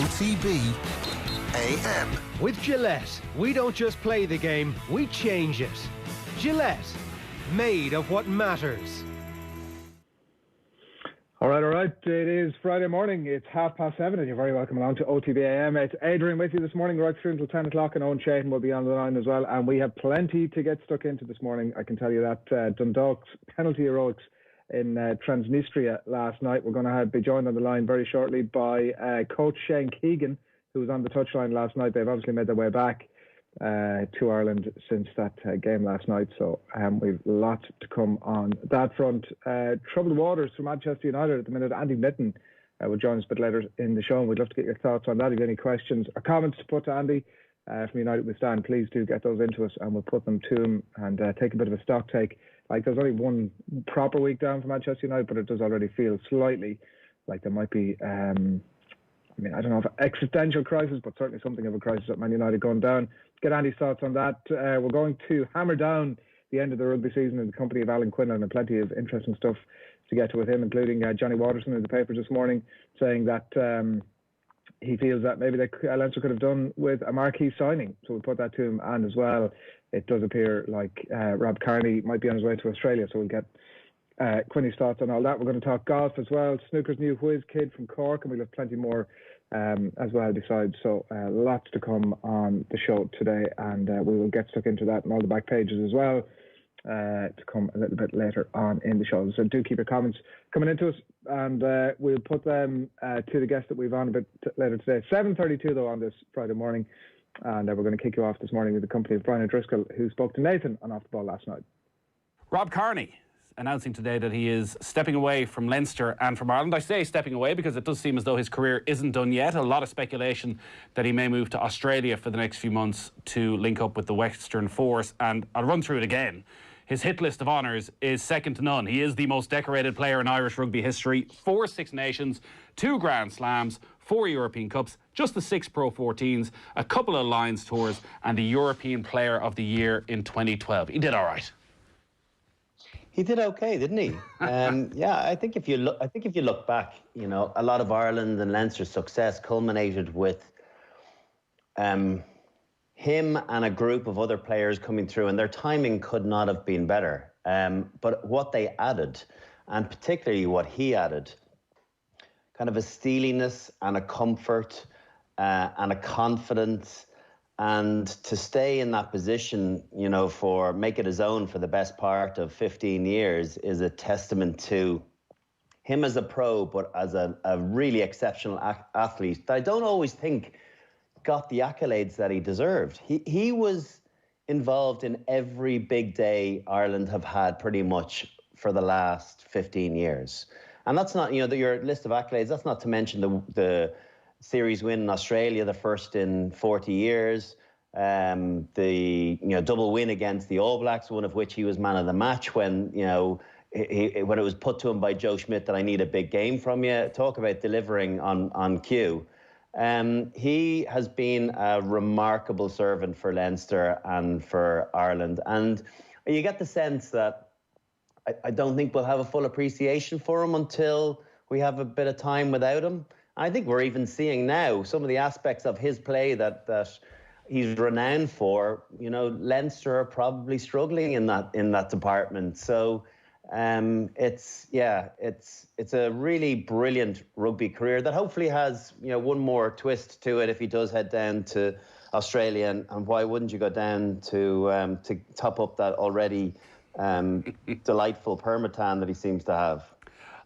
OTB AM. With Gillette, we don't just play the game, we change it. Gillette, made of what matters. All right. It is Friday morning. It's 7:30 and you're very welcome along to OTB AM. It's Adrian with you this morning right through until 10 o'clock, and Eoin Sheahan will be on the line as well. And we have plenty to get stuck into this morning. I can tell you that Dundalk's penalty heroics in Transnistria last night. We're going to be joined on the line very shortly by coach Shane Keegan, who was on the touchline last night. They've obviously made their way back to Ireland since that game last night, so we've a lot to come on that front. Troubled waters for Manchester United at the minute. Andy Mitten will join us a bit later in the show, and we'd love to get your thoughts on that. If you have any questions or comments to put to Andy from United We Stand, please do get those into us and we'll put them to him and take a bit of a stock take. Like, there's only one proper week down for Manchester United, but it does already feel slightly like there might be I don't know if existential crisis, but certainly something of a crisis at Man United going down. Get Andy's thoughts on that. We're going to hammer down the end of the rugby season in the company of Alan Quinlan, and plenty of interesting stuff to get to with him, including Johnny Watterson in the papers this morning saying that he feels that maybe Leinster could have done with a marquee signing. So we'll put that to him. And as well, it does appear like Rob Kearney might be on his way to Australia, so we'll get Quinny's thoughts on all that. We're going to talk golf as well. Snooker's new whiz kid from Cork, and we'll have plenty more as well besides. So lots to come on the show today, and we will get stuck into that and all the back pages as well to come a little bit later on in the show. So do keep your comments coming into us, and we'll put them to the guest that we've on a bit later today. 7:32 though on this Friday morning, and we're going to kick you off this morning with the company of Brian O'Driscoll, who spoke to Nathan on Off the Ball last night. Rob Kearney announcing today that he is stepping away from Leinster and from Ireland. I say stepping away because it does seem as though his career isn't done yet. A lot of speculation that he may move to Australia for the next few months to link up with the Western Force. And I'll run through it again. His hit list of honours is second to none. He is the most decorated player in Irish rugby history. 4 Six Nations, 2 Grand Slams, 4 European Cups, just the 6 Pro 14s, a couple of Lions tours, and the European Player of the Year in 2012. He did all right. He did okay, didn't he? I think if you look back, a lot of Ireland and Leinster's success culminated with him and a group of other players coming through, and their timing could not have been better. But what they added, and particularly what he added, kind of a steeliness and a comfort and a confidence. And to stay in that position, make it his own for the best part of 15 years is a testament to him as a pro, but as a really exceptional athlete that I don't always think got the accolades that he deserved. He was involved in every big day Ireland have had pretty much for the last 15 years. And that's not, your list of accolades, that's not to mention the series win in Australia, the first in 40 years. The double win against the All Blacks, one of which he was man of the match when when it was put to him by Joe Schmidt that I need a big game from you. Talk about delivering on cue. He has been a remarkable servant for Leinster and for Ireland, and you get the sense that I don't think we'll have a full appreciation for him until we have a bit of time without him. I think we're even seeing now some of the aspects of his play that he's renowned for. Leinster are probably struggling in that department. So it's a really brilliant rugby career that hopefully has one more twist to it if he does head down to Australia. And why wouldn't you go down to top up that already delightful permatan that he seems to have?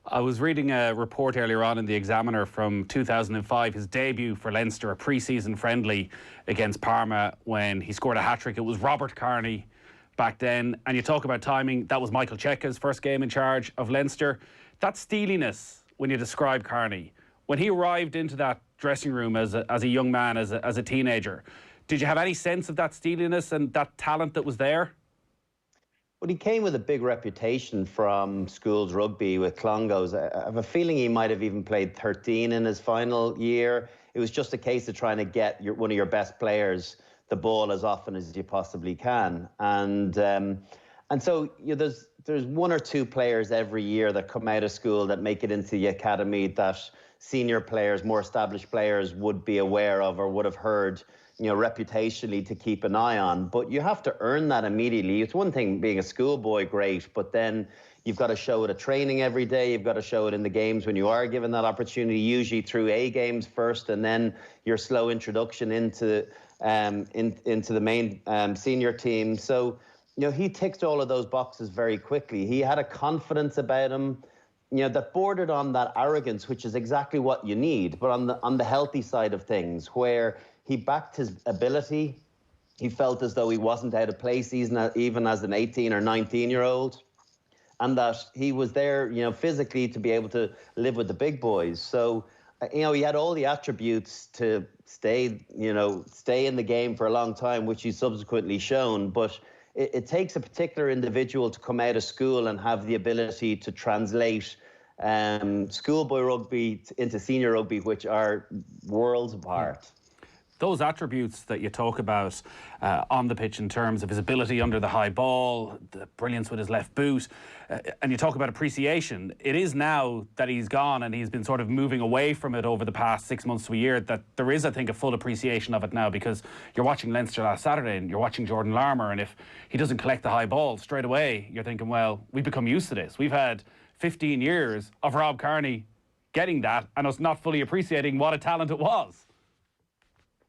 I was reading a report earlier on in the Examiner from 2005, his debut for Leinster, a pre-season friendly against Parma when he scored a hat-trick. It was Robert Kearney back then. And you talk about timing, that was Michael Cheika's first game in charge of Leinster. That steeliness, when you describe Kearney, when he arrived into that dressing room as a young man, as a teenager, did you have any sense of that steeliness and that talent that was there? But he came with a big reputation from schools rugby with Clongowes. I have a feeling he might have even played 13 in his final year. It was just a case of trying to get one of your best players the ball as often as you possibly can. And And so there's one or two players every year that come out of school that make it into the academy that senior players, more established players would be aware of or would have heard, reputationally to keep an eye on. But you have to earn that immediately. It's one thing being a schoolboy, great, but then you've got to show it at training every day. You've got to show it in the games when you are given that opportunity, usually through A games first, and then your slow introduction into the main senior team. So, he ticked all of those boxes very quickly. He had a confidence about him, that bordered on that arrogance, which is exactly what you need, but on the healthy side of things, where he backed his ability. He felt as though he wasn't out of place, even as an 18 or 19-year-old, and that he was there, physically to be able to live with the big boys. So, he had all the attributes to stay in the game for a long time, which he's subsequently shown, but it takes a particular individual to come out of school and have the ability to translate schoolboy rugby into senior rugby, which are worlds apart. Those attributes that you talk about on the pitch in terms of his ability under the high ball, the brilliance with his left boot, and you talk about appreciation, it is now that he's gone and he's been sort of moving away from it over the past 6 months to a year that there is, I think, a full appreciation of it now, because you're watching Leinster last Saturday and you're watching Jordan Larmour, and if he doesn't collect the high ball straight away, you're thinking, well, we've become used to this. We've had 15 years of Rob Kearney getting that and us not fully appreciating what a talent it was.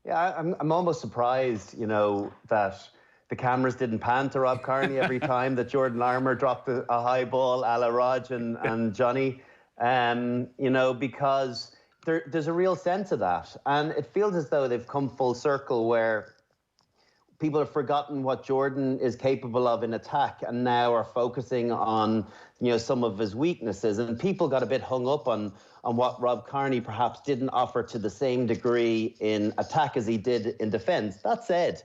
Yeah, I'm almost surprised, that the cameras didn't pan to Rob Kearney every time that Jordan Larmour dropped a high ball a la Raj and Johnny, because there's a real sense of that. And it feels as though they've come full circle where people have forgotten what Jordan is capable of in attack and now are focusing on, some of his weaknesses. And people got a bit hung up on what Rob Kearney perhaps didn't offer to the same degree in attack as he did in defence. That said,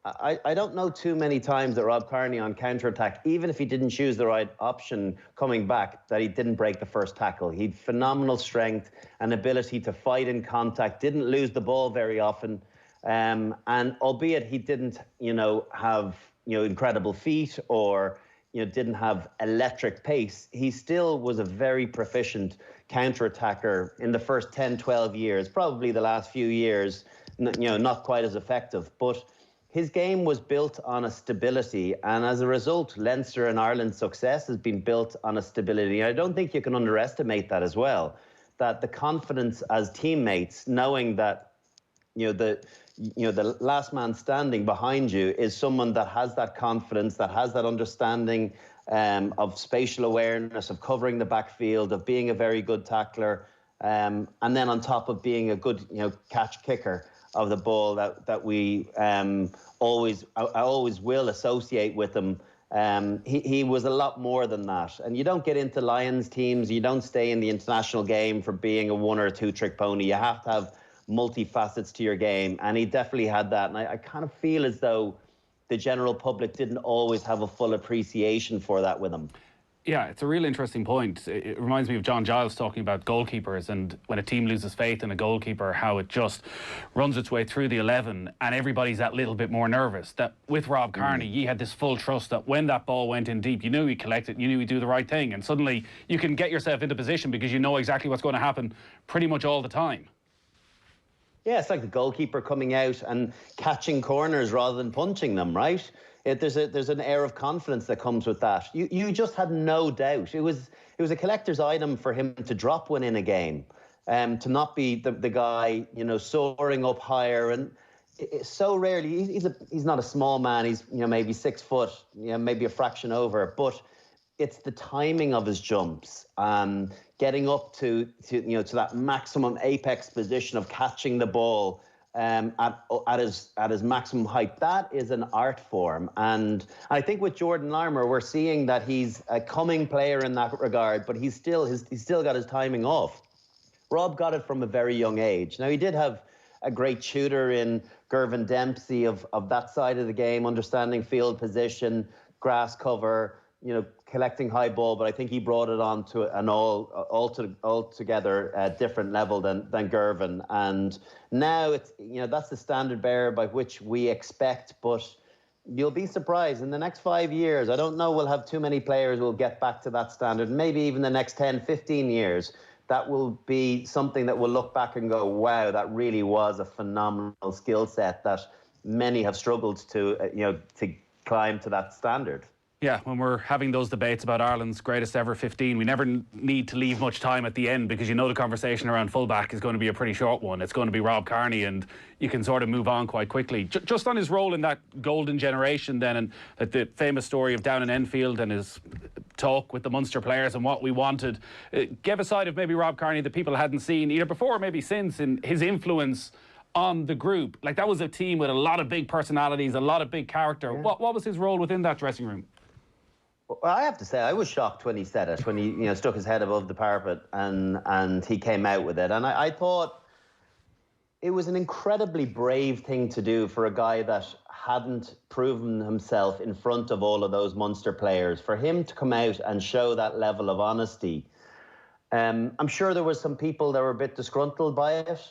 I don't know too many times that Rob Kearney on counter-attack, even if he didn't choose the right option coming back, that he didn't break the first tackle. He had phenomenal strength and ability to fight in contact, didn't lose the ball very often. And albeit he didn't, have, incredible feet or, didn't have electric pace, he still was a very proficient counter-attacker in the first 10, 12 years. Probably the last few years, not quite as effective. But his game was built on a stability. And as a result, Leinster and Ireland's success has been built on a stability. I don't think you can underestimate that as well. That the confidence as teammates, knowing that, the last man standing behind you is someone that has that confidence, that has that understanding of spatial awareness, of covering the backfield, of being a very good tackler, and then on top of being a good, catch kicker of the ball that we always will associate with him. He was a lot more than that. And you don't get into Lions teams, you don't stay in the international game for being a one or two trick pony. You have to have multi-facets to your game, and he definitely had that. And I kind of feel as though the general public didn't always have a full appreciation for that with him. Yeah, it's a real interesting point. It reminds me of John Giles talking about goalkeepers, and when a team loses faith in a goalkeeper, how it just runs its way through the 11 and everybody's that little bit more nervous. That with Rob Kearney, he had this full trust that when that ball went in deep, you knew he'd collect it, you knew he'd do the right thing, and suddenly you can get yourself into position because you know exactly what's going to happen pretty much all the time. Yeah, it's like the goalkeeper coming out and catching corners rather than punching them, right? There's an air of confidence that comes with that. You just had no doubt. It was a collector's item for him to drop one in a game, to not be the guy, soaring up higher. And it's so rarely, he's not a small man. He's, maybe 6 foot, maybe a fraction over, but it's the timing of his jumps, getting up to that maximum apex position of catching the ball at his maximum height. That is an art form. And I think with Jordan Larmour, we're seeing that he's a coming player in that regard, but he's still got his timing off. Rob got it from a very young age. Now, he did have a great tutor in Gervin Dempsey of that side of the game, understanding field position, grass cover, collecting high ball, but I think he brought it on to an altogether different level than Gervin. And now it's, that's the standard bearer by which we expect, but, you'll be surprised. In the next 5 years, I don't know we'll have too many players who will get back to that standard. Maybe even the next 10, 15 years, that will be something that we'll look back and go, wow, that really was a phenomenal skill set that many have struggled to climb to that standard. Yeah, when we're having those debates about Ireland's greatest ever 15, we never need to leave much time at the end, because you know the conversation around fullback is going to be a pretty short one. It's going to be Rob Kearney, and you can sort of move on quite quickly. Just on his role in that golden generation then, and the famous story of down in Enfield and his talk with the Munster players and what we wanted, give a side of maybe Rob Kearney that people hadn't seen either before or maybe since, in his influence on the group. Like, that was a team with a lot of big personalities, a lot of big character. Yeah. What was his role within that dressing room? Well, I have to say, I was shocked when he said it, when he stuck his head above the parapet and he came out with it. And I thought it was an incredibly brave thing to do for a guy that hadn't proven himself in front of all of those Munster players. For him to come out and show that level of honesty. I'm sure there were some people that were a bit disgruntled by it,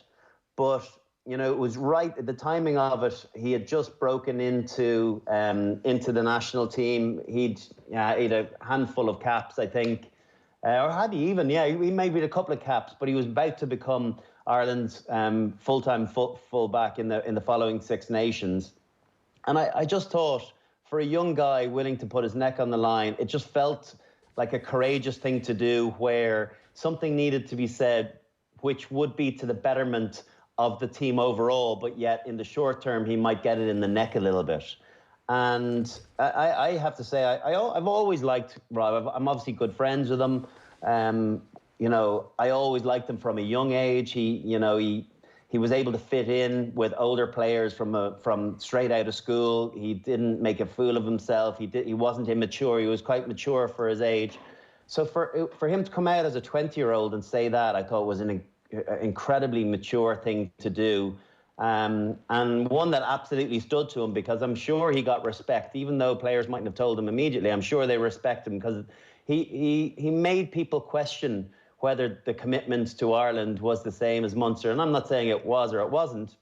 but it was right at the timing of it. He had just broken into the national team. He'd a handful of caps, I think, or had he even? Yeah, he maybe had a couple of caps, but he was about to become Ireland's full-time full-back in the following Six Nations. And I just thought, for a young guy willing to put his neck on the line, it just felt like a courageous thing to do, where something needed to be said, which would be to the betterment of the team overall, but yet in the short term, he might get it in the neck a little bit. And I have to say, I've always liked Rob. I'm obviously good friends with him. I always liked him from a young age. He was able to fit in with older players from straight out of school. He didn't make a fool of himself. He wasn't immature. He was quite mature for his age. So for him to come out as a 20-year-old and say that, I thought was an incredibly mature thing to do, and one that absolutely stood to him, because I'm sure he got respect, even though players mightn't have told him immediately. I'm sure they respect him, because he made people question whether the commitment to Ireland was the same as Munster. And I'm not saying it was or it wasn't,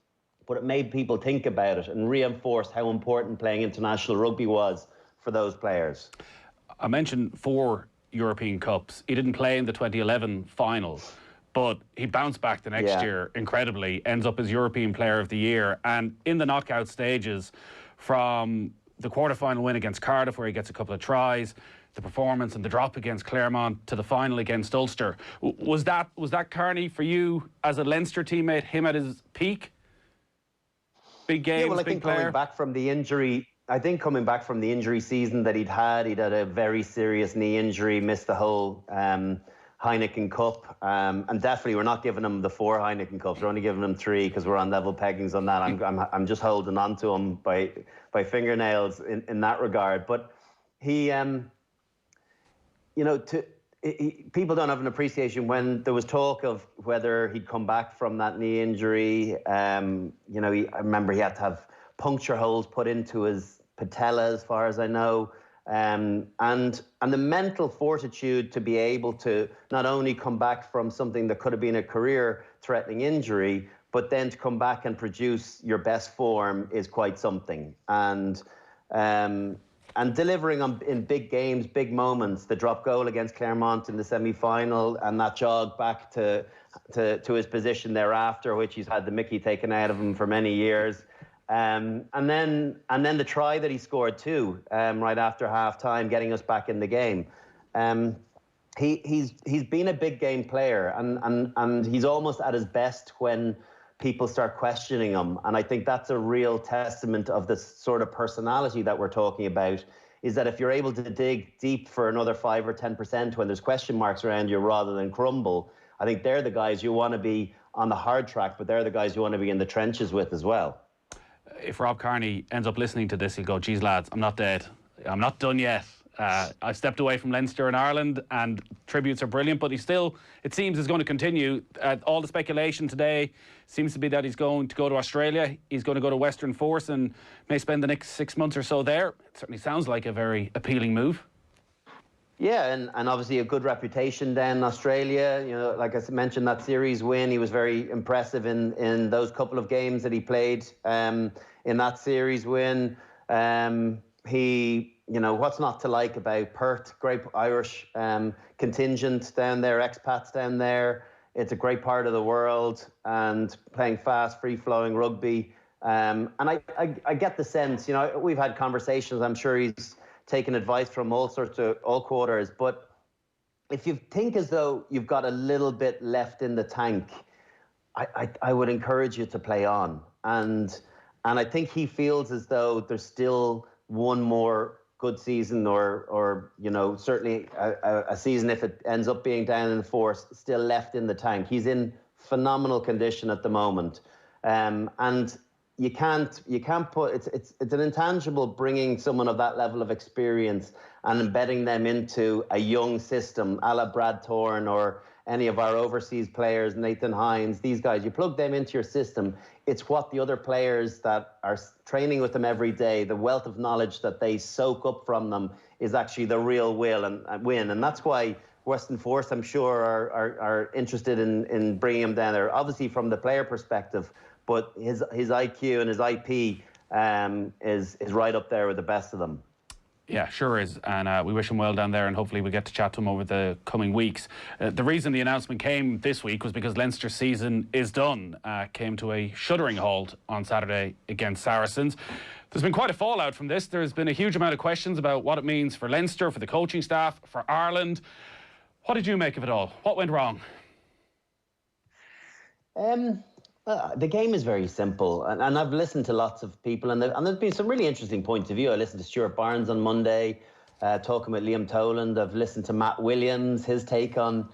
but it made people think about it and reinforced how important playing international rugby was for those players. I mentioned 4 European Cups. He didn't play in the 2011 final, but he bounced back the next year incredibly, ends up as European Player of the Year. And in the knockout stages, from the quarterfinal win against Cardiff, where he gets a couple of tries, the performance and the drop against Claremont, to the final against Ulster. Was that Kearney for you as a Leinster teammate, him at his peak? Big games, yeah, well, I big think player? coming back from the injury season that he'd had a very serious knee injury, missed the whole Heineken Cup, and definitely we're not giving him the 4 Heineken Cups. We're only giving him 3 because we're on level peggings on that. I'm just holding on to him by fingernails in that regard. But he, people don't have an appreciation when there was talk of whether he'd come back from that knee injury. I remember he had to have puncture holes put into his patella, as far as I know. And the mental fortitude to be able to not only come back from something that could have been a career-threatening injury, but then to come back and produce your best form is quite something. And delivering in big games, big moments, the drop goal against Claremont in the semi-final, and that jog back to his position thereafter, which he's had the mickey taken out of him for many years. And then the try that he scored too, right after half time, getting us back in the game. He's been a big game player, and he's almost at his best when people start questioning him. And I think that's a real testament of the sort of personality that we're talking about, is that if you're able to dig deep for another 5 or 10% when there's question marks around you rather than crumble, I think they're the guys you want to be on the hard track, but they're the guys you want to be in the trenches with as well. If Rob Kearney ends up listening to this, he'll go, geez, lads, I'm not dead. I'm not done yet. I stepped away from Leinster and Ireland, and tributes are brilliant, but he still, it seems, is going to continue. All the speculation today seems to be that he's going to go to Australia. He's going to go to Western Force and may spend the next 6 months or so there. It certainly sounds like a very appealing move. Yeah, and obviously a good reputation then in Australia. Like I mentioned, that series win, he was very impressive in those couple of games that he played in that series win. What's not to like about Perth? Great Irish contingent down there, expats down there. It's a great part of the world and playing fast, free-flowing rugby. And I get the sense, we've had conversations. I'm sure he's taken advice from all quarters. But if you think as though you've got a little bit left in the tank, I would encourage you to play on. And I think he feels as though there's still one more good season or certainly a season, if it ends up being down in the force, still left in the tank. He's in phenomenal condition at the moment. And you can't put, it's an intangible bringing someone of that level of experience and embedding them into a young system, a la Brad Thorne or any of our overseas players, Nathan Hines, these guys. You plug them into your system. It's what the other players that are training with them every day, the wealth of knowledge that they soak up from them is actually the real will and win. And that's why Western Force, I'm sure, are interested in bringing him down there. Obviously from the player perspective, but his IQ and his IP is right up there with the best of them. Yeah, sure is. And we wish him well down there, and hopefully we'll get to chat to him over the coming weeks. The reason the announcement came this week was because Leinster's season is done. Came to a shuddering halt on Saturday against Saracens. There's been quite a fallout from this. There's been a huge amount of questions about what it means for Leinster, for the coaching staff, for Ireland. What did you make of it all? What went wrong? The game is very simple, and I've listened to lots of people, and there's been some really interesting points of view. I listened to Stuart Barnes on Monday, talking with Liam Toland. I've listened to Matt Williams, his take on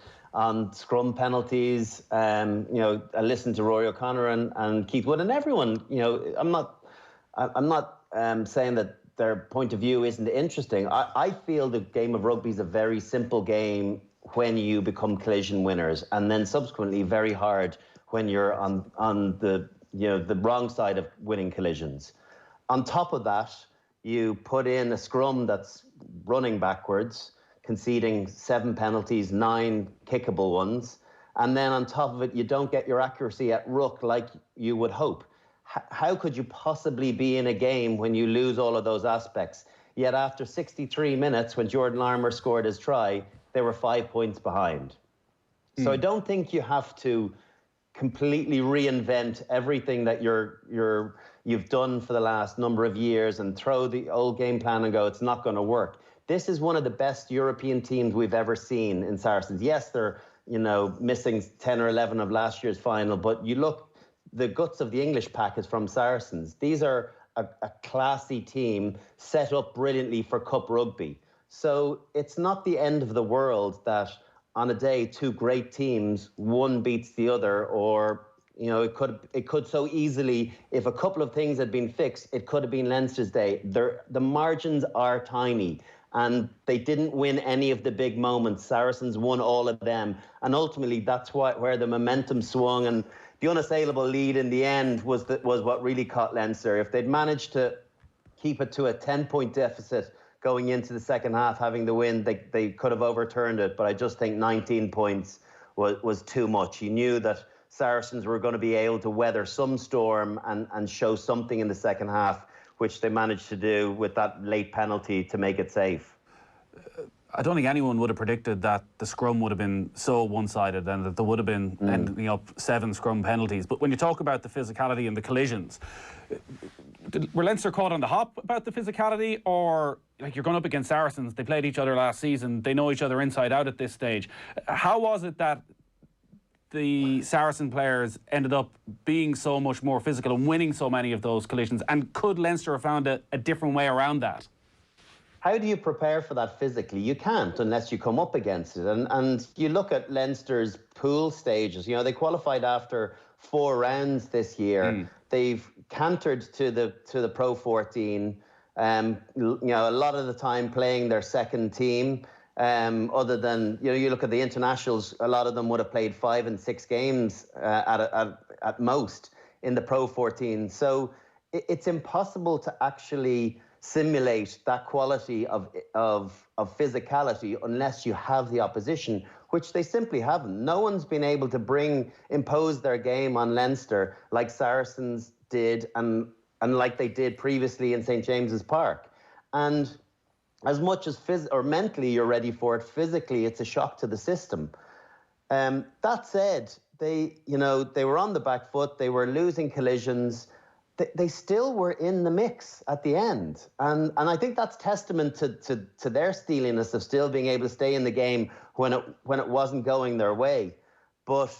scrum penalties. I listened to Rory O'Connor and Keith Wood, and everyone. I'm not saying that their point of view isn't interesting. I feel the game of rugby is a very simple game when you become collision winners, and then subsequently very hard when you're on the wrong side of winning collisions. On top of that, you put in a scrum that's running backwards, conceding 7 penalties, 9 kickable ones, and then on top of it, you don't get your accuracy at ruck like you would hope. How could you possibly be in a game when you lose all of those aspects? Yet after 63 minutes, when Jordan Larmour scored his try, they were 5 points behind. So I don't think you have to completely reinvent everything that you've done for the last number of years and throw the old game plan and go, it's not going to work. This is one of the best European teams we've ever seen in Saracens. Yes, they're missing 10 or 11 of last year's final, but you look, the guts of the English pack is from Saracens. These are a classy team set up brilliantly for cup rugby. So it's not the end of the world that on a day, 2 great teams, one beats the other, or it could so easily, if a couple of things had been fixed, it could have been Leinster's day. The margins are tiny, and they didn't win any of the big moments. Saracens won all of them, and ultimately that's where the momentum swung, and the unassailable lead in the end was what really caught Leinster. If they'd managed to keep it to a 10-point deficit going into the second half, having the win, they could have overturned it. But I just think 19 points was too much. You knew that Saracens were going to be able to weather some storm and show something in the second half, which they managed to do with that late penalty to make it safe. I don't think anyone would have predicted that the scrum would have been so one-sided and that there would have been ending up 7 scrum penalties. But when you talk about the physicality and the collisions, were Leinster caught on the hop about the physicality, or like you're going up against Saracens, they played each other last season, they know each other inside out at this stage. How was it that the Saracen players ended up being so much more physical and winning so many of those collisions? And could Leinster have found a different way around that? How do you prepare for that physically? You can't unless you come up against it. And you look at Leinster's pool stages. They qualified after 4 rounds this year. They've cantered to the Pro 14. A lot of the time playing their second team. Other than you look at the internationals, a lot of them would have played 5 and 6 games at most in the Pro 14. So it's impossible to actually simulate that quality of physicality unless you have the opposition, which they simply haven't. No one's been able to impose their game on Leinster like Saracens did, and and like they did previously in St. James's Park. And as much as mentally you're ready for it, physically it's a shock to the system. That said, they were on the back foot. They were losing collisions. They still were in the mix at the end. And I think that's testament to their steeliness of still being able to stay in the game when it wasn't going their way. But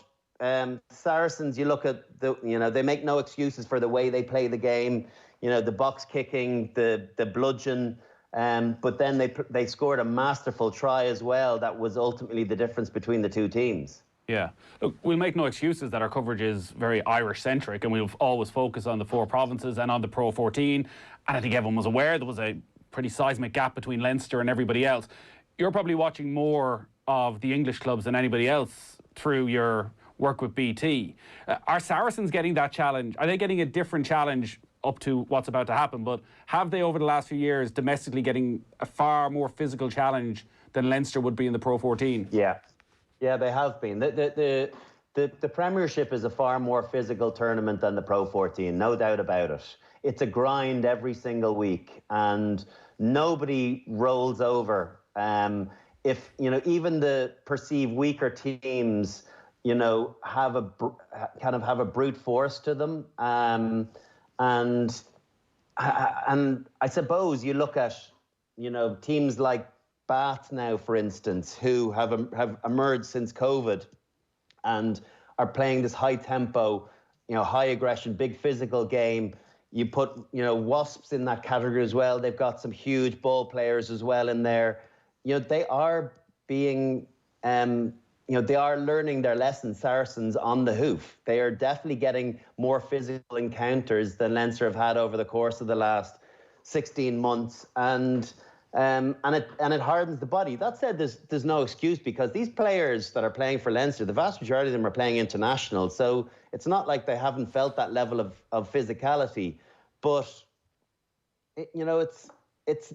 Saracens, you look at they make no excuses for the way they play the game. The box kicking, the bludgeon, but then they scored a masterful try as well. That was ultimately the difference between the two teams. Yeah. Look, we'll make no excuses that our coverage is very Irish-centric, and we'll always focus on the 4 provinces and on the Pro 14. And I think everyone was aware there was a pretty seismic gap between Leinster and everybody else. You're probably watching more of the English clubs than anybody else through your work with BT. Are Saracens getting that challenge? Are they getting a different challenge up to what's about to happen? But have they, over the last few years, domestically getting a far more physical challenge than Leinster would be in the Pro 14? Yeah, they have been. The Premiership is a far more physical tournament than the Pro 14, no doubt about it. It's a grind every single week, and nobody rolls over. If even the perceived weaker teams, have a brute force to them, and I suppose you look at teams like Bath now, for instance, who have emerged since COVID and are playing this high tempo, high aggression, big physical game. You put Wasps in that category as well. They've got some huge ball players as well in there. They are being they are learning their lessons, Saracens, on the hoof. They are definitely getting more physical encounters than Leinster have had over the course of the last 16 months. And it hardens the body. That said, there's no excuse, because these players that are playing for Leinster, the vast majority of them are playing international. So it's not like they haven't felt that level of physicality. But,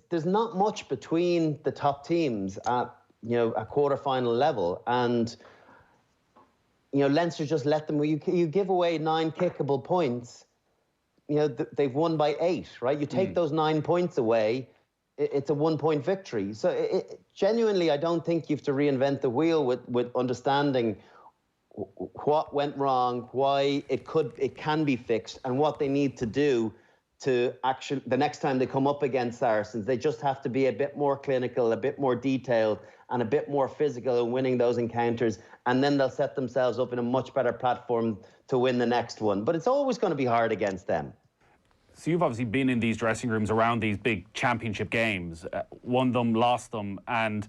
there's not much between the top teams at a quarter-final level. And, Leinster just let them, you give away 9 kickable points, they've won by 8, right? You take those 9 points away, it's a 1-point victory. So genuinely, I don't think you have to reinvent the wheel with understanding what went wrong, why it can be fixed, and what they need to do to actually, the next time they come up against Saracens, they just have to be a bit more clinical, a bit more detailed, and a bit more physical in winning those encounters, and then they'll set themselves up in a much better platform to win the next one. But it's always going to be hard against them. So you've obviously been in these dressing rooms around these big championship games, won them, lost them, and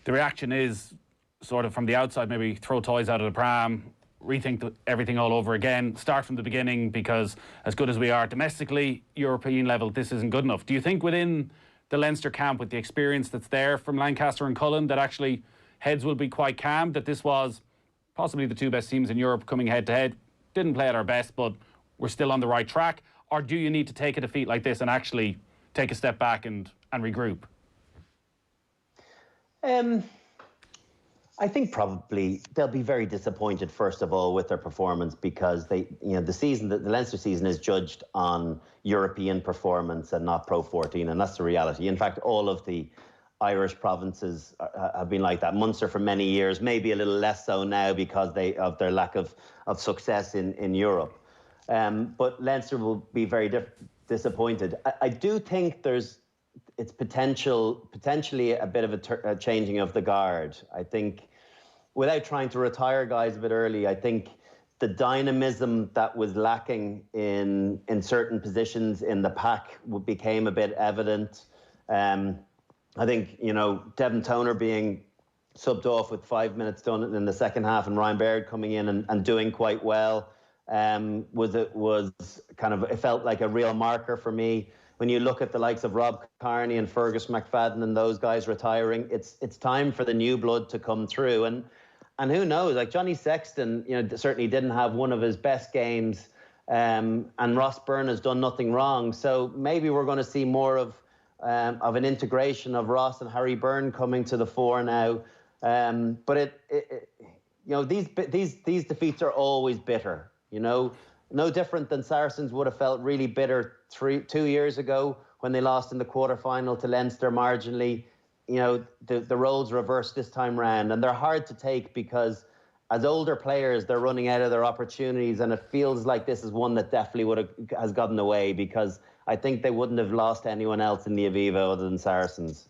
the reaction is sort of from the outside, maybe throw toys out of the pram, rethink everything all over again, start from the beginning, because as good as we are domestically, European level, this isn't good enough. Do you think within the Leinster camp, with the experience that's there from Lancaster and Cullen, that actually heads will be quite calm, that this was possibly the 2 best teams in Europe coming head to head, didn't play at our best, but we're still on the right track? Or do you need to take a defeat like this and actually take a step back and regroup? I think probably they'll be very disappointed, first of all, with their performance, because the Leinster season is judged on European performance and not Pro 14, and that's the reality. In fact, all of the Irish provinces have been like that. Munster for many years, maybe a little less so now because of their lack of success in Europe. But Leinster will be very disappointed. I do think it's potentially a bit of a changing of the guard. I think, without trying to retire guys a bit early, I think the dynamism that was lacking in certain positions in the pack became a bit evident. I think, Devon Toner being subbed off with 5 minutes done in the second half, and Ryan Baird coming in and doing quite well, it felt like a real marker for me. When you look at the likes of Rob Kearney and Fergus McFadden and those guys retiring, it's time for the new blood to come through. And who knows, like Johnny Sexton, certainly didn't have one of his best games, and Ross Byrne has done nothing wrong. So maybe we're going to see more of an integration of Ross and Harry Byrne coming to the fore now. But these defeats are always bitter. no different than Saracens would have felt really bitter 2 years ago when they lost in the quarter-final to Leinster marginally. You know, the roles reversed this time round, and they're hard to take because as older players, they're running out of their opportunities, and it feels like this is one that definitely has gotten away, because I think they wouldn't have lost anyone else in the Aviva other than Saracens.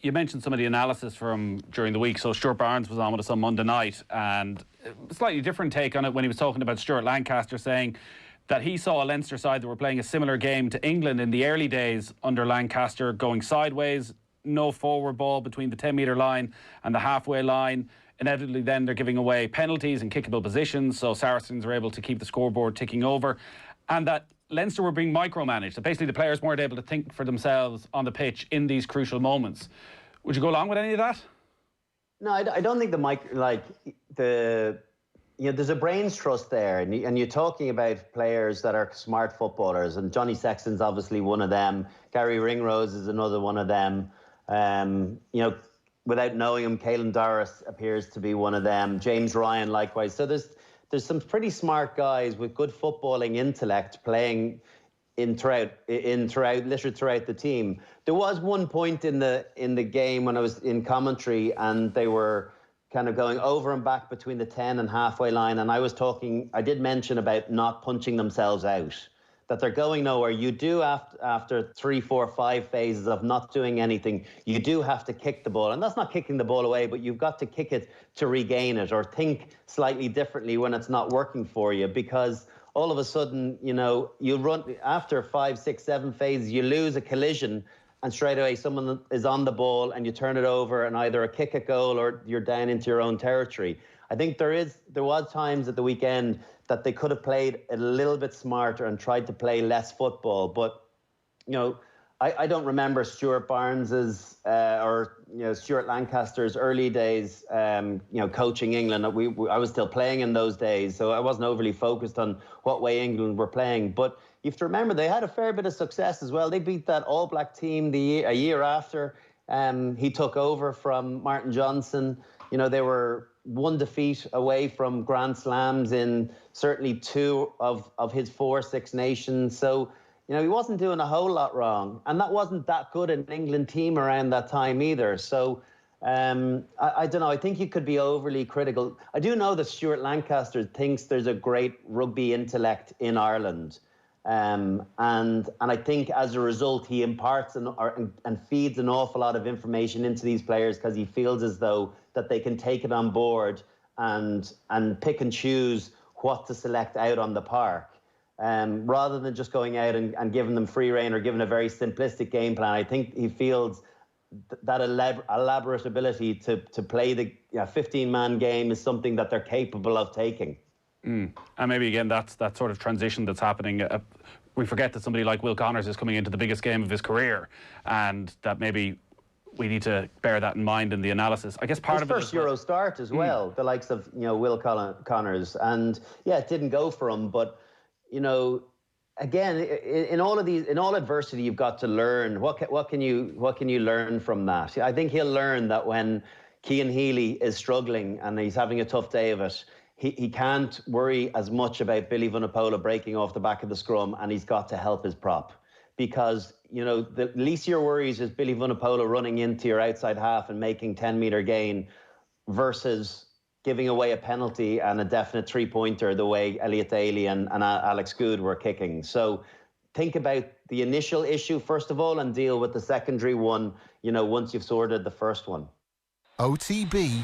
You mentioned some of the analysis from during the week. So Stuart Barnes was on with us on Monday night, and a slightly different take on it when he was talking about Stuart Lancaster, saying that he saw a Leinster side that were playing a similar game to England in the early days under Lancaster, going sideways, no forward ball between the 10-metre line and the halfway line. Inevitably then they're giving away penalties and kickable positions, so Saracens are able to keep the scoreboard ticking over. And that Leinster were being micromanaged, that basically the players weren't able to think for themselves on the pitch in these crucial moments. Would you go along with any of that? No, I don't think there's a brains trust there, and you're talking about players that are smart footballers, and Johnny Sexton's obviously one of them. Gary Ringrose is another one of them. Without knowing him, Caelan Doris appears to be one of them. James Ryan, likewise. So there's some pretty smart guys with good footballing intellect playing throughout the team. There was one point in the game when I was in commentary, and they were kind of going over and back between the 10 and halfway line, and I did mention about not punching themselves out, that they're going nowhere. You do, after 3, 4, 5 phases of not doing anything, you do have to kick the ball. And that's not kicking the ball away, but you've got to kick it to regain it, or think slightly differently when it's not working for you, because all of a sudden, you run after 5, 6, 7 phases, you lose a collision, and straight away someone is on the ball and you turn it over, and either a kick a goal or you're down into your own territory. I think there was times at the weekend that they could have played a little bit smarter and tried to play less football. But, I don't remember Stuart Barnes's Stuart Lancaster's early days, coaching England. I was still playing in those days, so I wasn't overly focused on what way England were playing. But you have to remember, they had a fair bit of success as well. They beat that All Black team a year after he took over from Martin Johnson. They were one defeat away from Grand Slams in certainly 2 of his 4 Six Nations. So, he wasn't doing a whole lot wrong. And that wasn't that good an England team around that time either. So, I don't know. I think you could be overly critical. I do know that Stuart Lancaster thinks there's a great rugby intellect in Ireland. And I think as a result, he imparts and feeds an awful lot of information into these players, because he feels as though that they can take it on board and pick and choose what to select out on the park, rather than just going out and giving them free rein or giving a very simplistic game plan. I think he feels that elaborate ability to play the 15-man game is something that they're capable of taking. And maybe again that's that sort of transition that's happening. We forget that somebody like Will Connors is coming into the biggest game of his career, and that maybe we need to bear that in mind in the analysis. I guess part of it first Euro start as well, the likes of Will Connors, and it didn't go for him, but again, in all adversity, you've got to learn. What can you learn from that? I think he'll learn that when Cian Healy is struggling and he's having a tough day of it, he can't worry as much about Billy Vunipola breaking off the back of the scrum, and he's got to help his prop. Because, the least of your worries is Billy Vunipola running into your outside half and making 10-metre gain versus giving away a penalty and a definite 3-pointer the way Elliot Daly and Alex Good were kicking. So think about the initial issue first of all and deal with the secondary one, once you've sorted the first one. OTB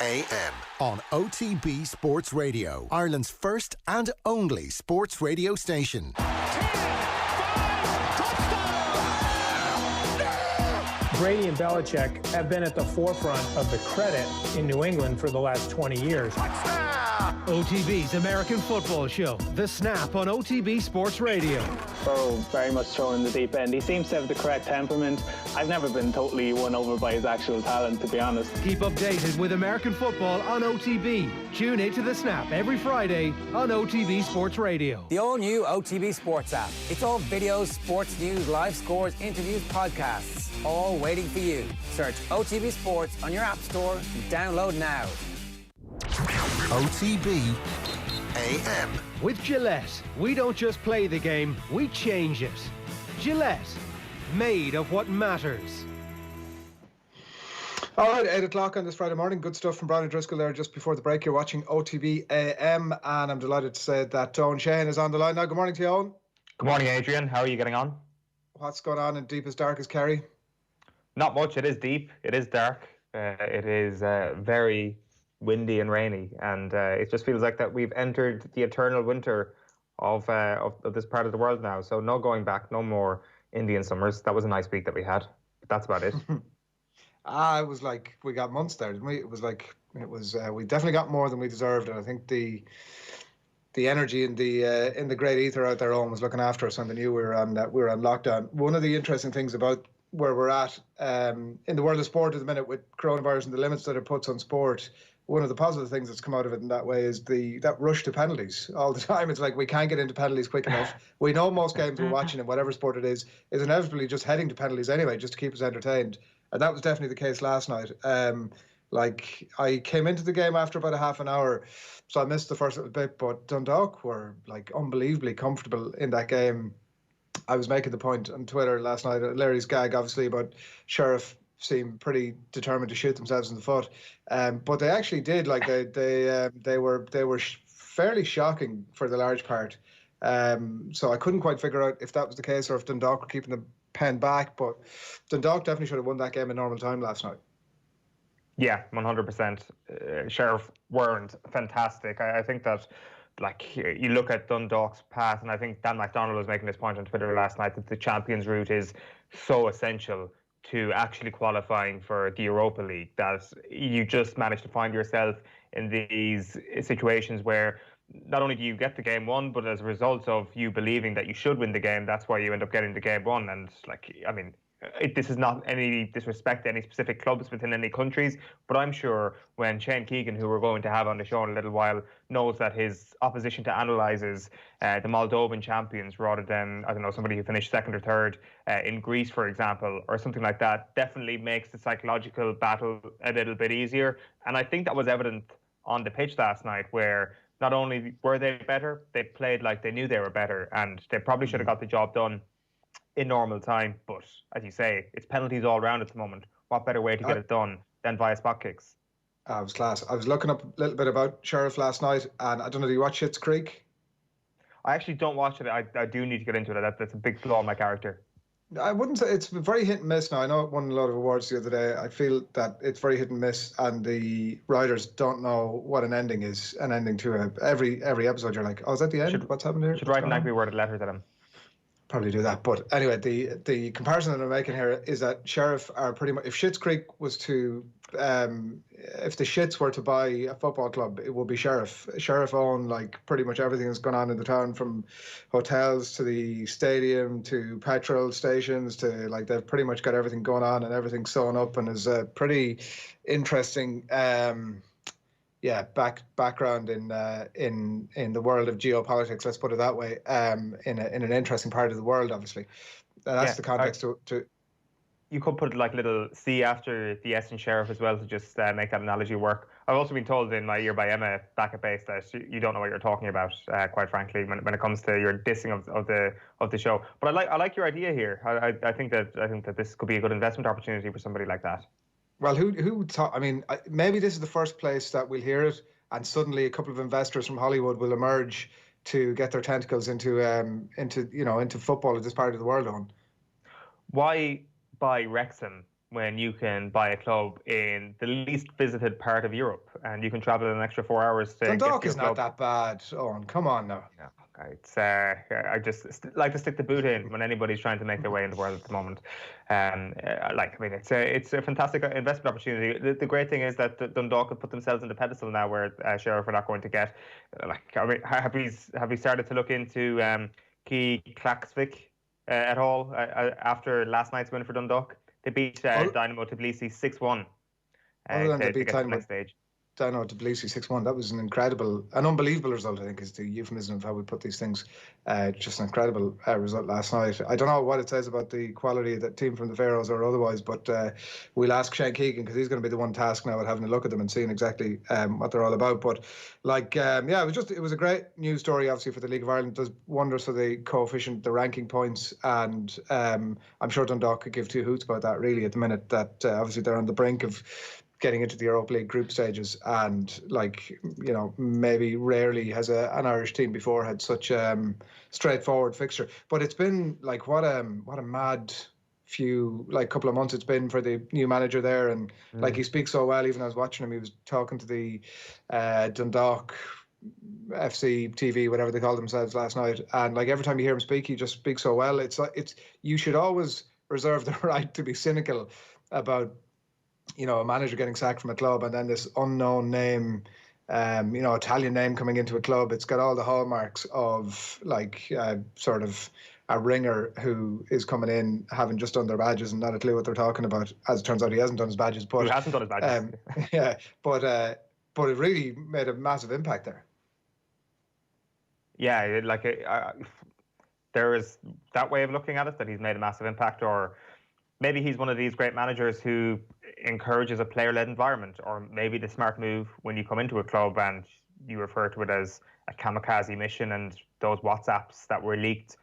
AM on OTB Sports Radio, Ireland's first and only sports radio station. Brady and Belichick have been at the forefront of the credit in New England for the last 20 years. OTB's American Football Show, The Snap on OTB Sports Radio. Burrow very much thrown in the deep end. He seems to have the correct temperament. I've never been totally won over by his actual talent, to be honest. Keep updated with American football on OTB. Tune in to The Snap every Friday on OTB Sports Radio. The all-new OTB Sports app. It's all videos, sports news, live scores, interviews, podcasts, all waiting for you. Search OTB Sports on your app store and download now. OTB AM. With Gillette, we don't just play the game, we change it. Gillette, made of what matters. All right, 8 o'clock on this Friday morning. Good stuff from Brian Driscoll there just before the break. You're watching OTB AM, and I'm delighted to say that Eoin Sheahan is on the line now. Good morning to you, Eoin. Good morning, Adrian. How are you getting on? What's going on in deep as dark as Kerry? Not much. It is deep. It is dark. It is very windy and rainy, and it just feels like that we've entered the eternal winter of this part of the world now. So no going back, no more Indian summers. That was a nice week that we had. But that's about it. It was like we got months there, didn't we? It was we definitely got more than we deserved, and I think the energy in the great ether out there, Owen, was looking after us, and they knew we were on lockdown. One of the interesting things about where we're at in the world of sport at the minute with coronavirus and the limits that it puts on sport, one of the positive things that's come out of it in that way is that rush to penalties all the time. It's like we can't get into penalties quick enough. We know most games we're watching in whatever sport it is inevitably just heading to penalties anyway, just to keep us entertained. And that was definitely the case last night. Like, I came into the game after about a half an hour, so I missed the first little bit, but Dundalk were like unbelievably comfortable in that game. I was making the point on Twitter last night, Larry's gag obviously, but Sheriff seemed pretty determined to shoot themselves in the foot. But they actually did, like they were fairly shocking for the large part. So I couldn't quite figure out if that was the case or if Dundalk were keeping the pen back, but Dundalk definitely should have won that game in normal time last night. Yeah, 100%. Sheriff weren't fantastic. I think that, like, you look at Dundalk's path, and I think Dan McDonald was making this point on Twitter last night, that the Champions route is so essential to actually qualifying for the Europa League, that you just manage to find yourself in these situations where not only do you get the game won, but as a result of you believing that you should win the game, that's why you end up getting the game won. And, like, I mean, this is not any disrespect to any specific clubs within any countries, but I'm sure when Shane Keegan, who we're going to have on the show in a little while, knows that his opposition to analyses the Moldovan champions rather than, I don't know, somebody who finished second or third in Greece, for example, or something like that, definitely makes the psychological battle a little bit easier. And I think that was evident on the pitch last night, where not only were they better, they played like they knew they were better, and they probably should have got the job done in normal time. But as you say, it's penalties all around at the moment. What better way to get it done than via spot kicks? It was class. I was looking up a little bit about Sheriff last night, and I don't know, do you watch Schitt's Creek? I actually don't watch it. I do need to get into it. That's a big flaw in my character. I wouldn't say it's very hit and miss now. I know it won a lot of awards the other day. I feel that it's very hit and miss, and the writers don't know what an ending is. An ending to every episode, you're like, oh, is that the end? What's happened here? Should write an angry worded letter to them. Probably do that. But anyway, the comparison that I'm making here is that Sheriff are pretty much, if Schitt's Creek was to, if the Shits were to buy a football club, it would be Sheriff. Sheriff own like pretty much everything that's going on in the town, from hotels to the stadium to petrol stations to, like, they've pretty much got everything going on and everything sewn up, and is a pretty interesting background in the world of geopolitics, let's put it that way, in an interesting part of the world, obviously. That's the context to. You could put like little C after the S in Sheriff as well to just make that analogy work. I've also been told in my ear by Emma back at base that you don't know what you're talking about, quite frankly, when it comes to your dissing of the show. But I like your idea here. I think that this could be a good investment opportunity for somebody like that. Well, who thought? I mean, maybe this is the first place that we'll hear it, and suddenly a couple of investors from Hollywood will emerge to get their tentacles into football in this part of the world. On why buy Wrexham when you can buy a club in the least visited part of Europe, and you can travel an extra 4 hours to Dundalk is not that bad. Owen, come on now. Yeah. It's I just like to stick the boot in when anybody's trying to make their way in the world at the moment. It's a fantastic investment opportunity. The great thing is that Dundalk have put themselves in the pedestal now, where Sheriff are not going to get. Have we started to look into Key Klaksvik at all after last night's win for Dundalk? They beat Dynamo Tbilisi 6-1 to get to the next stage. down to Tbilisi 6-1. That was an unbelievable result, I think, is the euphemism of how we put these things. Just an incredible result last night. I don't know what it says about the quality of that team from the Faroes or otherwise, but we'll ask Shane Keegan, because he's going to be the one tasked now at having a look at them and seeing exactly what they're all about. But it was a great news story, obviously, for the League of Ireland. It does wonders for the coefficient, the ranking points, and I'm sure Dundalk could give two hoots about that, really, at the minute, that obviously they're on the brink of getting into the Europa League group stages, and maybe rarely has an Irish team before had such straightforward fixture. But it's been like what a mad couple of months it's been for the new manager there, and he speaks so well. Even I was watching him, he was talking to the Dundalk FC TV, whatever they call themselves, last night, and every time you hear him speak, he just speaks so well. It's you should always reserve the right to be cynical about a manager getting sacked from a club, and then this unknown name, Italian name coming into a club. It's got all the hallmarks of sort of a ringer who is coming in, having just done their badges and not a clue what they're talking about. As it turns out, he hasn't done his badges. But he hasn't done his badges. But it really made a massive impact there. Yeah, there is that way of looking at it, that he's made a massive impact, or maybe he's one of these great managers who encourages a player-led environment, or maybe the smart move when you come into a club and you refer to it as a kamikaze mission, and those WhatsApps that were leaked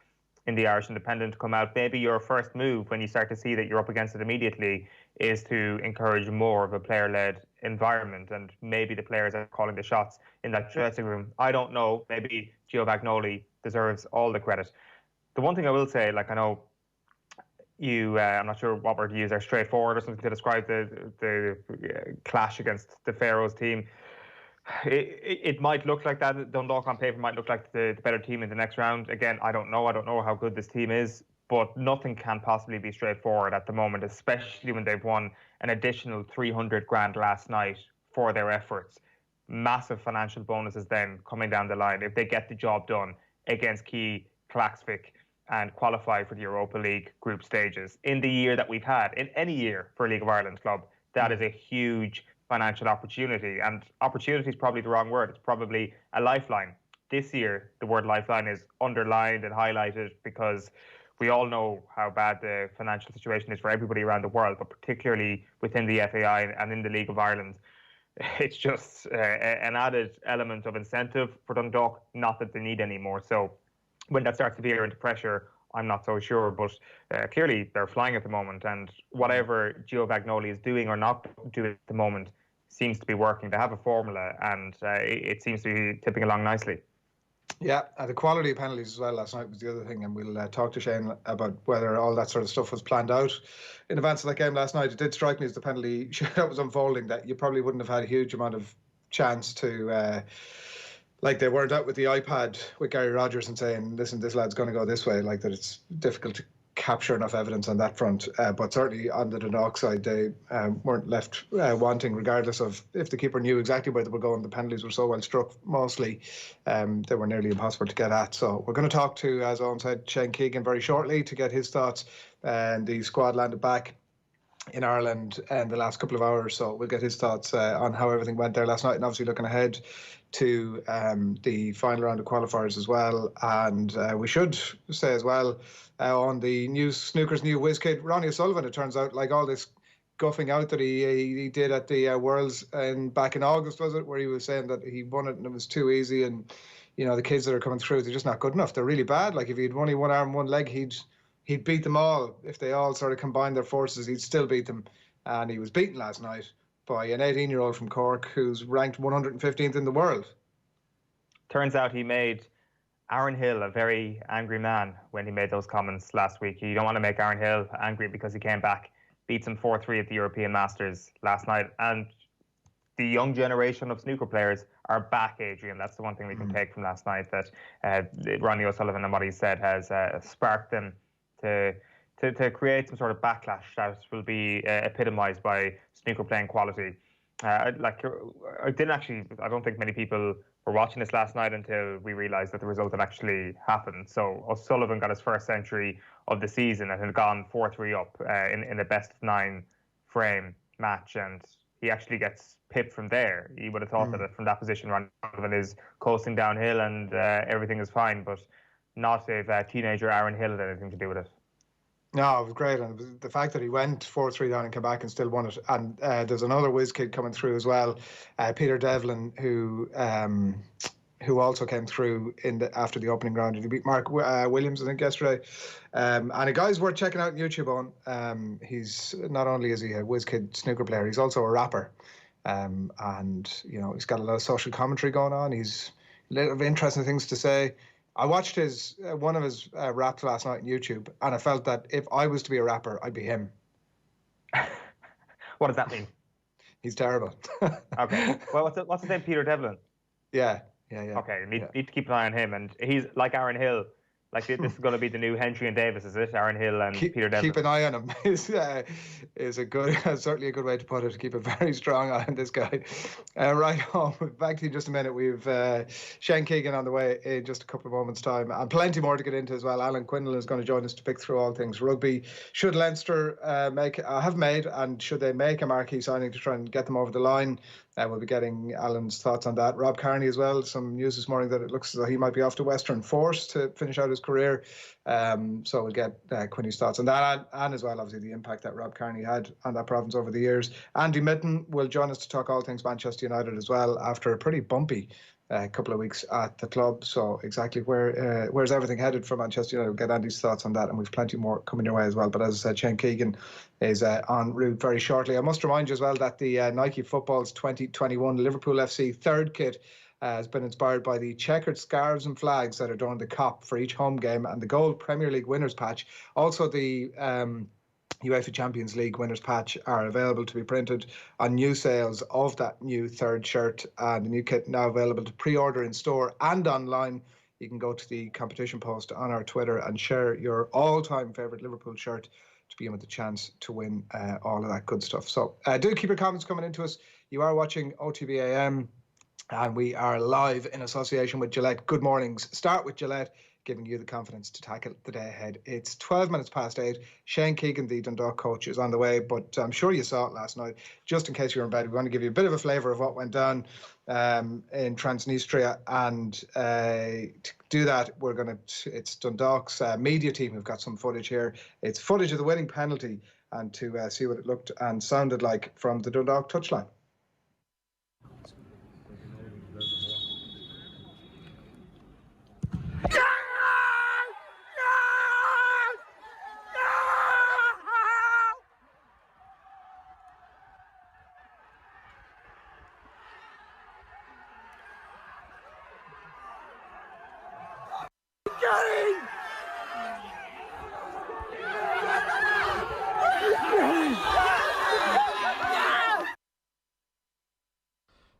in the Irish Independent come out. Maybe your first move, when you start to see that you're up against it immediately, is to encourage more of a player-led environment, and maybe the players are calling the shots in that dressing room. I don't know. Maybe Gio Vagnoli deserves all the credit. The one thing I will say, I know I'm not sure what word to use there, straightforward or something to describe the clash against the Faroes team. It might look like that. Dundalk on paper might look like the better team in the next round. Again, I don't know how good this team is, but nothing can possibly be straightforward at the moment, especially when they've won an additional 300 grand last night for their efforts. Massive financial bonuses then coming down the line if they get the job done against Key, Klaksvik, and qualify for the Europa League group stages. In the year that we've had, in any year for a League of Ireland club, that is a huge financial opportunity. And opportunity is probably the wrong word. It's probably a lifeline. This year, the word lifeline is underlined and highlighted because we all know how bad the financial situation is for everybody around the world, but particularly within the FAI and in the League of Ireland. It's just an added element of incentive for Dundalk, not that they need any more. So when that starts to veer into pressure, I'm not so sure, but clearly they're flying at the moment, and whatever Gio Vagnoli is doing or not doing at the moment seems to be working. They have a formula, and it seems to be tipping along nicely. Yeah, the quality of penalties as well last night was the other thing, and we'll talk to Shane about whether all that sort of stuff was planned out in advance of that game last night. It did strike me as the penalty that was unfolding that you probably wouldn't have had a huge amount of chance to... they weren't out with the iPad with Gary Rogers and saying, listen, this lad's going to go this way, that it's difficult to capture enough evidence on that front. But certainly on the Dundalk side, they weren't left wanting, regardless of if the keeper knew exactly where they were going. The penalties were so well struck, mostly, they were nearly impossible to get at. So we're going to talk to, as Eoin said, Shane Keegan very shortly to get his thoughts. And the squad landed back in Ireland in the last couple of hours, so we'll get his thoughts on how everything went there last night, and obviously looking ahead to the final round of qualifiers as well. And we should say as well on the snooker's new whiz kid, Ronnie O'Sullivan, it turns out, all this guffing out that he did at the Worlds back in August, was it, where he was saying that he won it and it was too easy, and the kids that are coming through, they're just not good enough. They're really bad. If he had only one arm, one leg, he'd beat them all. If they all sort of combined their forces, he'd still beat them. And he was beaten last night by an 18-year-old from Cork who's ranked 115th in the world. Turns out he made Aaron Hill a very angry man when he made those comments last week. You don't want to make Aaron Hill angry because he came back, beats him 4-3 at the European Masters last night. And the young generation of snooker players are back, Adrian. That's the one thing we can take from last night, that Ronnie O'Sullivan and what he said has sparked them to create some sort of backlash that will be epitomised by snooker playing quality. I don't think many people were watching this last night until we realised that the result had actually happened. So O'Sullivan got his first century of the season and had gone 4-3 up in the best of 9 frame match, and he actually gets pipped from there. You would have thought that from that position, Donovan is coasting downhill and everything is fine, but not if teenager Aaron Hill had anything to do with it. No, it was great, and the fact that he went 4-3 down and came back and still won it. And there's another whiz kid coming through as well, Peter Devlin, who also came through after the opening round. He beat Mark Williams, I think, yesterday. And a guy's worth checking out on YouTube on. He's not only is he a whiz kid snooker player, he's also a rapper. And he's got a lot of social commentary going on. He's a lot of interesting things to say. I watched one of his raps last night on YouTube, and I felt that if I was to be a rapper, I'd be him. What does that mean? He's terrible. Okay. Well, what's his name? Peter Devlin. Yeah. Okay, need to keep an eye on him, and he's like Aaron Hill. Like this is going to be the new Hendry and Davis, is it? Aaron Hill and Peter Devlin. Keep an eye on him is certainly a good way to put it. Keep a very strong eye on this guy. Right home. Back to you in just a minute. We've Shane Keegan on the way in just a couple of moments' time, and plenty more to get into as well. Alan Quinlan is going to join us to pick through all things rugby. Should Leinster have made, and should they make a marquee signing to try and get them over the line? We'll be getting Alan's thoughts on that. Rob Kearney as well. Some news this morning that it looks as though he might be off to Western Force to finish out his career. So we'll get Quinny's thoughts on that, and as well, obviously, the impact that Rob Kearney had on that province over the years. Andy Mitten will join us to talk all things Manchester United as well, after a pretty bumpy couple of weeks at the club. So exactly where's everything headed for Manchester United? We'll get Andy's thoughts on that, and we've plenty more coming your way as well. But as I said, Shane Keegan is en route very shortly. I must remind you as well that the Nike Football's 2021 Liverpool FC third kit has been inspired by the checkered scarves and flags that adorn the COP for each home game, and the gold Premier League winners patch. Also the UEFA Champions League winners patch are available to be printed on new sales of that new third shirt, and the new kit now available to pre-order in store and online. You can go to the competition post on our Twitter and share your all-time favourite Liverpool shirt to be in with the chance to win all of that good stuff. So do keep your comments coming into us. You are watching OTB AM, and we are live in association with Gillette. Good mornings. Start with Gillette, giving you the confidence to tackle the day ahead. It's 12 minutes past 8. Shane Keegan, the Dundalk coach, is on the way, but I'm sure you saw it last night. Just in case you were in bed, we want to give you a bit of a flavour of what went down in Transnistria, and to do that, it's Dundalk's media team who've got some footage here. It's footage of the winning penalty, and to see what it looked and sounded like from the Dundalk touchline.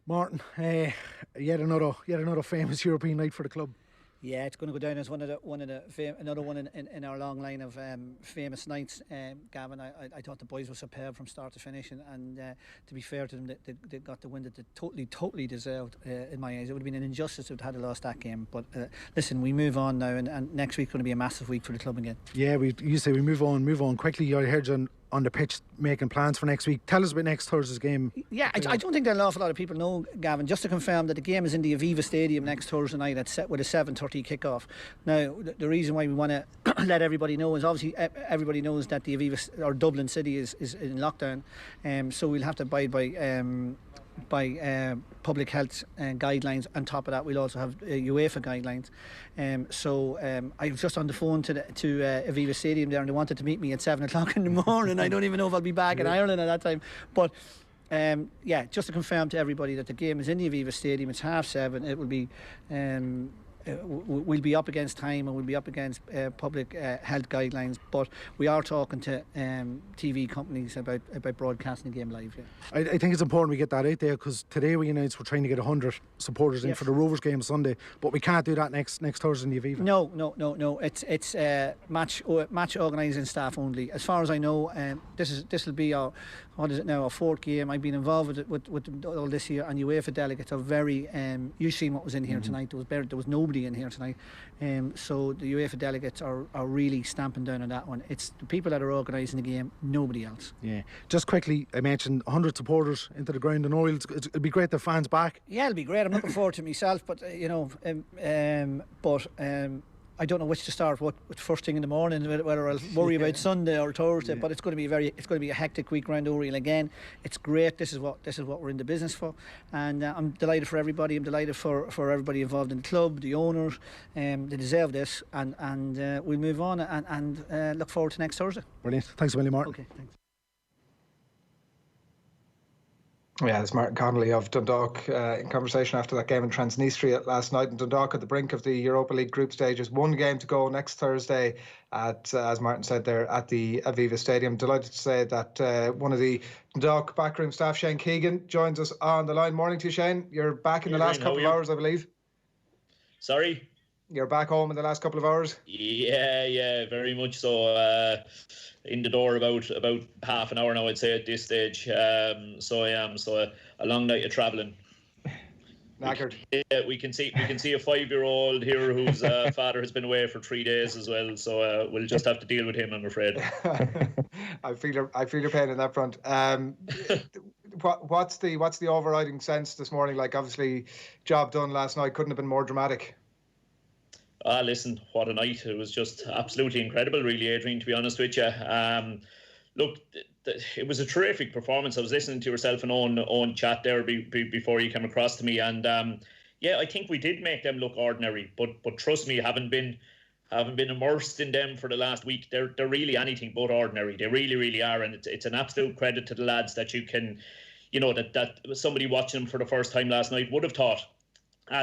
Martin, yet another famous European night for the club. Yeah, it's going to go down as another one in our long line of famous nights. Gavin, I thought the boys were superb from start to finish, and to be fair to them, they got the win that they totally deserved. In my eyes, it would have been an injustice if they'd had lost that game. But listen, we move on now, and next week's going to be a massive week for the club again. Yeah, you say we move on quickly. I heard you on the pitch making plans for next week. Tell us about next Thursday's game. Yeah, I don't think that an awful lot of people know, Gavin. Just to confirm that the game is in the Aviva Stadium next Thursday night with a 7:30 kick-off. Now, the reason why we want to let everybody know is obviously everybody knows that the Aviva or Dublin City is in lockdown, so we'll have to abide by public health guidelines. On top of that, we'll also have UEFA guidelines. I was just on the phone to Aviva Stadium there, and they wanted to meet me at 7 o'clock in the morning. I don't even know if I'll be back in Ireland at that time. But just to confirm to everybody that the game is in the Aviva Stadium. It's 7:30. It will be. We'll be up against time, and we'll be up against public health guidelines, but we are talking to TV companies about broadcasting the game live. I think it's important we get that out there, because today we're trying to get 100 supporters in for the Rovers game Sunday, but we can't do that next Thursday in the Aviva. No. It's match organising staff only. As far as I know, this will be our what is it now, a fourth game. I've been involved with all this year, and UEFA delegates are very. You've seen what was in here tonight. There was nobody in here tonight, so the UEFA delegates are really stamping down on that one. It's the people that are organising the game, nobody else. Yeah. Just quickly, I mentioned 100 supporters into the ground in Oil. It'd be great to have fans back. Yeah, it'll be great. I'm looking forward to it myself, but I don't know which to start. What first thing in the morning? Whether I'll worry about Sunday or Thursday. But it's going to be a hectic week round Oriel again. It's great. This is what we're in the business for, and I'm delighted for everybody. I'm delighted for everybody involved in the club, the owners. They deserve this, and we'll move on and look forward to next Thursday. Brilliant. Thanks a million, Martin. Okay, thanks. Yeah, there's Martin Connolly of Dundalk in conversation after that game in Transnistria last night. And Dundalk at the brink of the Europa League group stages. One game to go next Thursday at, as Martin said there, at the Aviva Stadium. Delighted to say that one of the Dundalk backroom staff, Shane Keegan, joins us on the line. Morning to you, Shane. You're back in the last couple of hours, I believe. Sorry? You're back home in the last couple of hours? Yeah, very much so. In the door about half an hour now, I'd say, at this stage. So I am. So a long night of travelling. Knackered. We can see a 5-year-old here whose father has been away for 3 days as well. So we'll just have to deal with him, I'm afraid. I feel your pain on that front. What's the overriding sense this morning? Like, obviously, job done last night. Couldn't have been more dramatic. Listen, what a night. It was just absolutely incredible, really, Adrian, to be honest with you. Look, it was a terrific performance. I was listening to yourself and Eoin chat there before you came across to me. And I think we did make them look ordinary. But trust me, having been immersed in them for the last week, they're really anything but ordinary. They really, really are. And it's an absolute credit to the lads that you can, that somebody watching them for the first time last night would have thought,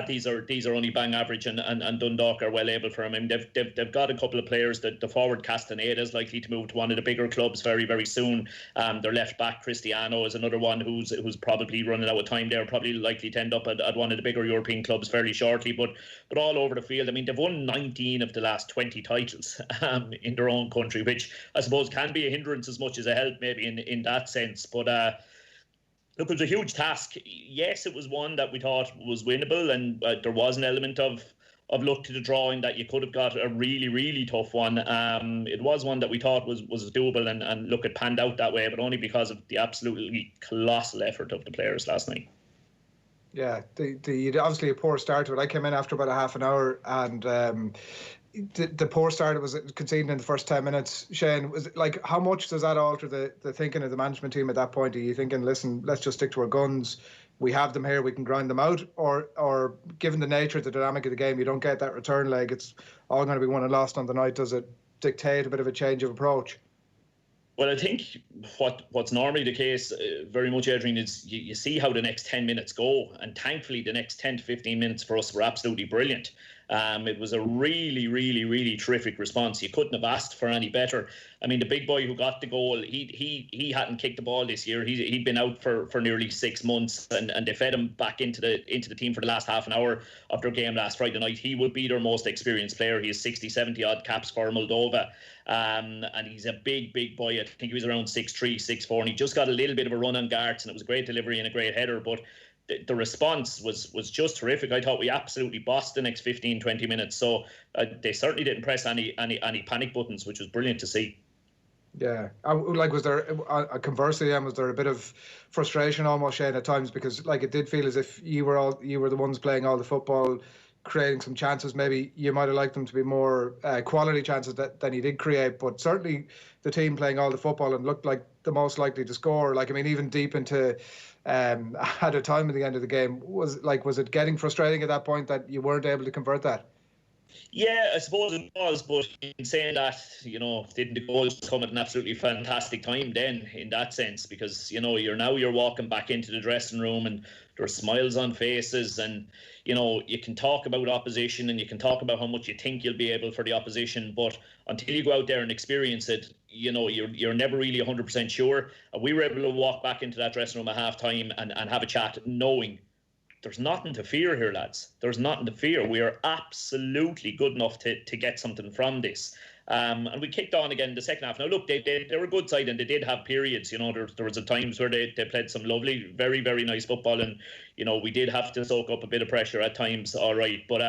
these are only bang average, and Dundalk are well able for him. I mean, they've got a couple of players. That the forward Castaneda is likely to move to one of the bigger clubs very, very soon. Their left back Cristiano is another one who's probably running out of time there, probably likely to end up at one of the bigger European clubs fairly shortly. But all over the field, I mean, they've won 19 of the last 20 titles in their own country, which I suppose can be a hindrance as much as a help maybe in that sense. But look, it was a huge task. Yes, it was one that we thought was winnable, and there was an element of luck to the drawing that you could have got a really, really tough one. It was one that we thought was doable, and look, it panned out that way, but only because of the absolutely colossal effort of the players last night. Yeah, obviously a poor start to it. I came in after about a half an hour, and the poor start was conceding in the first 10 minutes. Shane, was it, like, how much does that alter the thinking of the management team at that point? Are you thinking, listen, let's just stick to our guns, we have them here, we can grind them out, or given the nature of the dynamic of the game, you don't get that return leg, it's all going to be won and lost on the night? Does it dictate a bit of a change of approach? Well, I think what's normally the case, very much, Adrian, is you see how the next 10 minutes go, and thankfully the next 10 to 15 minutes for us were absolutely brilliant. It was a really, really, really terrific response. You couldn't have asked for any better. I mean, the big boy who got the goal, he hadn't kicked the ball this year. He'd been out for nearly 6 months, and they fed him back into the team for the last half an hour of their game last Friday night. He would be their most experienced player. He has 60, 70 odd caps for Moldova. And he's a big boy. I think he was around 6'3", 6'4", and he just got a little bit of a run on guards, and it was a great delivery and a great header. But the response was just terrific. I thought we absolutely bossed the next 15, 20 minutes. So they certainly didn't press any panic buttons, which was brilliant to see. Yeah, like, was there conversely, was there a bit of frustration almost, Shane, at times, because like it did feel as if you were the ones playing all the football, creating some chances. Maybe you might have liked them to be more quality chances than you did create, but certainly the team playing all the football and looked like the most likely to score. Like, I mean, even deep into at a time at the end of the game, was it getting frustrating at that point that you weren't able to convert that? Yeah, I suppose it was, but in saying that, didn't the goals come at an absolutely fantastic time then, in that sense? Because, you're walking back into the dressing room and there's smiles on faces, and, you can talk about opposition and you can talk about how much you think you'll be able for the opposition, but until you go out there and experience it, you're never really 100% sure. We were able to walk back into that dressing room at half-time and have a chat, knowing there's nothing to fear here, lads. There's nothing to fear. We are absolutely good enough to get something from this. And we kicked on again in the second half. Now, look, they were a good side, and they did have periods. You know, there was times where they played some lovely, very, very nice football, and, you know, we did have to soak up a bit of pressure at times, all right. But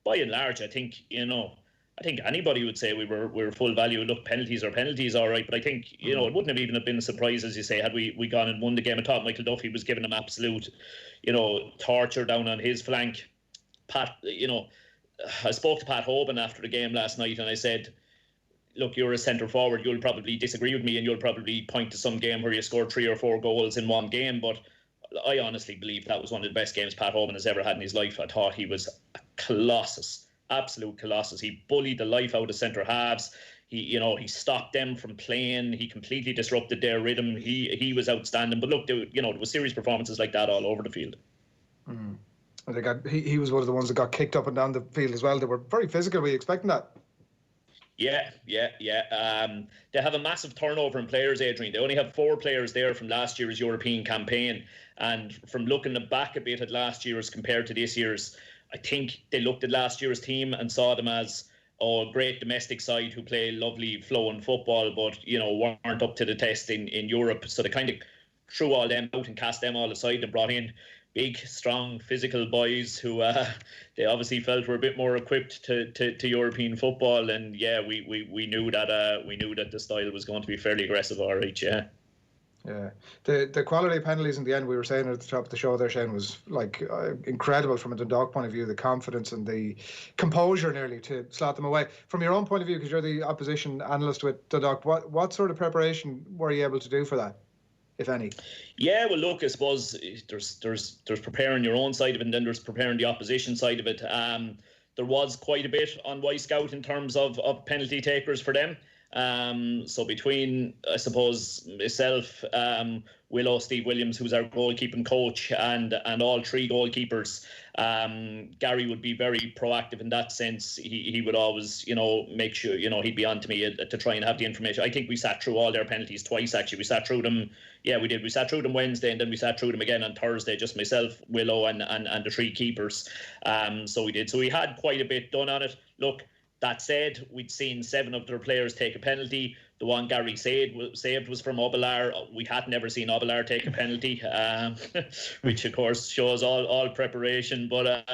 by and large, I think, you know, I think anybody would say we were full value. Look, penalties are penalties, all right. But I think, you know, it wouldn't have even been a surprise, as you say, had we gone and won the game. I thought Michael Duffy was giving them absolute, you know, torture down on his flank. Pat, you know, I spoke to Pat Hoban after the game last night, and I said, look, you're a centre forward. You'll probably disagree with me, and you'll probably point to some game where you scored 3 or 4 goals in one game. But I honestly believe that was one of the best games Pat Hoban has ever had in his life. I thought he was a colossus, absolute colossus. He bullied the life out of centre halves. He stopped them from playing. He completely disrupted their rhythm. He was outstanding. But look, there was serious performances like that all over the field. Mm. He was one of the ones that got kicked up and down the field as well. They were very physical. Were you expecting that? Yeah. They have a massive turnover in players, Adrian. They only have 4 players there from last year's European campaign. And from looking back a bit at last year's compared to this year's, I think they looked at last year's team and saw them as a great domestic side who play lovely flowing football, but, you know, weren't up to the test in Europe. So they kind of threw all them out and cast them all aside and brought in big, strong, physical boys who they obviously felt were a bit more equipped to European football. And yeah, we knew that the style was going to be fairly aggressive, all right. Yeah. Yeah, the quality of penalties in the end, we were saying at the top of the show there, Shane, was like incredible from a Dundalk point of view. The confidence and the composure nearly to slot them away. From your own point of view, because you're the opposition analyst with Dundalk, what sort of preparation were you able to do for that, if any? Yeah, well, look, I suppose there's preparing your own side of it, and then there's preparing the opposition side of it. There was quite a bit on Y-Scout in terms of penalty takers for them. So between, I suppose, myself, Willow, Steve Williams, who's our goalkeeping coach, and all 3 goalkeepers, Gary would be very proactive in that sense. He would always, you know, make sure, you know, he'd be on to me to try and have the information. I think we sat through all their penalties twice, actually. We sat through them, yeah, we did. We sat through them Wednesday, and then we sat through them again on Thursday, just myself, Willow, and the 3 keepers. So we did. So we had quite a bit done on it. Look, that said, we'd seen 7 of their players take a penalty. The one Gary saved was from Obelar. We had never seen Obelar take a penalty, which of course shows all preparation. But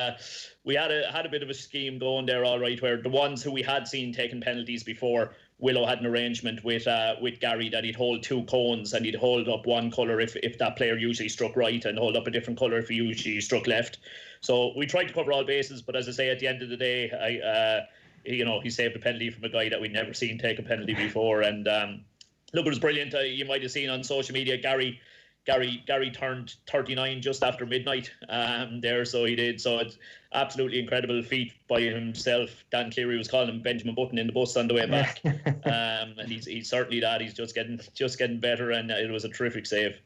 we had a bit of a scheme going there, all right, where the ones who we had seen taking penalties before, Willow had an arrangement with Gary that he'd hold 2 cones and he'd hold up one colour if that player usually struck right, and hold up a different colour if he usually struck left. So we tried to cover all bases, but as I say, at the end of the day, he saved a penalty from a guy that we'd never seen take a penalty before. And look, it was brilliant. You might have seen on social media, Gary turned 39 just after midnight there, so he did. So it's absolutely incredible feat by himself. Dan Cleary was calling him Benjamin Button in the bus on the way back. And he's certainly that. He's just getting better, and it was a terrific save.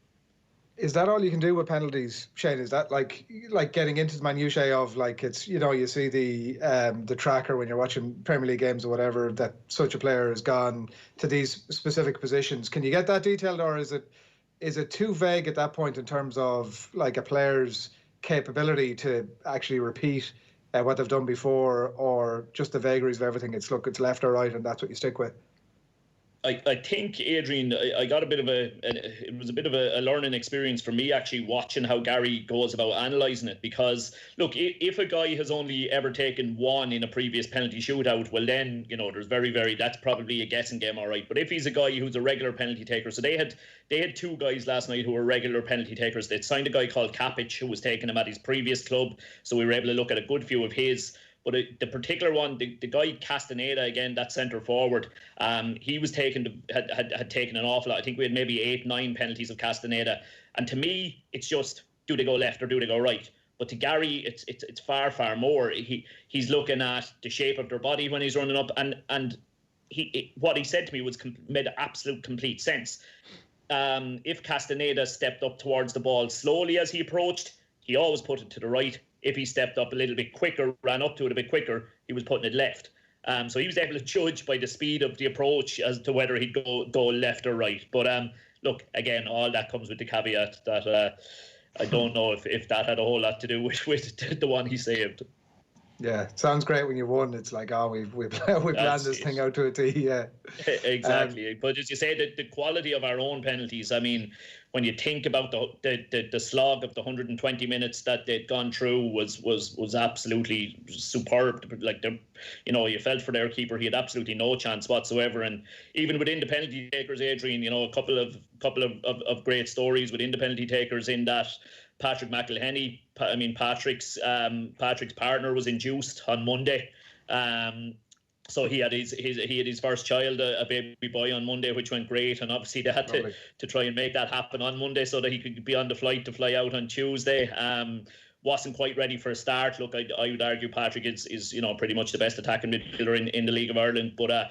Is that all you can do with penalties, Shane? Is that like getting into the minutiae of, like, it's, you know, you see the tracker when you're watching Premier League games or whatever, that such a player has gone to these specific positions. Can you get that detailed, or is it too vague at that point in terms of like a player's capability to actually repeat what they've done before, or just the vagaries of everything? It's left or right, and that's what you stick with. I think, Adrian, I got it was a bit of a learning experience for me, actually, watching how Gary goes about analysing it. Because, look, if a guy has only ever taken 1 in a previous penalty shootout, well then, you know, there's that's probably a guessing game, all right. But if he's a guy who's a regular penalty taker, so they had 2 guys last night who were regular penalty takers. They'd signed a guy called Kapic, who was taking him at his previous club, so we were able to look at a good few of his. But the particular one, the guy Castaneda, again, that centre forward, he was had taken an awful lot. I think we had maybe 8-9 penalties of Castaneda. And to me, it's just, do they go left or do they go right? But to Gary, it's far, far more. He's looking at the shape of their body when he's running up, and what he said to me made absolute complete sense. If Castaneda stepped up towards the ball slowly as he approached, he always put it to the right. If he stepped up a little bit quicker, ran up to it a bit quicker, he was putting it left. So he was able to judge by the speed of the approach as to whether he'd go left or right. But look, again, all that comes with the caveat that I don't know if that had a whole lot to do with the one he saved. Yeah, sounds great when you won. It's like, oh, we planned this thing out to a T. Yeah, exactly. But as you say, the quality of our own penalties. I mean, when you think about the slog of the 120 minutes that they'd gone through was absolutely superb. Like you felt for their keeper; he had absolutely no chance whatsoever. And even within the penalty takers, Adrian, a couple of great stories within the penalty takers in that. Patrick McElhenney, Patrick's partner was induced on Monday, so he had his first child, a baby boy, on Monday, which went great, and obviously they had to try and make that happen on Monday so that he could be on the flight to fly out on Tuesday. Wasn't quite ready for a start. Look, I would argue Patrick is pretty much the best attacking midfielder in the League of Ireland, but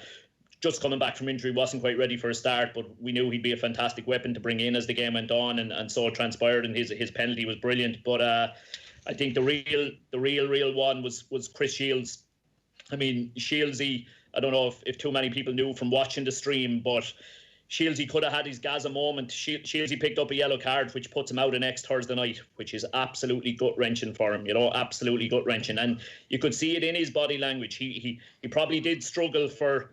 just coming back from injury, wasn't quite ready for a start, but we knew he'd be a fantastic weapon to bring in as the game went on, and so it transpired, and his penalty was brilliant. But I think the real one was Chris Shields. I mean, Shieldsy, I don't know if too many people knew from watching the stream, but Shieldsy could have had his Gaza moment. Shieldsy picked up a yellow card, which puts him out next Thursday night, which is absolutely gut-wrenching for him, absolutely gut-wrenching. And you could see it in his body language. He probably did struggle for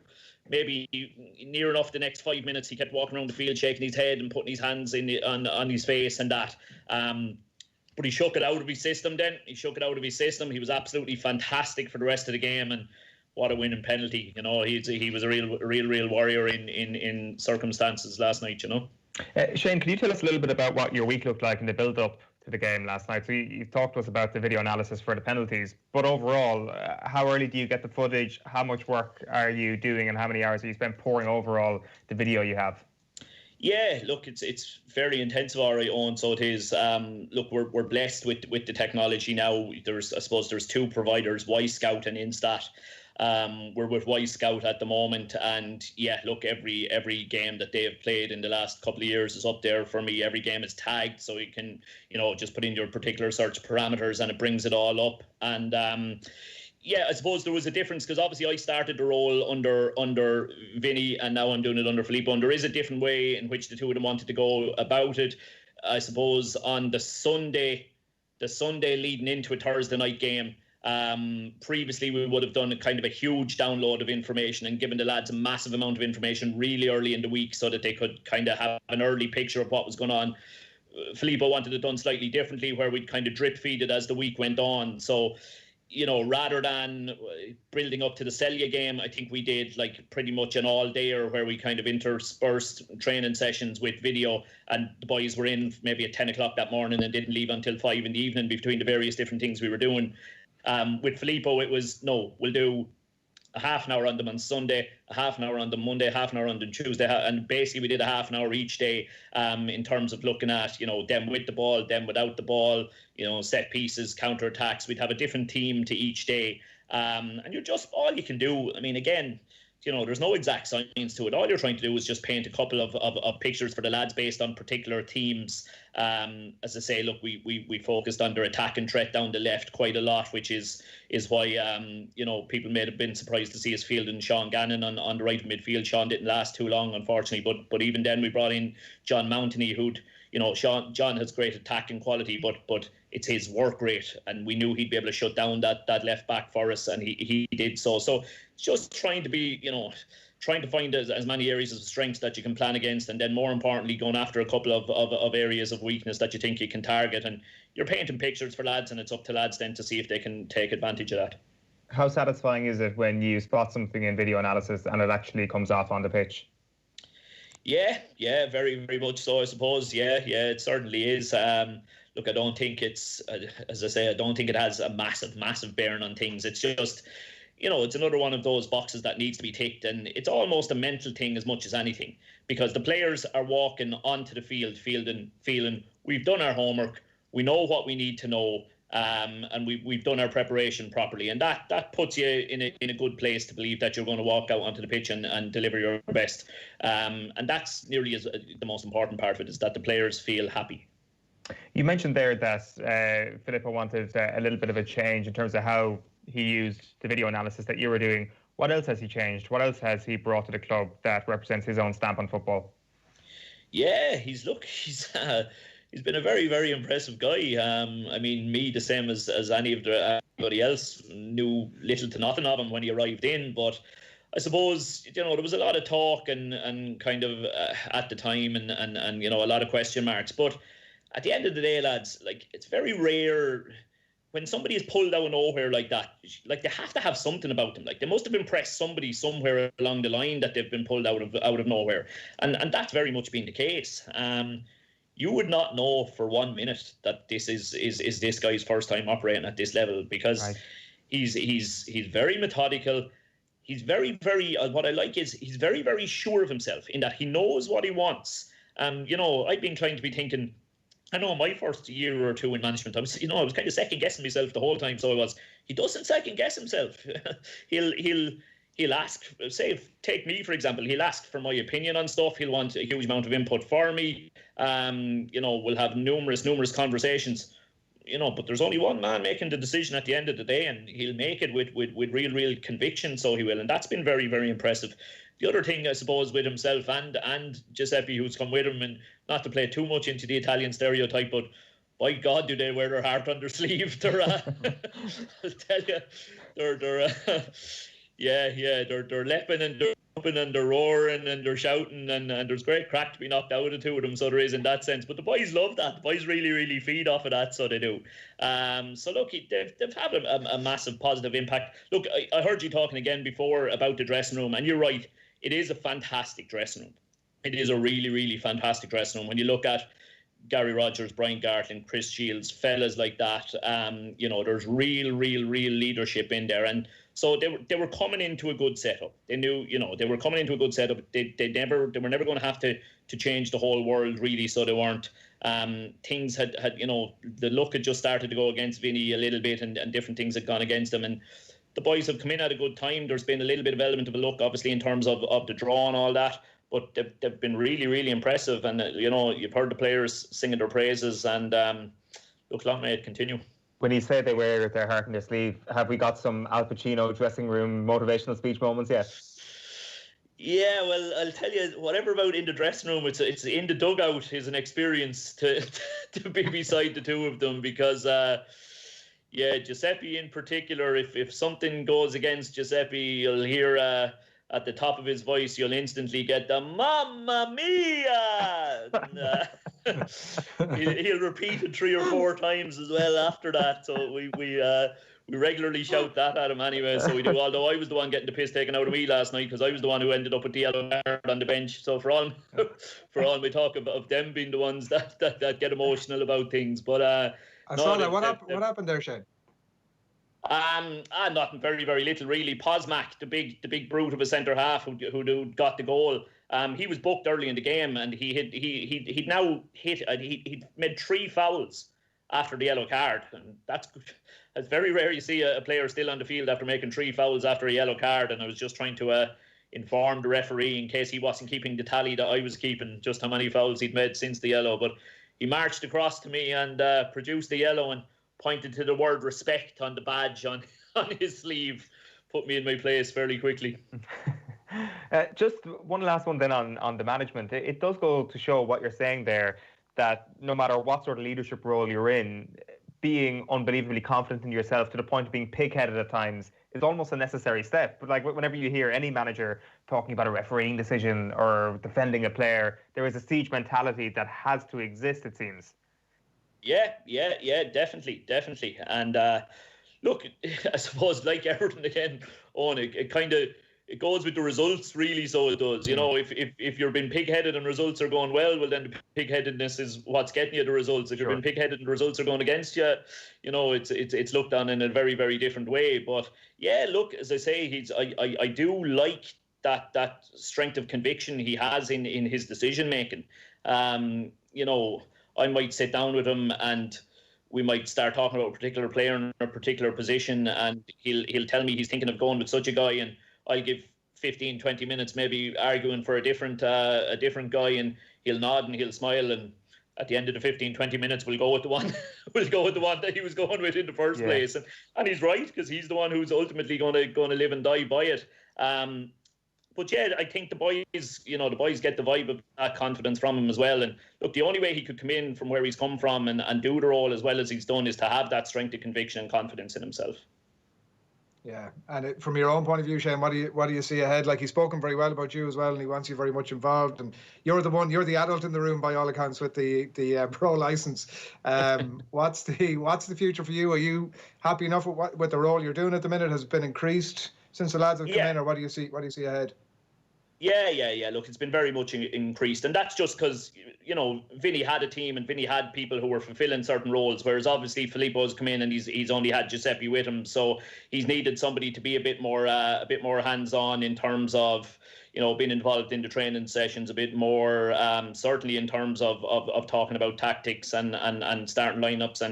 maybe near enough the next 5 minutes. He kept walking around the field shaking his head and putting his hands on his face and that. But he shook it out of his system then. He was absolutely fantastic for the rest of the game, and what a winning penalty. He was a real warrior in circumstances last night, Shane, can you tell us a little bit about what your week looked like in the build-up to the game last night? So you talked to us about the video analysis for the penalties, but overall, how early do you get the footage? How much work are you doing, and how many hours do you spend poring over all the video you have? Yeah, look, it's fairly intensive, all right, Eoin, so it is. Look, we're blessed with the technology now. There's two providers, Y-Scout and Instat. We're with Y-Scout at the moment, and yeah, look, every game that they have played in the last couple of years is up there for me. Every game is tagged, so you can just put in your particular search parameters and it brings it all up. And yeah, I suppose there was a difference because obviously I started the role under Vinny, and now I'm doing it under Filippo, and there is a different way in which the two of them wanted to go about it. I suppose on the Sunday leading into a Thursday night game, previously we would have done a kind of a huge download of information and given the lads a massive amount of information really early in the week so that they could kind of have an early picture of what was going on. Filippo wanted it done slightly differently, where we'd kind of drip feed it as the week went on. So rather than building up to the Celje game, I think we did like pretty much an all-dayer where we kind of interspersed training sessions with video, and the boys were in maybe at 10 o'clock that morning and didn't leave until 5 in the evening between the various different things we were doing. With Filippo, it was, no, we'll do a half an hour on them on Sunday, a half an hour on them Monday, half an hour on them Tuesday, and basically we did a half an hour each day in terms of looking at, them with the ball, them without the ball, set pieces, counter-attacks. We'd have a different team to each day. And you're just, all you can do, I mean, again, there's no exact science to it. All you're trying to do is just paint a couple of pictures for the lads based on particular teams. As I say, look, we focused on their attack and threat down the left quite a lot, which is why people may have been surprised to see us fielding Sean Gannon on the right midfield. Sean didn't last too long, unfortunately, but even then we brought in John Mountney, who'd John has great attacking quality, but it's his work rate, and we knew he'd be able to shut down that left back for us, and he did so. So it's just trying to be, trying to find as many areas of strength that you can plan against, and then more importantly, going after a couple of areas of weakness that you think you can target. And you're painting pictures for lads, and it's up to lads then to see if they can take advantage of that. How satisfying is it when you spot something in video analysis and it actually comes off on the pitch? Yeah, very, very much so, I suppose. Yeah, it certainly is. Look, I don't think it's, as I say, I don't think it has a massive bearing on things. It's just, it's another one of those boxes that needs to be ticked, and it's almost a mental thing as much as anything, because the players are walking onto the field feeling we've done our homework, we know what we need to know, and we've done our preparation properly, and that puts you in a good place to believe that you're going to walk out onto the pitch and deliver your best, and that's nearly the most important part of it, is that the players feel happy. You mentioned there that Filippo wanted a little bit of a change in terms of how he used the video analysis that you were doing. What else has he changed? What else has he brought to the club that represents his own stamp on football? Yeah, he's been a very, very impressive guy. I mean, me the same as any of the everybody else knew little to nothing of him when he arrived in. But I suppose, there was a lot of talk and kind of at the time and a lot of question marks. But at the end of the day, lads, like, it's very rare when somebody is pulled out of nowhere like that. Like, they have to have something about them. Like, they must have impressed somebody somewhere along the line that they've been pulled out of nowhere, and that's very much been the case. You would not know for 1 minute that this is this guy's first time operating at this level, because he's very methodical. He's very, very. What I like is he's very, very sure of himself in that he knows what he wants. I've been trying to be thinking. I know my first year or two in management, I was kind of second guessing myself the whole time. So he doesn't second guess himself. He'll ask, say, take me for example. He'll ask for my opinion on stuff. He'll want a huge amount of input for me. We'll have numerous conversations. But there's only one man making the decision at the end of the day, and he'll make it with real conviction. So he will, and that's been very, very impressive. The other thing, I suppose, with himself and Giuseppe, who's come with him, and not to play too much into the Italian stereotype, but by God, do they wear their heart on their sleeve? They're, I'll tell you, they're lepping and they're jumping and they're roaring and they're shouting, and there's great crack to be knocked out of two of them. So there is in that sense. But the boys love that. The boys really, really feed off of that. So they do. So look, they've had a massive positive impact. Look, I heard you talking again before about the dressing room, and you're right. It is a fantastic dressing room. It is a really, really fantastic dressing room. When you look at Gary Rogers, Brian Gartland, Chris Shields, fellas like that, there's real leadership in there. And so they were coming into a good setup. They knew, they were coming into a good setup. They were never going to have to change the whole world, really. So they weren't. Things had the luck had just started to go against Vinny a little bit, and different things had gone against them. And the boys have come in at a good time. There's been a little bit of element of a luck, obviously, in terms of the draw and all that. But they've been really, really impressive. And, you've heard the players singing their praises. And look, long may it continue. When you say they wear their heart on their sleeve, have we got some Al Pacino dressing room motivational speech moments yet? Yeah, well, I'll tell you, whatever about in the dressing room, it's in the dugout is an experience to be beside the two of them, because... Giuseppe in particular, if something goes against Giuseppe, you'll hear at the top of his voice, you'll instantly get the Mamma Mia! And, he'll repeat it 3 or 4 times as well after that. So we regularly shout that at him anyway. So we do. Although I was the one getting the piss taken out of me last night, because I was the one who ended up with the yellow card on the bench. So for all we talk of them being the ones that get emotional about things, but. I saw that. What happened there, Shane? Nothing. Very, very little, really. Posmack, the big brute of a centre half who got the goal. He was booked early in the game, and he'd made 3 fouls after the yellow card, and that's very rare. You see a player still on the field after making 3 fouls after a yellow card. And I was just trying to inform the referee, in case he wasn't keeping the tally that I was keeping, just how many fouls he'd made since the yellow. But he marched across to me and produced the yellow and pointed to the word respect on the badge on his sleeve. Put me in my place fairly quickly. Just one last one then on the management. It does go to show what you're saying there, that no matter what sort of leadership role you're in, being unbelievably confident in yourself to the point of being pig-headed at times is almost a necessary step. But like whenever you hear any manager talking about a refereeing decision or defending a player, there is a siege mentality that has to exist, it seems. Yeah, definitely. And look, I suppose like everything again, Eoin, it goes with the results, really. So it does. If you're being pig-headed and results are going well, then the pig-headedness is what's getting you the results. If you're being pig-headed and results are going against you, it's looked on in a very, very different way. But yeah, look, as I say, I do like that strength of conviction he has in his decision making. I might sit down with him and we might start talking about a particular player in a particular position, and he'll tell me he's thinking of going with such a guy, and I'll give 15-20 minutes maybe arguing for a different guy, and he'll nod and he'll smile, and at the end of the 15-20 minutes we'll go with the one that he was going with in the first place, and he's right, because he's the one who's ultimately going to live and die by it. But yeah, I think the boys get the vibe of that confidence from him as well. And look, the only way he could come in from where he's come from and do the role as well as he's done is to have that strength of conviction and confidence in himself. Yeah, and from your own point of view, Shane, what do you see ahead? Like, he's spoken very well about you as well, and he wants you very much involved. And you're the adult in the room by all accounts with the pro license. What's the future for you? Are you happy enough with the role you're doing at the minute? Has it been increased since the lads have come in, or what do you see ahead? Yeah. Look, it's been very much increased, and that's just because Vinny had a team and Vinny had people who were fulfilling certain roles, whereas obviously Filippo's come in and he's only had Giuseppe with him, so he's needed somebody to be a bit more hands-on in terms of being involved in the training sessions a bit more, certainly in terms of talking about tactics and starting lineups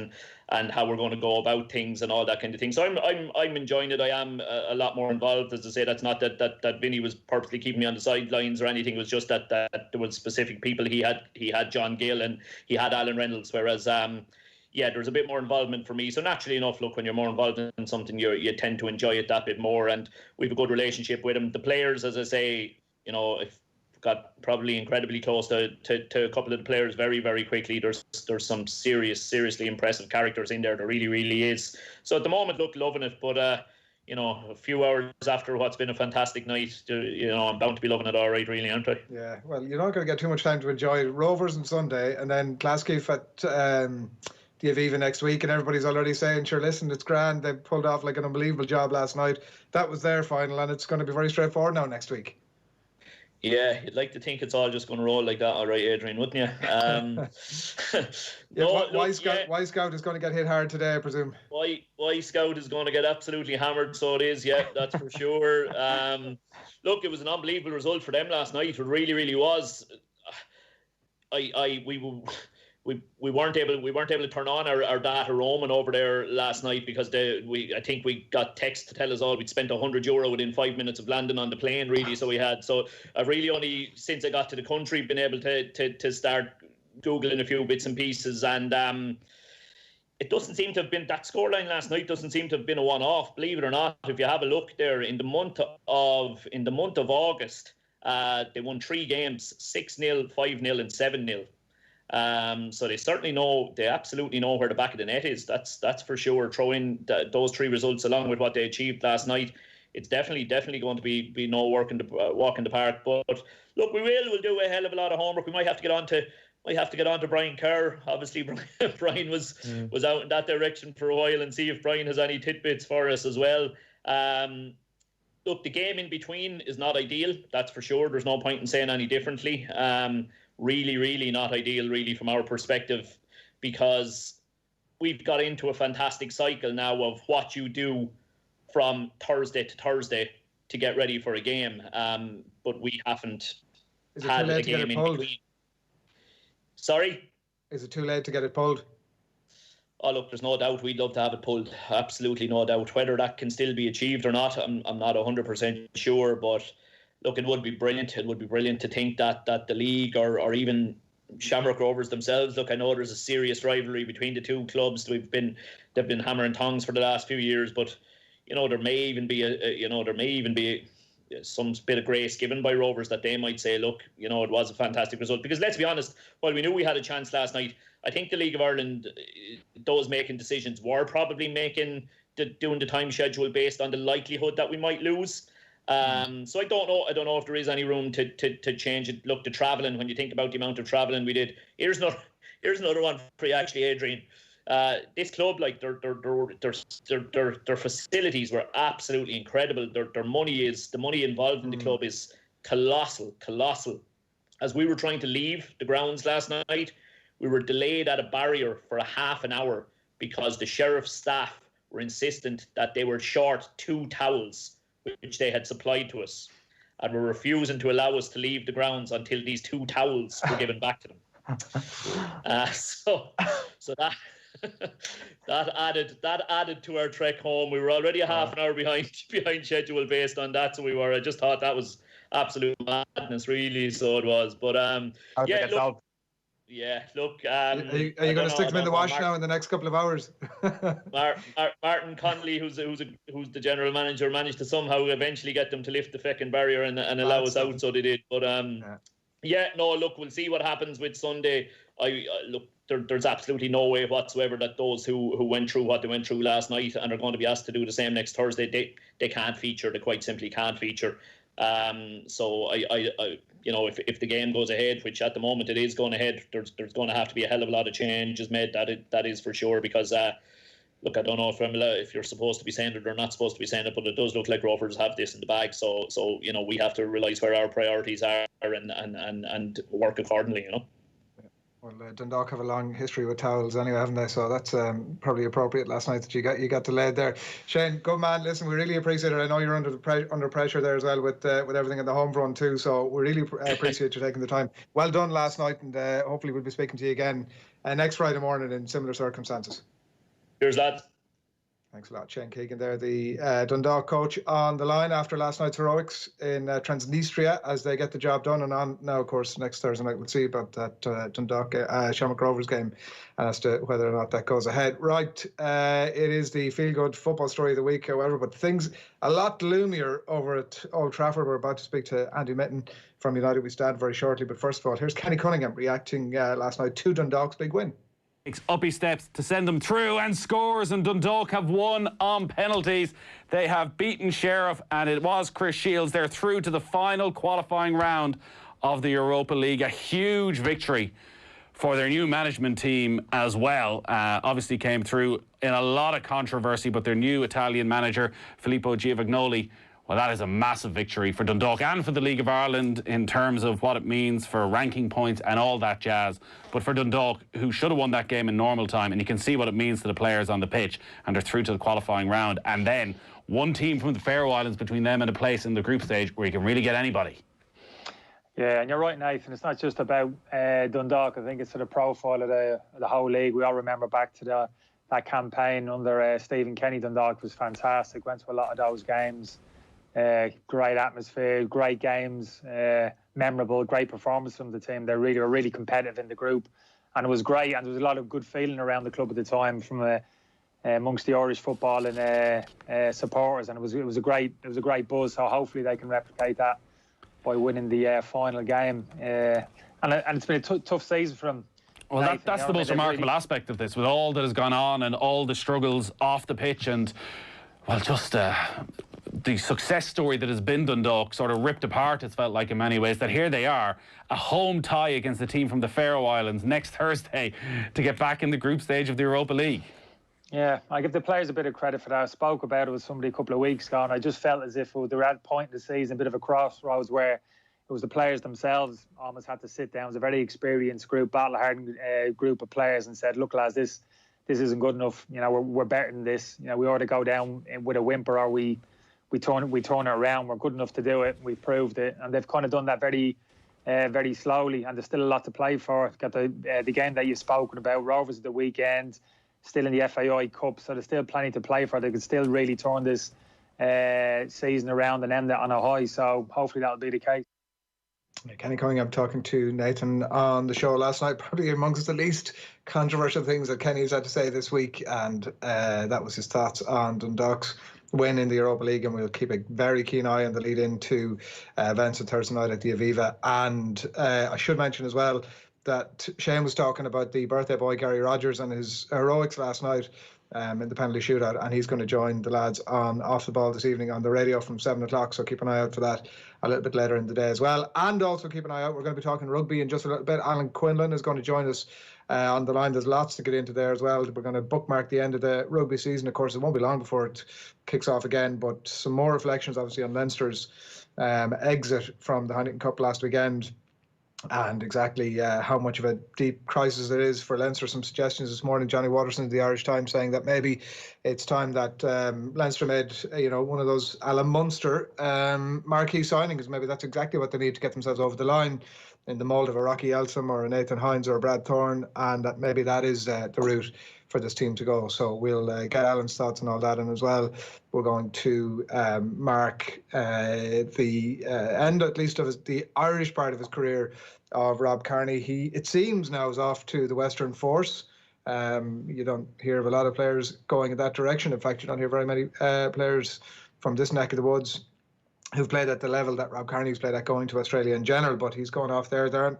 and how we're going to go about things and all that kind of thing. So I'm enjoying it. I am a lot more involved. As I say, that's not that Vinny was purposely keeping me on the sidelines or anything. It was just that there was specific people. He had John Gill and he had Alan Reynolds, whereas there's a bit more involvement for me. So naturally enough, look, when you're more involved in something, you tend to enjoy it that bit more, and we have a good relationship with him. The players, as I say, I've got probably incredibly close to a couple of the players very, very quickly. There's some seriously impressive characters in there. There really, really is. So at the moment, look, loving it, but a few hours after what's been a fantastic night, I'm bound to be loving it all right, really, aren't I? Yeah, well, you're not going to get too much time to enjoy Rovers on Sunday, and then Glasgow at the Aviva next week, and everybody's already saying, sure, listen, it's grand. They pulled off like an unbelievable job last night. That was their final, and it's going to be very straightforward now next week. Yeah, you'd like to think it's all just going to roll like that, all right, Adrian, wouldn't you? Y Scout is going to get hit hard today, I presume. Y Scout is going to get absolutely hammered, so it is, yeah, that's for sure. Look, it was an unbelievable result for them last night. It really, really was. We weren't able to turn on our data roaming over there last night because I think we got text to tell us all we'd spent €100 within 5 minutes of landing on the plane, really. So I've really only since I got to the country been able to start Googling a few bits and pieces, and it doesn't seem to have been, that scoreline last night doesn't seem to have been a one-off, believe it or not. If you have a look there in the month of August, they won 3 games, 6-0, 5-0 and 7-0. So they absolutely know where the back of the net is. That's for sure. Throw in those 3 results along with what they achieved last night, it's definitely going to be no walk in the park. But look, we'll do a hell of a lot of homework. We might have to get on to Brian Kerr. Obviously, Brian was out in that direction for a while, and see if Brian has any tidbits for us as well. Look, the game in between is not ideal, that's for sure. There's no point in saying any differently. Really, really not ideal, really, from our perspective, because we've got into a fantastic cycle now of what you do from Thursday to Thursday to get ready for a game. But we haven't had a game in between. Sorry? Is it too late to get it pulled? Oh, look, there's no doubt we'd love to have it pulled. Absolutely no doubt. Whether that can still be achieved or not, I'm not 100% sure, but look, it would be brilliant. It would be brilliant to think that the league or even Shamrock Rovers themselves. Look, I know there's a serious rivalry between the two clubs. They've been hammer and tongs for the last few years, but there may even be some bit of grace given by Rovers that they might say, look, it was a fantastic result. Because let's be honest, while we knew we had a chance last night, I think the League of Ireland, those making decisions were probably doing the time schedule based on the likelihood that we might lose. So I don't know if there is any room to change it. Look, the travelling, when you think about the amount of travelling we did, here's another one for you, actually, Adrian. This club, like their facilities were absolutely incredible. The money involved in the club is colossal. As we were trying to leave the grounds last night, we were delayed at a barrier for a half an hour because the sheriff's staff were insistent that they were short 2 towels, which they had supplied to us, and were refusing to allow us to leave the grounds until these 2 towels were given back to them. So that that added to our trek home. We were already a half an hour behind schedule based on that, so we were. I just thought that was absolute madness, really. So it was. But Yeah, look. Are you going to stick them in the wash now in the next couple of hours? Martin Connolly, who's the general manager, managed to somehow eventually get them to lift the feckin' barrier and allow us out, so they did. But look, we'll see what happens with Sunday. Look, there's absolutely no way whatsoever that those who went through what they went through last night and are going to be asked to do the same next Thursday, they can't feature. They quite simply can't feature. So if the game goes ahead, which at the moment it is going ahead, there's going to have to be a hell of a lot of changes made. That is for sure, because look, I don't know if you're supposed to be saying it or not supposed to be saying it, but it does look like Rovers have this in the bag. So we have to realise where our priorities are and work accordingly. Well, Dundalk have a long history with towels anyway, haven't they? So that's probably appropriate last night that you got delayed there. Shane, good man. Listen, we really appreciate it. I know you're under pressure there as well with everything in the home front too. So we really appreciate you taking the time. Well done last night, and hopefully we'll be speaking to you again next Friday morning in similar circumstances. Cheers, lads. Thanks a lot. Shane Keegan there, the Dundalk coach, on the line after last night's heroics in Transnistria as they get the job done. And on now, of course, next Thursday night we'll see about that Dundalk Shamrock Rovers game and as to whether or not that goes ahead. Right, it is the feel-good football story of the week, however, but things a lot gloomier over at Old Trafford. We're about to speak to Andy Mitten from United We Stand very shortly. But first of all, here's Kenny Cunningham reacting last night to Dundalk's big win. Up he steps to send them through and scores, and Dundalk have won on penalties. They have beaten Sheriff, and it was Chris Shields. They're through to the final qualifying round of the Europa League. A huge victory for their new management team as well. Obviously came through in a lot of controversy, but their new Italian manager, Filippo Giovagnoli, well, that is a massive victory for Dundalk and for the League of Ireland in terms of what it means for ranking points and all that jazz. But for Dundalk, who should have won that game in normal time, and you can see what it means to the players on the pitch, and they're through to the qualifying round. And then one team from the Faroe Islands between them and a place in the group stage where you can really get anybody. Yeah, and you're right, Nathan. It's not just about Dundalk. I think it's for the profile of the whole league. We all remember back to that campaign under Stephen Kenny. Dundalk was fantastic. Went to a lot of those games. Great atmosphere, great games, memorable, great performance from the team. They were really competitive in the group, and it was great. And there was a lot of good feeling around the club at the time from amongst the Irish football and supporters, and it was a great buzz. So hopefully they can replicate that by winning the final game. And it's been a tough season for them. Well, that's the most remarkable aspect of this, with all that has gone on and all the struggles off the pitch, and well, just the success story that has been Dundalk sort of ripped apart, it's felt like in many ways, that here they are, a home tie against a team from the Faroe Islands next Thursday to get back in the group stage of the Europa League. Yeah, I give the players a bit of credit for that. I spoke about it with somebody a couple of weeks ago, and I just felt as if they were at a point in the season, a bit of a crossroads, where it was the players themselves almost had to sit down. It was a very experienced group, battle-hardened group of players, and said, look, lads, this isn't good enough. We're better than this. We ought to go down with a whimper, or we turn it around. We're good enough to do it. We've proved it, and they've kind of done that very, very slowly. And there's still a lot to play for. Got the game that you've spoken about, Rovers at the weekend, still in the FAI Cup, so there's still plenty to play for. They could still really turn this season around and end it on a high. So hopefully that'll be the case. Kenny Cunningham talking to Nathan on the show last night, probably amongst the least controversial things that Kenny's had to say this week, and that was his thoughts on Dundalk's win in the Europa League. And we'll keep a very keen eye on the lead into events on Thursday night at the Aviva. And I should mention as well that Shane was talking about the birthday boy Gary Rogers and his heroics last night in the penalty shootout, and he's going to join the lads on Off the Ball this evening on the radio from 7 o'clock, so keep an eye out for that a little bit later in the day as well. And also keep an eye out, we're going to be talking rugby in just a little bit. Alan Quinlan is going to join us on the line. There's lots to get into there as well. We're going to bookmark the end of the rugby season. Of course, it won't be long before it kicks off again, but some more reflections obviously on Leinster's exit from the Heineken Cup last weekend, and exactly how much of a deep crisis it is for Leinster. Some suggestions this morning. Johnny Watterson of the Irish Times saying that maybe it's time that Leinster made one of those a la Munster marquee signings. Maybe that's exactly what they need to get themselves over the line, in the mould of a Rocky Elsom or a Nathan Hines or a Brad Thorne, and that maybe that is the route for this team to go. So we'll get Alan's thoughts on all that, and as well we're going to mark the end, at least of the Irish part of his career, of Rob Kearney. He, it seems now, is off to the Western Force. You don't hear of a lot of players going in that direction. In fact, you don't hear very many players from this neck of the woods who've played at the level that Rob Kearney's played at going to Australia in general, but he's going off there. There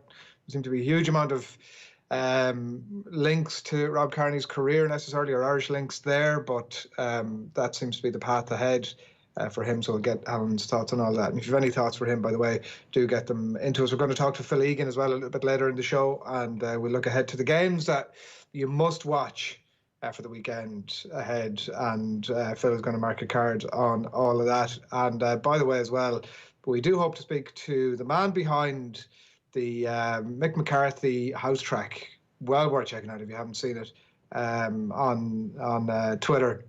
seem to be a huge amount of links to Rob Kearney's career necessarily, or Irish links there, but that seems to be the path ahead for him. So we'll get Alan's thoughts on all that. And if you have any thoughts for him, by the way, do get them into us. We're going to talk to Phil Egan as well a little bit later in the show, and we'll look ahead to the games that you must watch for the weekend ahead, and Phil is going to mark a card on all of that. And by the way as well, we do hope to speak to the man behind the Mick McCarthy house track. Well worth checking out if you haven't seen it, on Twitter.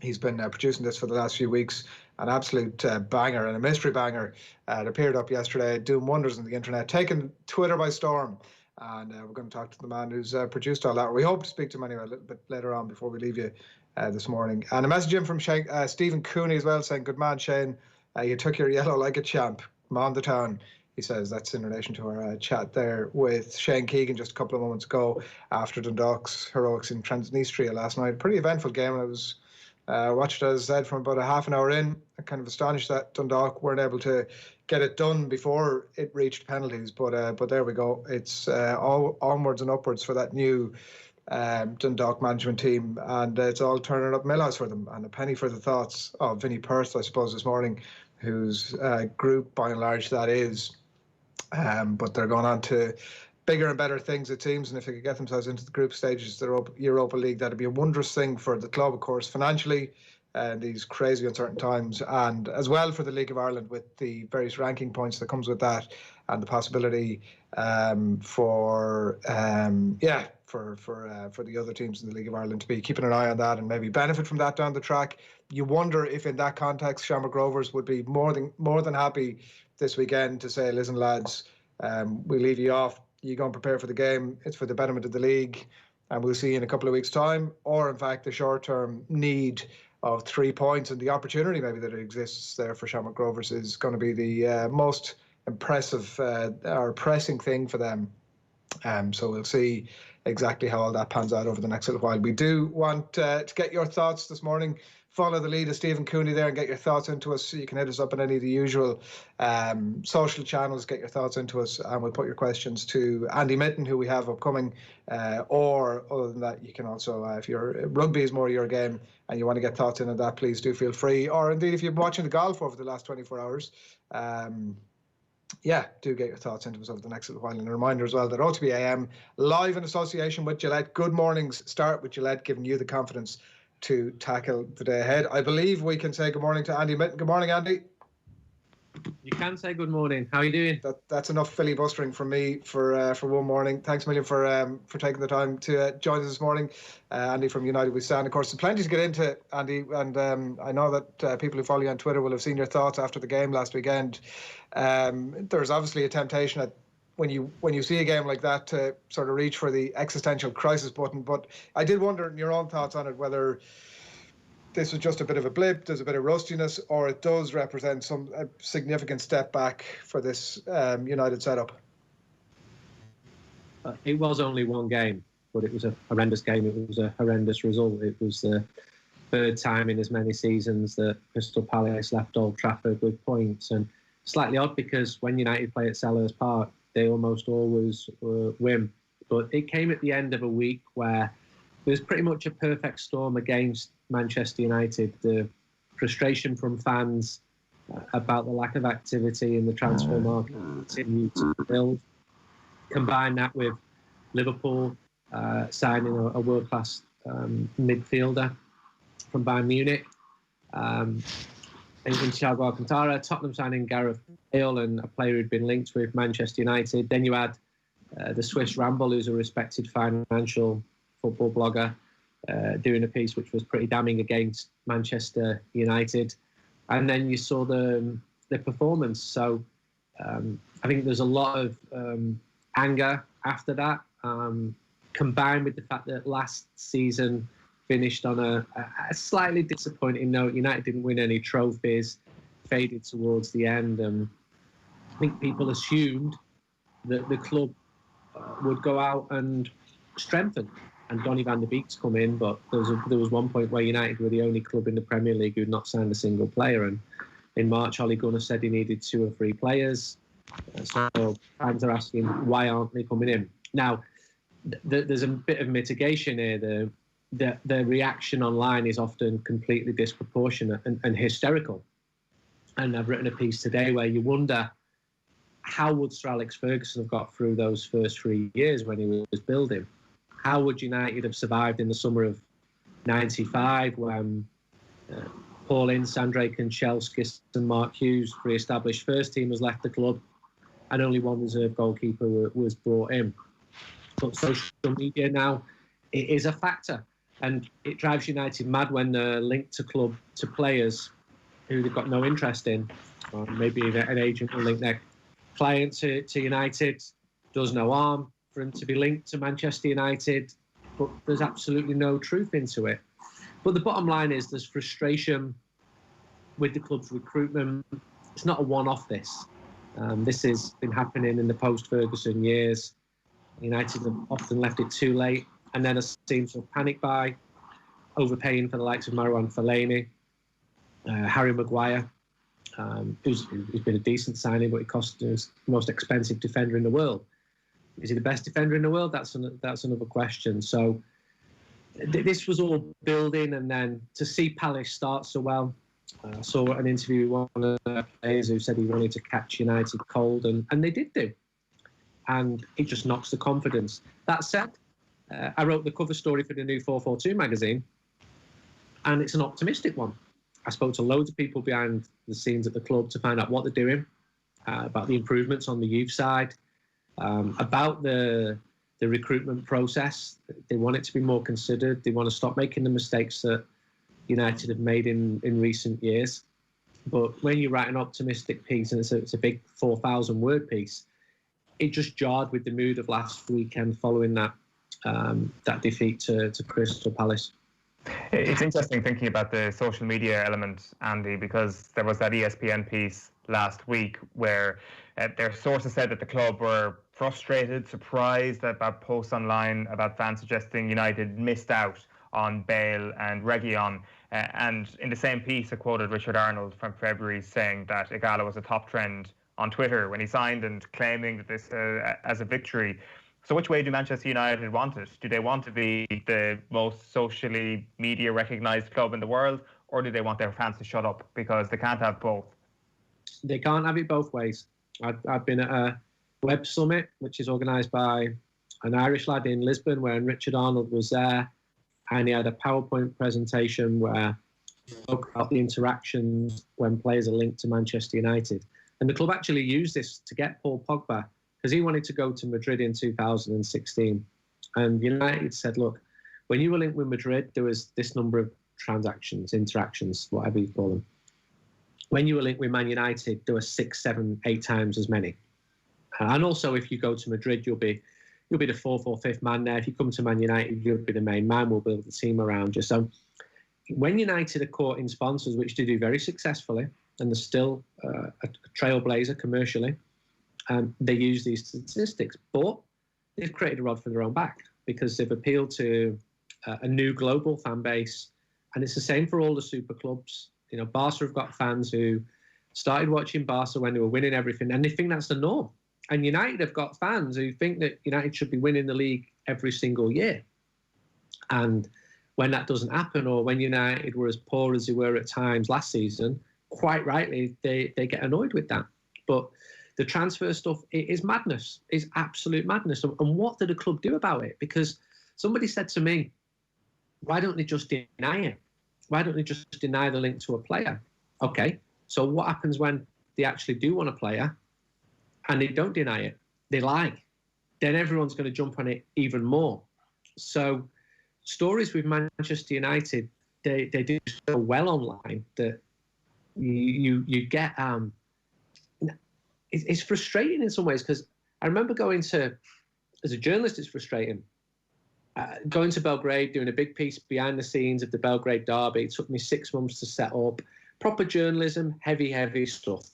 He's been producing this for the last few weeks. An absolute banger, and a mystery banger. It appeared up yesterday, doing wonders on the internet, taking Twitter by storm. And we're going to talk to the man who's produced all that. We hope to speak to him anyway a little bit later on before we leave you this morning. And a message in from Stephen Cooney as well, saying, "Good man, Shane. You took your yellow like a champ. Come on the town." He says that's in relation to our chat there with Shane Keegan just a couple of moments ago after Dundalk's heroics in Transnistria last night. Pretty eventful game. I was watched it, as I said, from about a half an hour in. I'm kind of astonished that Dundalk weren't able to get it done before it reached penalties, but there we go. It's all onwards and upwards for that new Dundalk management team, and it's all turning up millhouse for them. And a penny for the thoughts of Vinnie Perth, I suppose, this morning, whose group by and large that is. But they're going on to bigger and better things, it seems, and if they could get themselves into the group stages, the Europa League, that'd be a wondrous thing for the club, of course, financially, these crazy uncertain times, and as well for the League of Ireland with the various ranking points that comes with that, and the possibility for the other teams in the League of Ireland to be keeping an eye on that and maybe benefit from that down the track. You wonder if in that context Shamrock Rovers would be more than happy this weekend to say, listen lads, we leave you off, you go and prepare for the game, it's for the betterment of the league, and we'll see you in a couple of weeks' time. Or in fact the short-term need of 3 points and the opportunity maybe that exists there for Shamrock Rovers is going to be the most impressive or pressing thing for them. So we'll see exactly how all that pans out over the next little while. We do want to get your thoughts this morning. Follow the lead of Stephen Cooney there and get your thoughts into us. You can hit us up on any of the usual social channels, get your thoughts into us, and we'll put your questions to Andy Mitten, who we have upcoming. Or other than that, you can also, if rugby is more your game and you want to get thoughts in on that, please do feel free. Or indeed, if you've been watching the golf over the last 24 hours, do get your thoughts into us over the next little while. And a reminder as well that OTB AM, live in association with Gillette. Good mornings start with Gillette, giving you the confidence to tackle the day ahead. I believe we can say good morning to Andy Mitten. Good morning, Andy. You can say good morning. How are you doing? That's enough filibustering from me for one morning. Thanks a million for taking the time to join us this morning. Andy from United We Stand. Of course, there's plenty to get into, Andy, and I know that people who follow you on Twitter will have seen your thoughts after the game last weekend. There's obviously a temptation at when you see a game like that to sort of reach for the existential crisis button, but I did wonder in your own thoughts on it whether this was just a bit of a blip, there's a bit of rustiness, or it does represent a significant step back for this United setup. It was only one game, but it was a horrendous game. It was a horrendous result. It was the third time in as many seasons that Crystal Palace left Old Trafford with points, and slightly odd because when United play at Selhurst Park, they almost always win. But it came at the end of a week where there's pretty much a perfect storm against Manchester United. The frustration from fans about the lack of activity in the transfer market continued to build. Combine that with Liverpool signing a world-class midfielder from Bayern Munich. In Thiago Alcantara, Tottenham signing Gareth Bale, and a player who'd been linked with Manchester United. Then you had the Swiss Ramble, who's a respected financial football blogger, doing a piece which was pretty damning against Manchester United. And then you saw the performance. So I think there's a lot of anger after that. combined with the fact that last season finished on a slightly disappointing note. United didn't win any trophies, faded towards the end. I think people assumed that the club would go out and strengthen, and Donny van der Beek's come in, but there was one point where United were the only club in the Premier League who'd not signed a single player, and in March Ole Gunnar said he needed 2 or 3 players. So fans are asking, why aren't they coming in? Now, there's a bit of mitigation here. The reaction online is often completely disproportionate and hysterical. And I've written a piece today where you wonder, how would Sir Alex Ferguson have got through those first 3 years when he was building? How would United have survived in the summer of '95 when Paul Ince, Andrei Kanchelskis and Mark Hughes, 3 established first teamers, left the club and only 1 reserve goalkeeper was brought in? But social media now, it is a factor, and it drives United mad when they're linked to players who they've got no interest in. Or maybe an agent will link their client to United. Does no harm for him to be linked to Manchester United, but there's absolutely no truth into it. But the bottom line is there's frustration with the club's recruitment. It's not a one-off, this. This has been happening in the post-Ferguson years. United have often left it too late, and then seems to have panic buy, overpaying for the likes of Marouane Fellaini, Harry Maguire, who's been a decent signing, but it cost us the most expensive defender in the world. Is he the best defender in the world? That's another question. So this was all building, and then to see Palace start so well. I saw an interview with one of the players who said he wanted to catch United cold, and they did do. And it just knocks the confidence. That said, I wrote the cover story for the new 442 magazine, and it's an optimistic one. I spoke to loads of people behind the scenes at the club to find out what they're doing, about the improvements on the youth side, about the recruitment process. They want it to be more considered. They want to stop making the mistakes that United have made in recent years. But when you write an optimistic piece, and it's a big 4,000 word piece, it just jarred with the mood of last weekend following that defeat to Crystal Palace. It's interesting thinking about the social media element, Andy, because there was that ESPN piece last week where their sources said that the club were frustrated, surprised about posts online about fans suggesting United missed out on Bale and Reguilon. And in the same piece, I quoted Richard Arnold from February saying that Igalo was a top trend on Twitter when he signed and claiming that this as a victory. So which way do Manchester United want it? Do they want to be the most socially media recognised club in the world, or do they want their fans to shut up because they can't have both? They can't have it both ways. I've been at a web summit, which is organised by an Irish lad in Lisbon, where Richard Arnold was there, and he had a PowerPoint presentation where he spoke about the interactions when players are linked to Manchester United. And the club actually used this to get Paul Pogba, because he wanted to go to Madrid in 2016. And United said, look, when you were linked with Madrid, there was this number of transactions, interactions, whatever you call them. When you were linked with Man United, there were 6, 7, 8 times as many. And also, if you go to Madrid, you'll be the 4th or 5th man there. If you come to Man United, you'll be the main man. We'll build the team around you. So when United are caught in sponsors, which they do very successfully, and they're still a trailblazer commercially, they use these statistics, but they've created a rod for their own back because they've appealed to a new global fan base, and it's the same for all the super clubs. You know, Barca have got fans who started watching Barca when they were winning everything, and they think that's the norm. And United have got fans who think that United should be winning the league every single year. And when that doesn't happen, or when United were as poor as they were at times last season, quite rightly, they get annoyed with that. But the transfer stuff, it is madness. It's absolute madness. And what did the club do about it? Because somebody said to me, why don't they just deny it? Why don't they just deny the link to a player? Okay, so what happens when they actually do want a player and they don't deny it? They lie. Then everyone's going to jump on it even more. So stories with Manchester United, they do so well online that you get... It's frustrating in some ways, because I remember going to, as a journalist, it's frustrating. going to Belgrade, doing a big piece behind the scenes of the Belgrade derby. It took me 6 months to set up. Proper journalism, heavy stuff.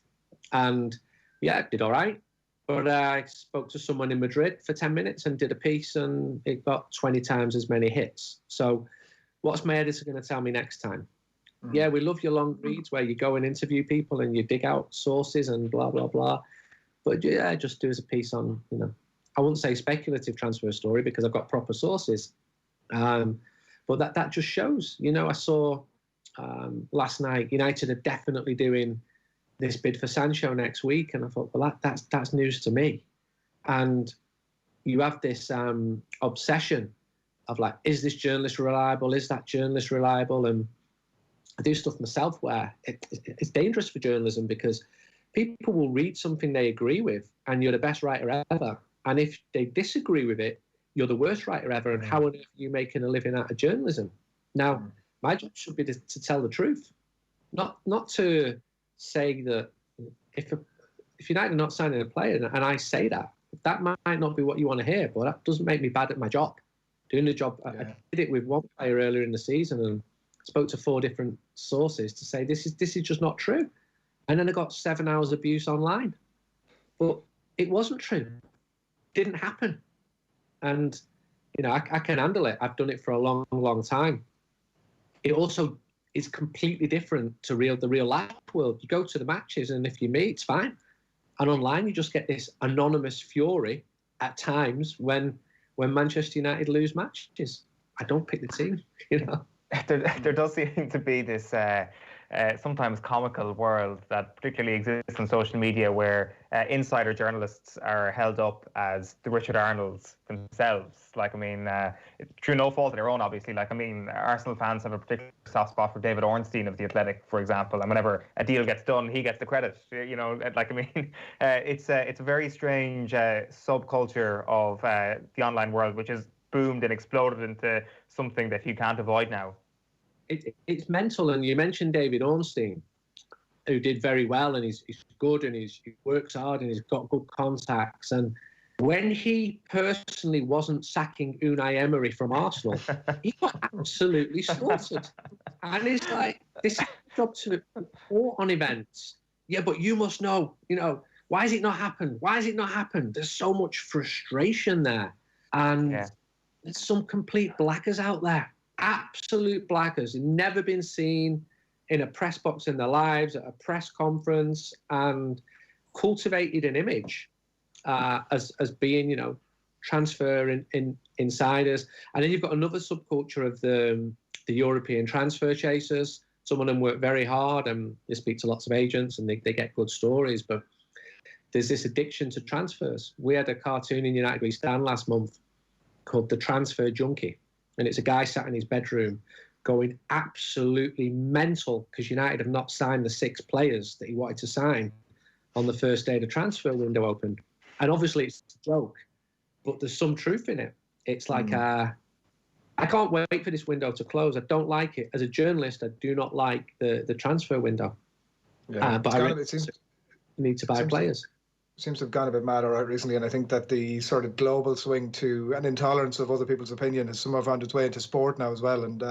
And yeah, did all right. But I spoke to someone in Madrid for 10 minutes and did a piece, and it got 20 times as many hits. So what's my editor going to tell me next time? Yeah, we love your long reads where you go and interview people and you dig out sources and blah, blah, blah. But yeah, just do as a piece on, I wouldn't say speculative transfer story because I've got proper sources. But that just shows, I saw last night United are definitely doing this bid for Sancho next week. And I thought, well, that's news to me. And you have this obsession of like, is this journalist reliable? Is that journalist reliable? And I do stuff myself where it's dangerous for journalism because people will read something they agree with and you're the best writer ever. And if they disagree with it, you're the worst writer ever. And how on earth are you making a living out of journalism? Now, my job should be to tell the truth, not to say that if United are not signing a player and I say that might not be what you want to hear, but that doesn't make me bad at my job. Doing the job, I did it with one player earlier in the season and spoke to 4 different sources to say this is just not true. And then I got 7 hours abuse online. But it wasn't true. Didn't happen. And, I can handle it. I've done it for a long, long time. It also is completely different to the real life world. You go to the matches and if you meet, it's fine. And online, you just get this anonymous fury at times when Manchester United lose matches. I don't pick the team, There does seem to be this sometimes comical world that particularly exists on social media where insider journalists are held up as the Richard Arnolds themselves. Through no fault of their own, obviously. Arsenal fans have a particular soft spot for David Ornstein of The Athletic, for example, and whenever a deal gets done, he gets the credit. It's a very strange subculture of the online world, which has boomed and exploded into something that you can't avoid now. It's mental, and you mentioned David Ornstein, who did very well, and he's good, and he works hard, and he's got good contacts. And when he personally wasn't sacking Unai Emery from Arsenal, he got absolutely slaughtered. And it's like, this is a job to report on events. Yeah, but you must know, why has it not happened? Why has it not happened? There's so much frustration there. And there's some complete blackers out there. Absolute blackers, never been seen in a press box in their lives, at a press conference, and cultivated an image as being, transfer insiders. And then you've got another subculture of the European transfer chasers. Some of them work very hard and they speak to lots of agents and they get good stories, but there's this addiction to transfers. We had a cartoon in United We Stand last month called The Transfer Junkie. And it's a guy sat in his bedroom going absolutely mental because United have not signed the 6 players that he wanted to sign on the first day the transfer window opened. And obviously it's a joke, but there's some truth in it. It's like, I can't wait for this window to close. I don't like it. As a journalist, I do not like the transfer window. Yeah, but I need to buy players. Seems to have gone a bit mad recently, and I think that the sort of global swing to an intolerance of other people's opinion has somehow found its way into sport now as well. And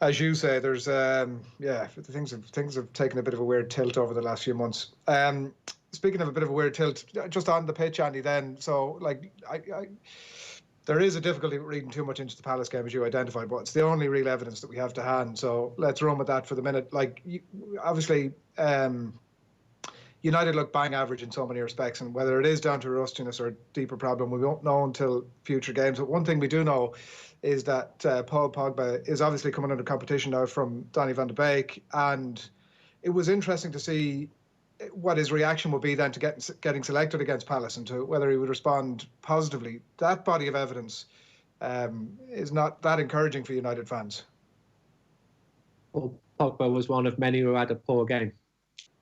as you say, there's things have taken a bit of a weird tilt over the last few months. Speaking of a bit of a weird tilt, just on the pitch, Andy. Then, so there is a difficulty with reading too much into the Palace game, as you identified, but it's the only real evidence that we have to hand. So let's run with that for the minute. Obviously. United look bang average in so many respects, and whether it is down to rustiness or a deeper problem, we won't know until future games. But one thing we do know is that Paul Pogba is obviously coming under competition now from Donny van de Beek, and it was interesting to see what his reaction would be then to getting selected against Palace and to whether he would respond positively. That body of evidence is not that encouraging for United fans. Well, Pogba was one of many who had a poor game.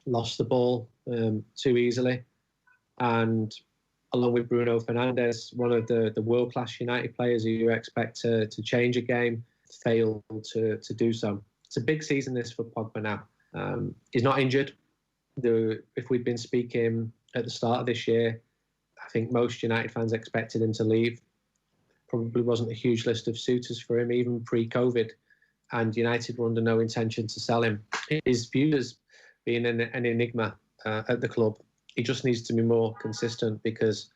Lost the ball too easily, and along with Bruno Fernandes, one of the world-class United players who you expect to change a game, failed to do so. It's a big season this for Pogba now. He's not injured. If we'd been speaking at the start of this year, I think most United fans expected him to leave. probably wasn't a huge list of suitors for him, even pre-COVID, and United were under no intention to sell him. He's viewed as being an enigma at the club. He just needs to be more consistent because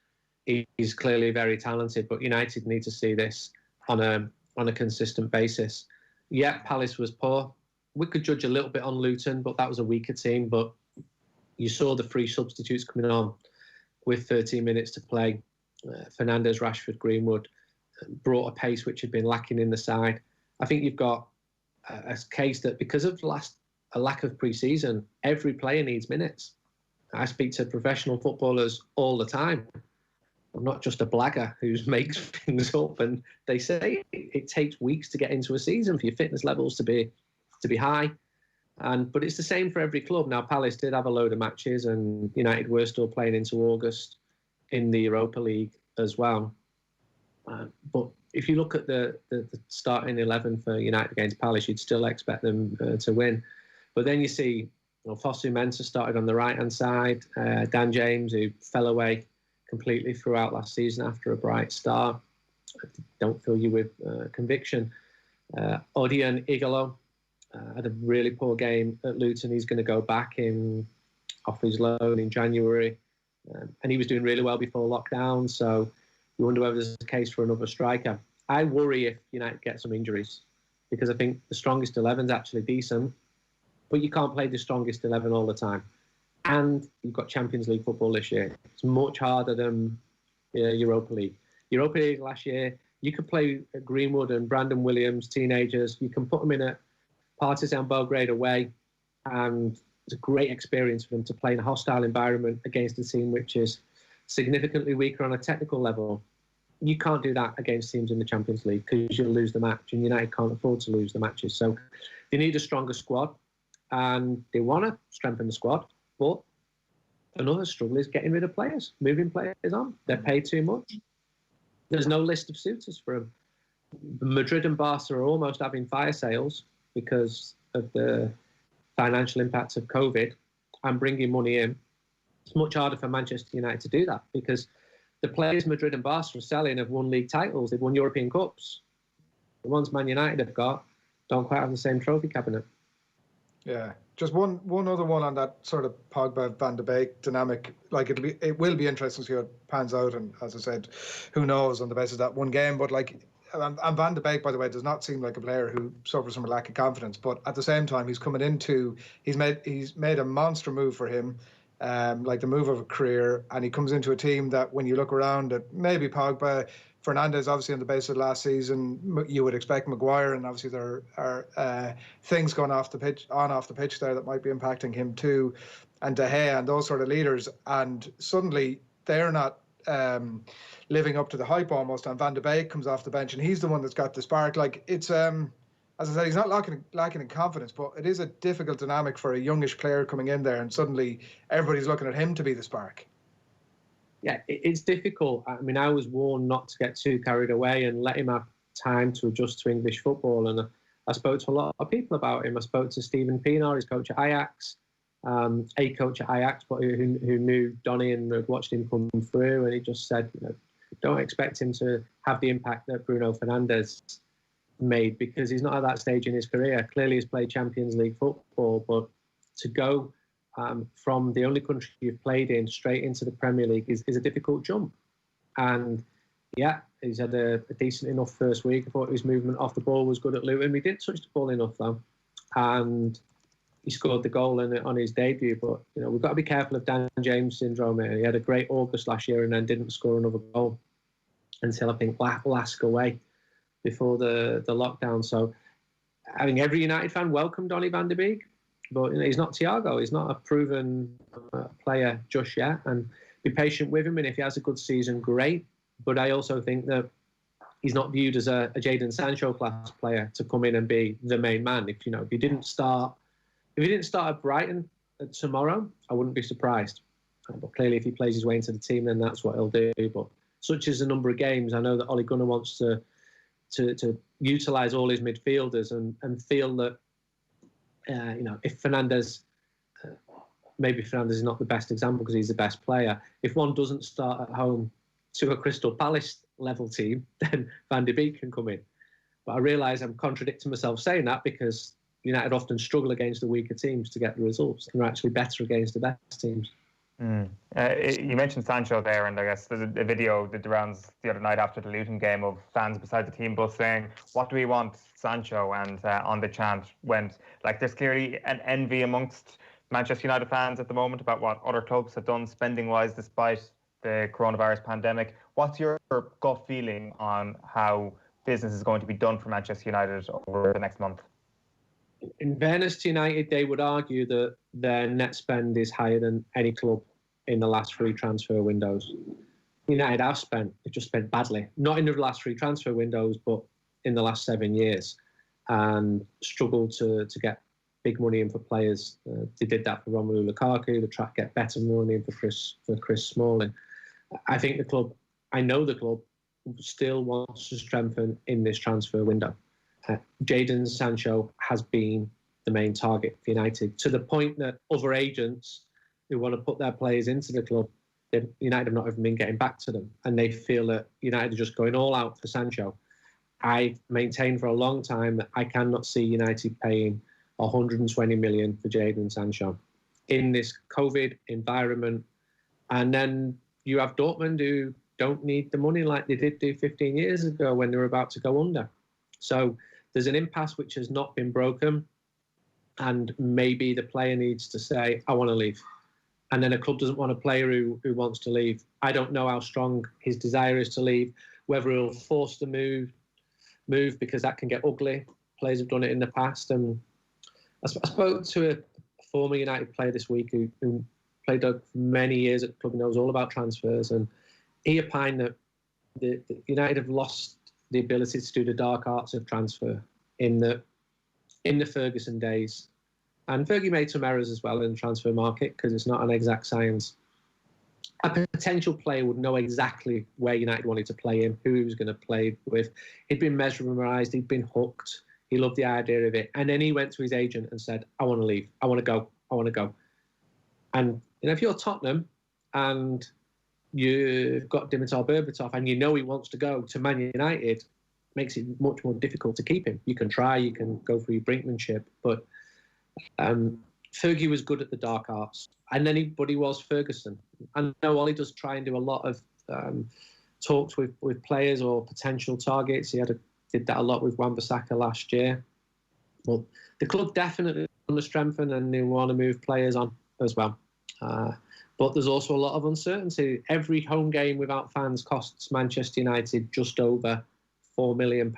he's clearly very talented, but United need to see this on a consistent basis. Yeah, Palace was poor. We could judge a little bit on Luton, but that was a weaker team. But you saw the free substitutes coming on with 13 minutes to play. Fernandes, Rashford, Greenwood brought a pace which had been lacking in the side. I think you've got a case that because of a lack of pre-season, every player needs minutes. I speak to professional footballers all the time. I'm not just a blagger who makes things up, and they say it takes weeks to get into a season for your fitness levels to be high. But it's the same for every club. Now, Palace did have a load of matches, and United were still playing into August in the Europa League as well. But if you look at the starting 11 for United against Palace, you'd still expect them to win. But then you see Fosu Mensah started on the right-hand side, Dan James, who fell away completely throughout last season after a bright start. I don't fill you with conviction. Odion Igalo had a really poor game at Luton. He's going to go back off his loan in January. And he was doing really well before lockdown, so you wonder whether there's a case for another striker. I worry if United get some injuries, because I think the strongest 11 is actually decent, but you can't play the strongest 11 all the time. And you've got Champions League football this year. It's much harder than Europa League. Europa League last year, you could play Greenwood and Brandon Williams, teenagers. You can put them in a Partizan Belgrade away, and it's a great experience for them to play in a hostile environment against a team which is significantly weaker on a technical level. You can't do that against teams in the Champions League because you'll lose the match, and United can't afford to lose the matches. So they need a stronger squad, and they want to strengthen the squad. But another struggle is getting rid of players, moving players on. They're paid too much. There's no list of suitors for them. Madrid and Barca are almost having fire sales because of the financial impacts of COVID and bringing money in. It's much harder for Manchester United to do that because the players Madrid and Barca are selling have won league titles. They've won European Cups. The ones Man United have got don't quite have the same trophy cabinet. Yeah, just one other one on that sort of Pogba Van de Beek dynamic. Like it will be interesting to see how it pans out. And as I said, who knows on the basis of that one game. But and Van de Beek, by the way, does not seem like a player who suffers from a lack of confidence. But at the same time, he's made a monster move for him, like the move of a career. And he comes into a team that, when you look around at maybe Pogba, Fernandes, obviously on the basis of last season, you would expect Maguire, and obviously there are things going off the pitch there that might be impacting him too, and De Gea and those sort of leaders, and suddenly they're not living up to the hype almost. And Van de Beek comes off the bench, and he's the one that's got the spark. Like it's as I said, he's not lacking in confidence, but it is a difficult dynamic for a youngish player coming in there, and suddenly everybody's looking at him to be the spark. Yeah, it's difficult. I mean, I was warned not to get too carried away and let him have time to adjust to English football. And I spoke to a lot of people about him. I spoke to Steven Pienaar, his coach at Ajax, a coach at Ajax, but who knew Donny and had watched him come through. And he just said, don't expect him to have the impact that Bruno Fernandes made, because he's not at that stage in his career. Clearly, he's played Champions League football, but to go from the only country you've played in straight into the Premier League is a difficult jump. And yeah, he's had a decent enough first week. I thought his movement off the ball was good at Luton. We didn't touch the ball enough though, and he scored the goal on his debut. But we've got to be careful of Dan James syndrome here. He had a great August last year and then didn't score another goal until I think last away before the lockdown. So I think every United fan welcomed Donny van de Beek. But he's not Thiago. He's not a proven player just yet. And be patient with him. And if he has a good season, great. But I also think that he's not viewed as a Jadon Sancho class player to come in and be the main man. If he didn't start at Brighton tomorrow, I wouldn't be surprised. But clearly, if he plays his way into the team, then that's what he'll do. But such is the number of games. I know that Ole Gunnar wants to utilise all his midfielders and feel that. If Fernandes, maybe Fernandes is not the best example because he's the best player. If one doesn't start at home to a Crystal Palace level team, then Van de Beek can come in. But I realise I'm contradicting myself saying that because United often struggle against the weaker teams to get the results and are actually better against the best teams. You mentioned Sancho there, and I guess there's a video that did the rounds the other night after the Luton game of fans beside the team bus saying, "What do we want, Sancho?" And on the chant went, like, there's clearly an envy amongst Manchester United fans at the moment about what other clubs have done spending-wise despite the coronavirus pandemic. What's your gut feeling on how business is going to be done for Manchester United over the next month? In fairness to United, they would argue that their net spend is higher than any club in the last 3 transfer windows. United have spent, they've just spent badly. Not in the last 3 transfer windows, but in the last 7 years, and struggled to get big money in for players. They did that for Romelu Lukaku. They tried to get better money in for Chris Smalling. I think I know the club still wants to strengthen in this transfer window. Jadon Sancho has been the main target for United, to the point that other agents who want to put their players into the club, United have not even been getting back to them, and they feel that United are just going all out for Sancho. I've maintained for a long time that I cannot see United paying 120 million for Jadon Sancho in this COVID environment. And then you have Dortmund, who don't need the money like they did do 15 years ago when they were about to go under. So there's an impasse which has not been broken, and maybe the player needs to say, I want to leave. And then a club doesn't want a player who wants to leave. I don't know how strong his desire is to leave, whether he'll force the move because that can get ugly. Players have done it in the past. And I spoke to a former United player this week who played for many years at the club and knows all about transfers. And he opined that the United have lost the ability to do the dark arts of transfer in the Ferguson days. And Fergie made some errors as well in the transfer market because it's not an exact science. A potential player would know exactly where United wanted to play him, who he was going to play with. He'd been mesmerised, he'd been hooked, he loved the idea of it. And then he went to his agent and said, I want to leave, I want to go, I want to go. And if you're Tottenham and you've got Dimitar Berbatov and you know he wants to go to Man United, makes it much more difficult to keep him. You can try, you can go for your brinkmanship, but Fergie was good at the dark arts, but he was Ferguson. I know Ollie does try and do a lot of talks with players or potential targets. He did that a lot with Wan-Bissaka last year. Well, the club definitely want to strengthen and they want to move players on as well. But there's also a lot of uncertainty. Every home game without fans costs Manchester United just over £4 million.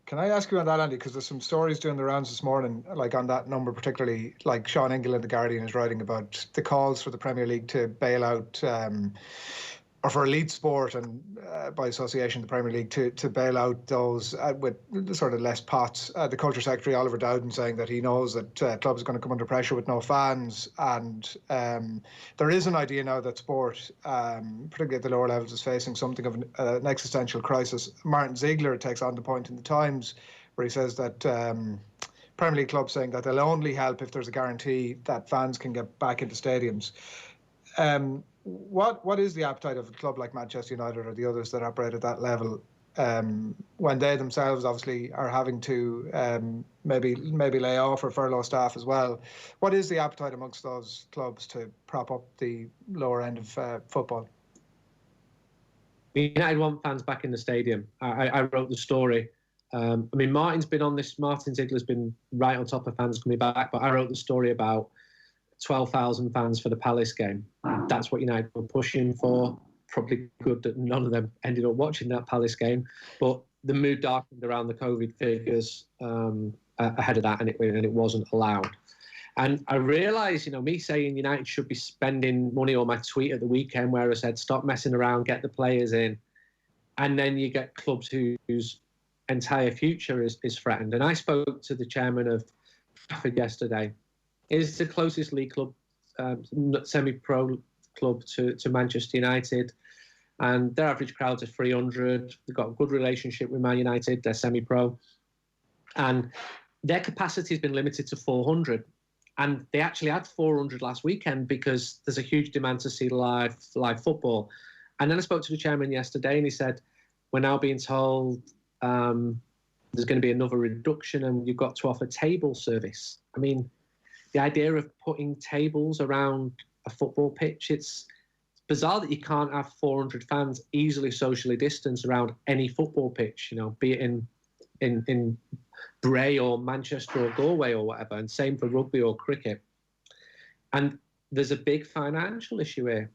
Can I ask you on that, Andy? Because there's some stories doing the rounds this morning, like on that number particularly, like Sean Engel in The Guardian is writing about the calls for the Premier League to bail out, or for elite sport and by association the Premier League to bail out those with sort of less pots. The Culture Secretary, Oliver Dowden, saying that he knows that clubs are going to come under pressure with no fans. And there is an idea now that sport, particularly at the lower levels, is facing something of an existential crisis. Martin Ziegler takes on the point in the Times where he says that Premier League clubs saying that they'll only help if there's a guarantee that fans can get back into stadiums. What is the appetite of a club like Manchester United or the others that operate at that level when they themselves obviously are having to maybe lay off or furlough staff as well? What is the appetite amongst those clubs to prop up the lower end of football? United want fans back in the stadium. I wrote the story. Martin Ziegler's been right on top of fans coming back, but I wrote the story about 12,000 fans for the Palace game. That's what United were pushing for. Probably good that none of them ended up watching that Palace game, but the mood darkened around the COVID figures ahead of that, and it wasn't allowed. And I realised, me saying United should be spending money, or my tweet at the weekend where I said stop messing around, get the players in, and then you get clubs whose entire future is threatened. And I spoke to the chairman of Trafford yesterday. It's the closest league club, semi-pro club to Manchester United, and their average crowds are 300. They've got a good relationship with Man United. They're semi-pro, and their capacity has been limited to 400. And they actually had 400 last weekend because there's a huge demand to see live football. And then I spoke to the chairman yesterday, and he said, we're now being told there's going to be another reduction and you've got to offer table service. I mean, the idea of putting tables around a football pitch, it's bizarre that you can't have 400 fans easily socially distanced around any football pitch, you know, be it in Bray or Manchester or Galway or whatever, and same for rugby or cricket. And there's a big financial issue here.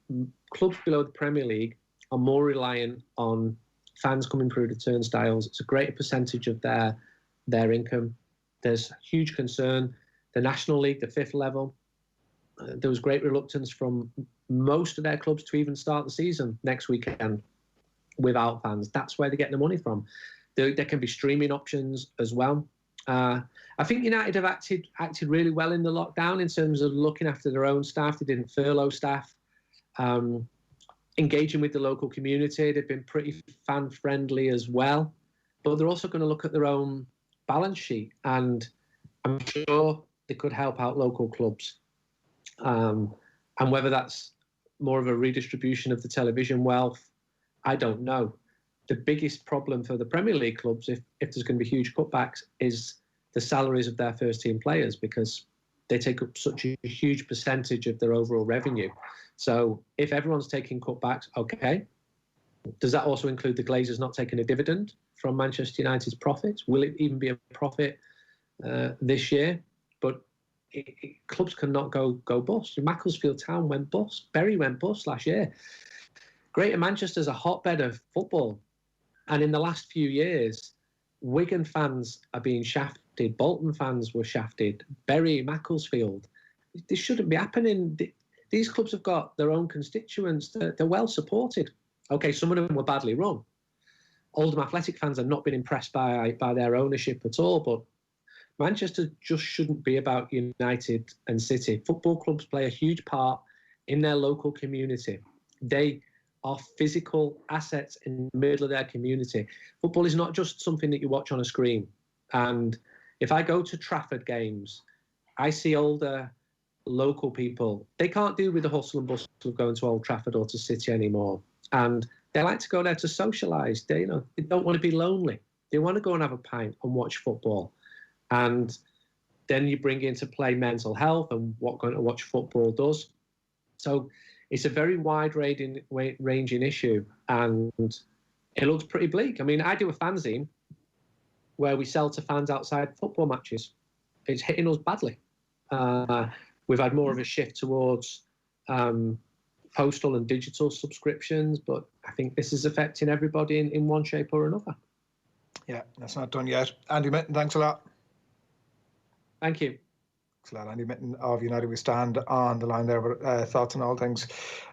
Clubs below the Premier League are more reliant on fans coming through the turnstiles. It's a greater percentage of their income. There's huge concern. The National League, the 5th level, there was great reluctance from most of their clubs to even start the season next weekend without fans. That's where they're getting the money from. There can be streaming options as well. I think United have acted really well in the lockdown in terms of looking after their own staff. They didn't furlough staff. Engaging with the local community. They've been pretty fan-friendly as well. But they're also going to look at their own balance sheet. And I'm sure they could help out local clubs. And whether that's more of a redistribution of the television wealth, I don't know. The biggest problem for the Premier League clubs, if there's going to be huge cutbacks, is the salaries of their first-team players, because they take up such a huge percentage of their overall revenue. So if everyone's taking cutbacks, okay. Does that also include the Glazers not taking a dividend from Manchester United's profits? Will it even be a profit this year? But clubs cannot go bust. Macclesfield Town went bust. Bury went bust last year. Greater Manchester's a hotbed of football. And in the last few years, Wigan fans are being shafted. Bolton fans were shafted. Bury, Macclesfield. This shouldn't be happening. These clubs have got their own constituents. They're well supported. Okay, some of them were badly run. Oldham Athletic fans have not been impressed by their ownership at all, but Manchester just shouldn't be about United and City. Football clubs play a huge part in their local community. They are physical assets in the middle of their community. Football is not just something that you watch on a screen. And if I go to Trafford games, I see older local people. They can't deal with the hustle and bustle of going to Old Trafford or to City anymore. And they like to go there to socialise. They don't want to be lonely. They want to go and have a pint and watch football. And then you bring into play mental health and what going to watch football does. So it's a very wide-ranging issue, and it looks pretty bleak. I mean, I do a fanzine where we sell to fans outside football matches. It's hitting us badly. We've had more of a shift towards postal and digital subscriptions, but I think this is affecting everybody in one shape or another. Yeah, that's not done yet. Andy Mitten, thanks a lot. Thank you. Andy Mitten of United We Stand on the line there, but thoughts on all things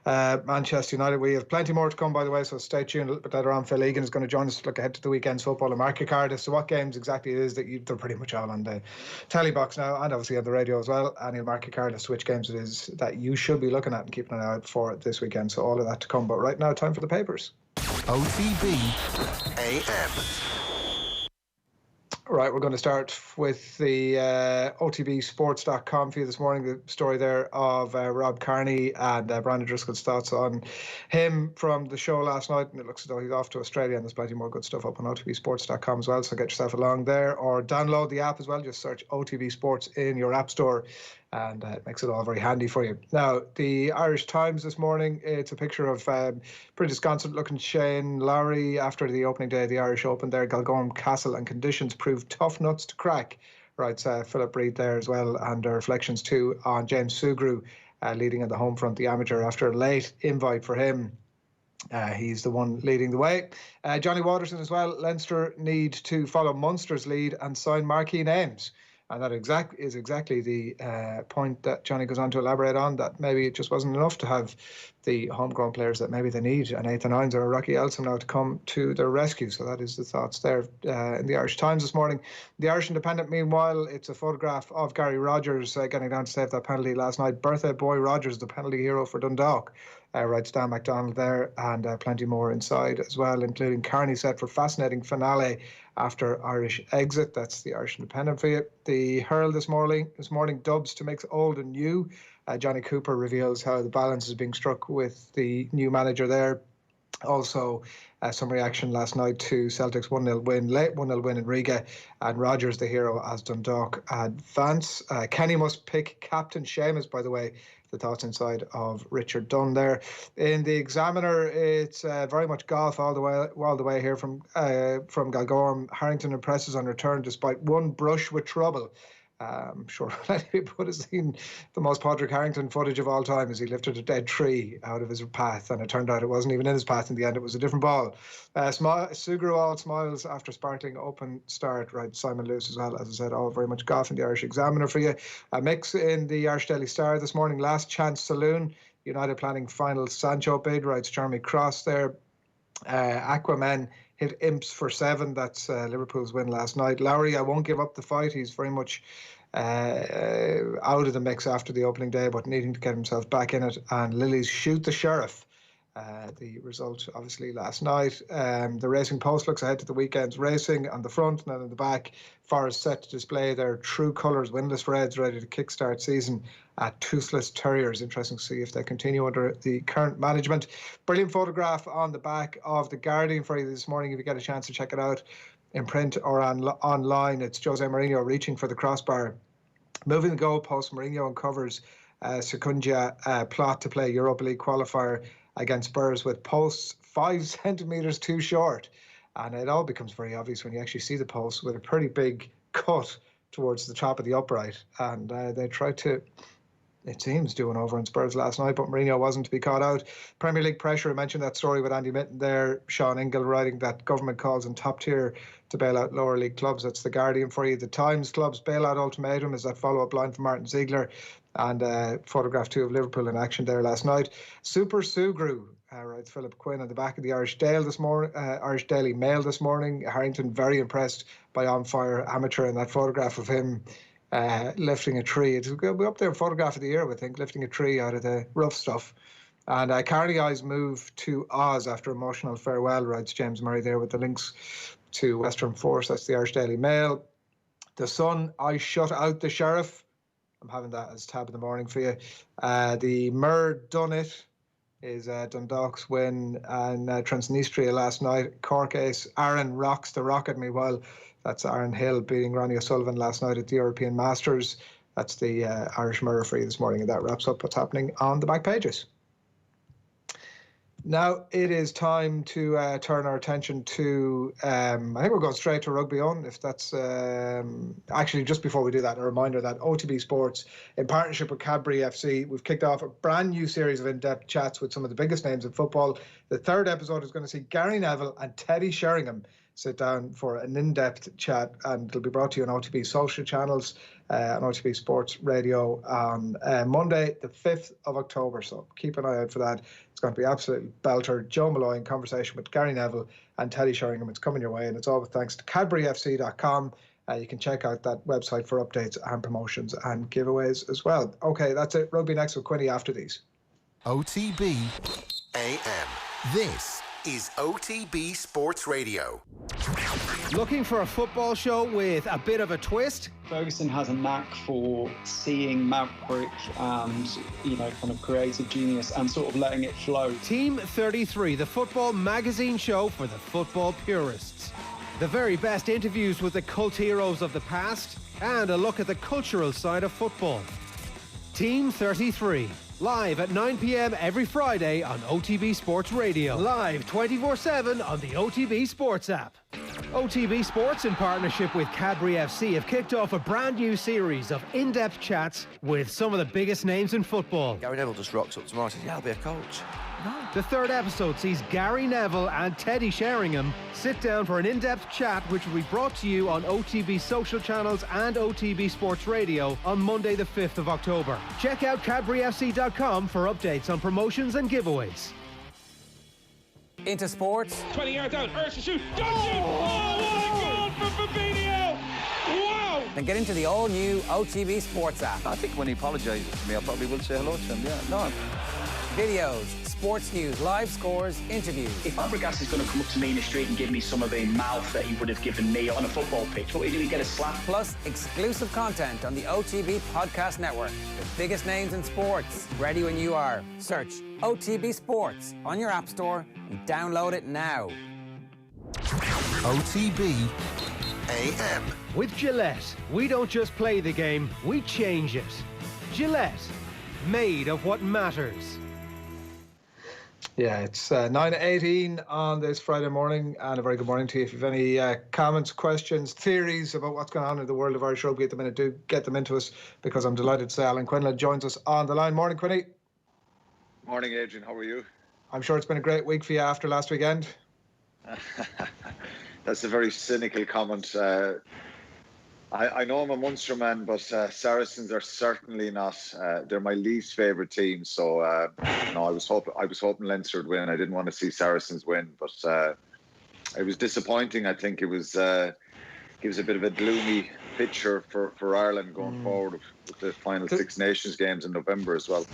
Manchester United. We have plenty more to come, by the way, so stay tuned. A little bit later on, Phil Egan is going to join us to look ahead to the weekend's football and market card as to what games exactly it is that they're pretty much all on the telly box now, and obviously on the radio as well. And he'll market card as to which games it is that you should be looking at and keeping an eye out for this weekend. So all of that to come. But right now, time for the papers. OTB AM. Right, we're going to start with the OTBsports.com for you this morning. The story there of Rob Kearney and Brandon Driscoll's thoughts on him from the show last night. And it looks as though he's off to Australia, and there's plenty more good stuff up on OTBsports.com as well. So get yourself along there or download the app as well. Just search OTB Sports in your app store, and it makes it all very handy for you. Now, the Irish Times this morning, it's a picture of pretty disconsolate-looking Shane Lowry after the opening day of the Irish Open there, Galgorm Castle, and conditions proved tough nuts to crack, writes Philip Reid there as well, and reflections too on James Sugru leading on the home front, the amateur, after a late invite for him. He's the one leading the way. Johnny Waterson as well. Leinster need to follow Munster's lead and sign marquee names. And that is exactly the point that Johnny goes on to elaborate on, that maybe it just wasn't enough to have the homegrown players that maybe they need. And Nathan Hines or Rocky Elsom now to come to their rescue. So that is the thoughts there in the Irish Times this morning. The Irish Independent, meanwhile, it's a photograph of Gary Rogers getting down to save that penalty last night. Birthday boy Rogers, the penalty hero for Dundalk. Writes Dan MacDonald there, and plenty more inside as well, including Carney set for fascinating finale after Irish exit. That's the Irish Independent for you. The Herald this morning dubs to mix old and new. Johnny Cooper reveals how the balance is being struck with the new manager there. Also, some reaction last night to Celtic's 1-0 win, late 1-0 win in Riga, and Rogers the hero as Dundalk advance. Kenny must pick captain. Seamus, by the way, the thoughts inside of Richard Dunn there. In the Examiner, it's very much golf all the way here from Galgorm. Harrington impresses on return despite one brush with trouble. I'm sure many people would have seen the most Padraig Harrington footage of all time as he lifted a dead tree out of his path, and it turned out it wasn't even in his path in the end. It was a different ball. Sugrewal smiles after sparkling open start, right? Simon Lewis as well, as I said, all very much golf in the Irish Examiner for you. A mix in the Irish Daily Star this morning. Last Chance Saloon, United planning final Sancho bid, writes Jeremy Cross there. Aquaman hit Imps for 7. That's Liverpool's win last night. Lowry, I won't give up the fight. He's very much out of the mix after the opening day, but needing to get himself back in it. And Lily's Shoot the Sheriff. The result, obviously, last night. The Racing Post looks ahead to the weekend's racing on the front, and then in the back, Forest set to display their true colours. Winless Reds ready to kickstart season at Toothless Terriers. Interesting to see if they continue under the current management. Brilliant photograph on the back of The Guardian for you this morning, if you get a chance to check it out in print or online. It's Jose Mourinho reaching for the crossbar. Moving the goalpost, Mourinho uncovers Secundia plot to play Europa League qualifier against Spurs with posts 5 centimetres too short. And it all becomes very obvious when you actually see the post with a pretty big cut towards the top of the upright. And they tried to, it seems, do an over on Spurs last night, but Mourinho wasn't to be caught out. Premier League pressure, I mentioned that story with Andy Mitten there. Sean Ingle writing that government calls on top tier to bail out lower league clubs. That's The Guardian for you. The Times club's bailout ultimatum is that follow-up line from Martin Ziegler. And photograph 2 of Liverpool in action there last night. Super Sugru, writes Philip Quinn on the back of the Irish Daily Mail this morning. Harrington very impressed by On Fire Amateur in that photograph of him lifting a tree. It'll be up there, photograph of the year, I think, lifting a tree out of the rough stuff. And Carney Eyes move to Oz after emotional farewell, writes James Murray there with the links to Western Force. That's the Irish Daily Mail. The Sun, I shut out the sheriff. I'm having that as tab in the morning for you. The Mer done it is Dundalk's win and Transnistria last night. Cork ace Aaron rocks the rocket. Meanwhile, that's Aaron Hill beating Ronnie O'Sullivan last night at the European Masters. That's the Irish Mirror for you this morning, and that wraps up what's happening on the back pages. Now it is time to turn our attention to, I think we're going straight to rugby on, if that's, actually just before we do that, a reminder that OTB Sports, in partnership with Cadbury FC, we've kicked off a brand new series of in-depth chats with some of the biggest names in football. The third episode is going to see Gary Neville and Teddy Sheringham sit down for an in-depth chat, and it'll be brought to you on OTB social channels, on OTB Sports Radio on Monday, the 5th of October. So keep an eye out for that. It's going to be absolutely belter. Joe Malloy in conversation with Gary Neville and Teddy Sheringham. It's coming your way, and it's all thanks to CadburyFC.com. You can check out that website for updates and promotions and giveaways as well. Okay, that's it. Rugby next with Quinny after these. OTB AM. This is OTB Sports Radio. Looking for a football show with a bit of a twist? Ferguson has a knack for seeing maverick and, kind of creative genius and sort of letting it flow. Team 33, the football magazine show for the football purists. The very best interviews with the cult heroes of the past and a look at the cultural side of football. Team 33. Live at 9 p.m. every Friday on OTB Sports Radio. Live 24/7 on the OTB Sports app. OTB Sports, in partnership with Cadbury FC, have kicked off a brand new series of in-depth chats with some of the biggest names in football. Gary Neville just rocks up tomorrow and says, "Yeah, I'll be a coach." The third episode sees Gary Neville and Teddy Sheringham sit down for an in-depth chat, which will be brought to you on OTB social channels and OTB Sports Radio on Monday the 5th of October. Check out CadburyFC.com for updates on promotions and giveaways. Into sports. 20 yards out, Ursa shoot, don't shoot! Oh, what a goal from Fabinho! Wow! Then get into the all-new OTB Sports app. I think when he apologises to me, I probably will say hello to him, yeah. No. Videos, sports news, live scores, interviews. If Fabregas is going to come up to me in the street and give me some of the mouth that he would have given me on a football pitch, what would he do? He get a slap? Plus, exclusive content on the OTB Podcast Network. The biggest names in sports. Ready when you are. Search OTB Sports on your app store and download it now. OTB AM. With Gillette, we don't just play the game, we change it. Gillette, made of what matters. Yeah, it's 9:18 on this Friday morning, and a very good morning to you. If you have any comments, questions, theories about what's going on in the world of Irish rugby at the minute, do get them into us, because I'm delighted to say Alan Quinlan joins us on the line. Morning, Quinny. Morning, Adrian. How are you? I'm sure it's been a great week for you after last weekend. That's a very cynical comment. I know I'm a Munster man, but Saracens are certainly not. They're my least favourite team. So no, I was hoping Leinster would win. I didn't want to see Saracens win, but it was disappointing. I think it was gives a bit of a gloomy picture for Ireland going forward with the final Six Nations games in November as well.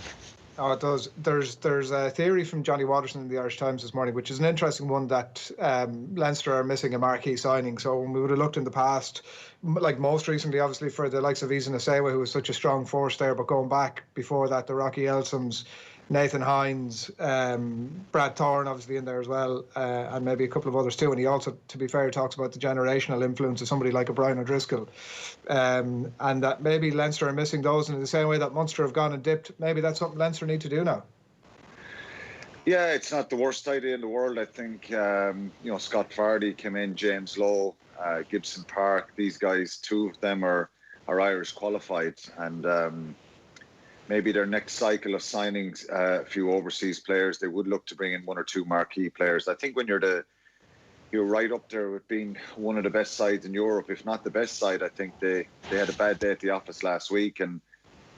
Oh, it does. There's a theory from Johnny Watterson in the Irish Times this morning, which is an interesting one, that Leinster are missing a marquee signing. So when we would have looked in the past, like most recently, obviously, for the likes of Eoin Asewa, who was such a strong force there, but going back before that, the Rocky Elsams, Nathan Hines, Brad Thorne obviously in there as well, and maybe a couple of others too. And he also, to be fair, talks about the generational influence of somebody like O'Brien O'Driscoll, and that maybe Leinster are missing those. And in the same way that Munster have gone and dipped, maybe that's something Leinster need to do now. Yeah, it's not the worst idea in the world. I think Scott Fardy came in, James Lowe, Gibson Park. These guys, two of them are Irish qualified, and maybe their next cycle of signings, a few overseas players, they would look to bring in one or two marquee players. I think when you're right up there with being one of the best sides in Europe, if not the best side. I think they had a bad day at the office last week, and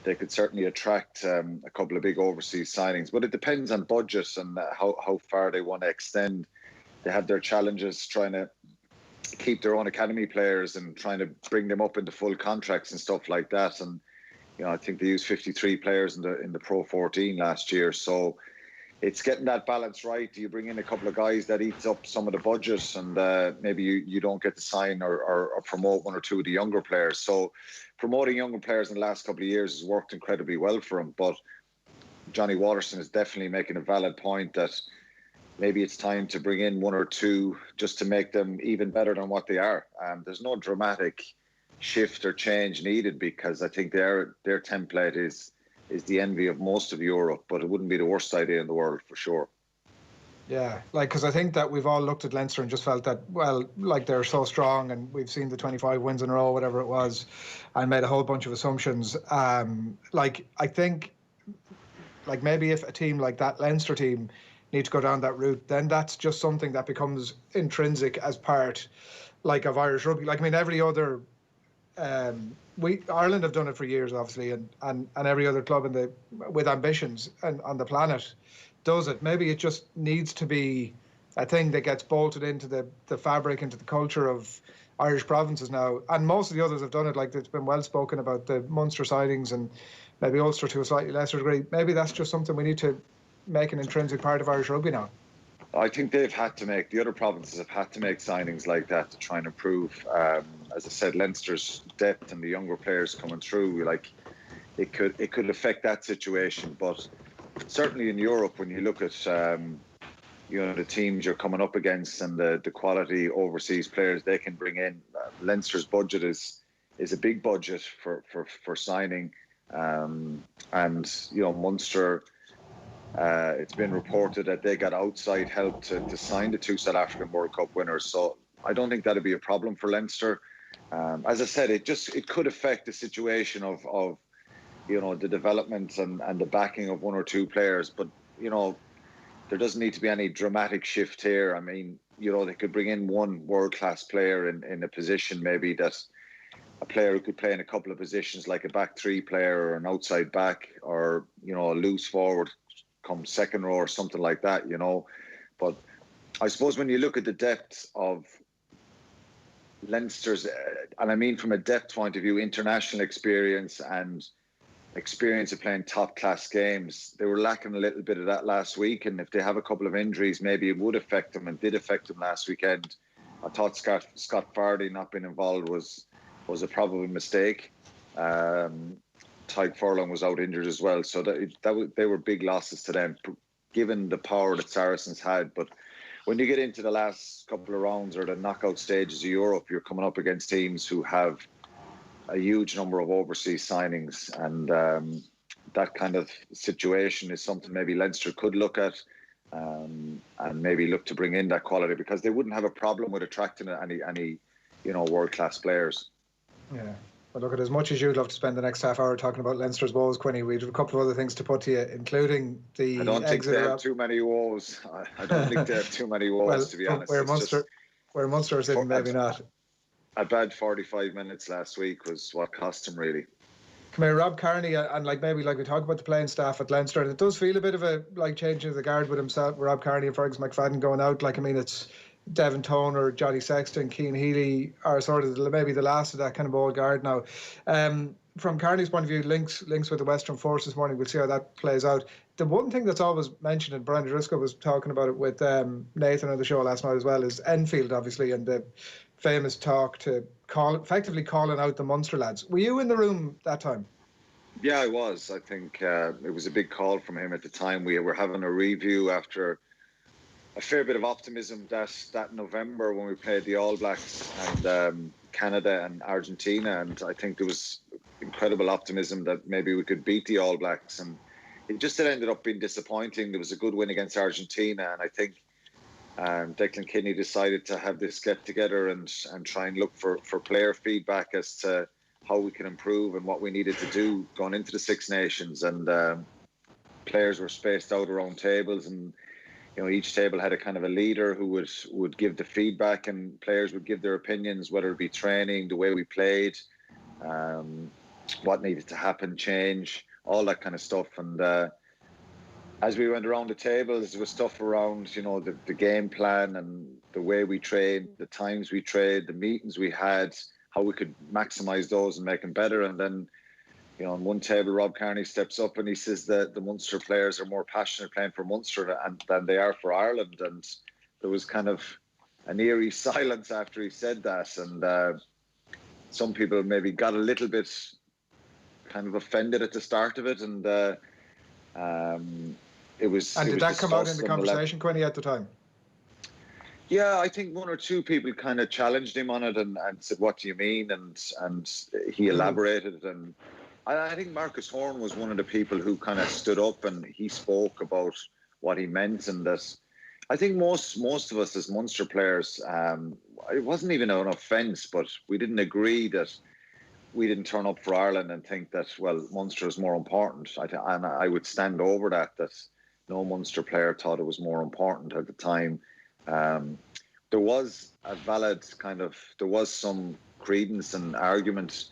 they could certainly attract a couple of big overseas signings. But it depends on budget and how far they want to extend. They have their challenges trying to keep their own academy players and trying to bring them up into full contracts and stuff like that. And I think they used 53 players in the Pro 14 last year. So it's getting that balance right. Do you bring in a couple of guys that eats up some of the budget, and maybe you don't get to sign or promote one or two of the younger players? So promoting younger players in the last couple of years has worked incredibly well for him. But Johnny Watterson is definitely making a valid point that maybe it's time to bring in one or two just to make them even better than what they are. There's no dramatic shift or change needed, because I think their template is the envy of most of Europe, but it wouldn't be the worst idea in the world for sure. Yeah, because I think that we've all looked at Leinster and just felt that, well, they're so strong, and we've seen the 25 wins in a row, whatever it was, and made a whole bunch of assumptions. I think maybe if a team like that Leinster team need to go down that route, then that's just something that becomes intrinsic as part of Irish rugby. Every other Ireland have done it for years, obviously, and every other club with ambitions and on the planet does it. Maybe it just needs to be a thing that gets bolted into the fabric, into the culture of Irish provinces now. And most of the others have done it. It's been well spoken about the Munster sightings, and maybe Ulster to a slightly lesser degree. Maybe that's just something we need to make an intrinsic part of Irish rugby now. I think the other provinces have had to make signings like that to try and improve. As I said, Leinster's depth and the younger players coming through, it could affect that situation. But certainly in Europe, when you look at the teams you're coming up against and the quality overseas players they can bring in, Leinster's budget is a big budget for signing, and Munster. It's been reported that they got outside help to sign the two South African World Cup winners. So I don't think that'd be a problem for Leinster. As I said, it could affect the situation of the development and the backing of one or two players. But there doesn't need to be any dramatic shift here. I mean, they could bring in one world-class player in a position maybe that a player who could play in a couple of positions, like a back three player or an outside back, or a loose forward come second row or something like that, But I suppose when you look at the depth of Leinster's, and I mean from a depth point of view, international experience and experience of playing top class games, they were lacking a little bit of that last week. And if they have a couple of injuries, maybe it would affect them, and did affect them last weekend. I thought Scott Fardy not being involved was a probable mistake. Tyke Furlong was out injured as well, so they were big losses to them, given the power that Saracens had. But when you get into the last couple of rounds or the knockout stages of Europe, you're coming up against teams who have a huge number of overseas signings, and that kind of situation is something maybe Leinster could look at, and maybe look to bring in that quality, because they wouldn't have a problem with attracting any world-class players. Yeah. But look, at as much as you'd love to spend the next half hour talking about Leinster's woes, Quinny, we have a couple of other things to put to you, including the I don't think they have too many woes. I don't think they have too many woes, to be honest. Where Munster is in, maybe not. A bad 45 minutes last week was what cost him, really. Come here, Rob Kearney, and maybe we talk about the playing staff at Leinster, and it does feel a bit of a changing of the guard with himself, with Rob Kearney and Fergus McFadden going out. It's Devin Tone or Johnny Sexton, Cian Healy are sort of maybe the last of that kind of old guard now. From Kearney's point of view, links with the Western Force this morning. We'll see how that plays out. The one thing that's always mentioned, and Brian Driscoll was talking about it with Nathan on the show last night as well, is Enfield, obviously, and the famous talk to effectively calling out the Munster lads. Were you in the room that time? Yeah, I was. I think it was a big call from him at the time. We were having a review after a fair bit of optimism that November when we played the All Blacks and Canada and Argentina, and I think there was incredible optimism that maybe we could beat the All Blacks, and it ended up being disappointing. There was a good win against Argentina, and I think Declan Kinney decided to have this get together and try and look for player feedback as to how we can improve and what we needed to do going into the Six Nations. And players were spaced out around tables, and each table had a kind of a leader who would give the feedback, and players would give their opinions, whether it be training, the way we played, what needed to happen, change, all that kind of stuff. And as we went around the tables, there was stuff around, the game plan and the way we trained, the times we trained, the meetings we had, how we could maximise those and make them better. And then, on one table, Rob Kearney steps up and he says that the Munster players are more passionate playing for Munster than they are for Ireland. And there was kind of an eerie silence after he said that. And some people maybe got a little bit kind of offended at the start of it. And it was. And did that come out in the conversation, Quinny, at the time? Yeah, I think one or two people kind of challenged him on it and said, "What do you mean?" And he elaborated. And I think Marcus Horn was one of the people who kind of stood up and he spoke about what he meant. And that I think most of us as Munster players, it wasn't even an offence, but we didn't agree that we didn't turn up for Ireland and think that, well, Munster is more important. And I would stand over that no Munster player thought it was more important at the time. There was there was some credence and argument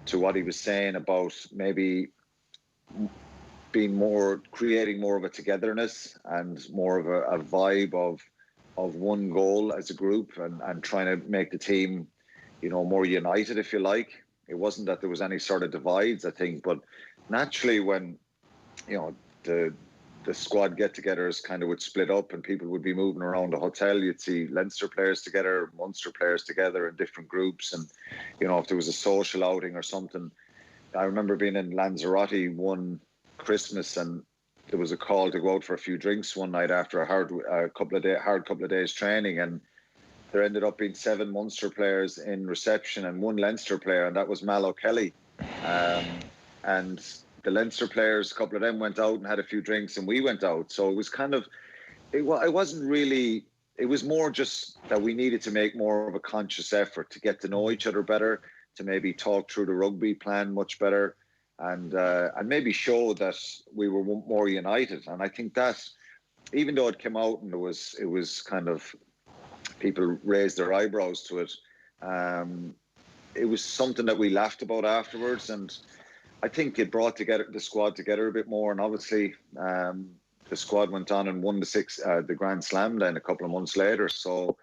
to what he was saying about maybe creating more of a togetherness and more of a vibe of one goal as a group and trying to make the team, more united, if you like. It wasn't that there was any sort of divides, I think, but naturally when, the squad get-togethers kind of would split up and people would be moving around the hotel. You'd see Leinster players together, Munster players together in different groups. And, if there was a social outing or something. I remember being in Lanzarote one Christmas and there was a call to go out for a few drinks one night after a hard couple of days training. And there ended up being 7 Munster players in reception and 1 Leinster player, and that was Mal O'Kelly. And the Leinster players, a couple of them went out and had a few drinks, and we went out. So it was kind of, it wasn't really, it was more just that we needed to make more of a conscious effort to get to know each other better, to maybe talk through the rugby plan much better, and maybe show that we were more united. And I think that even though it came out and it was kind of, people raised their eyebrows to it, it was something that we laughed about afterwards, and I think it brought the squad together a bit more. And obviously, the squad went on and won the Grand Slam then a couple of months later. So.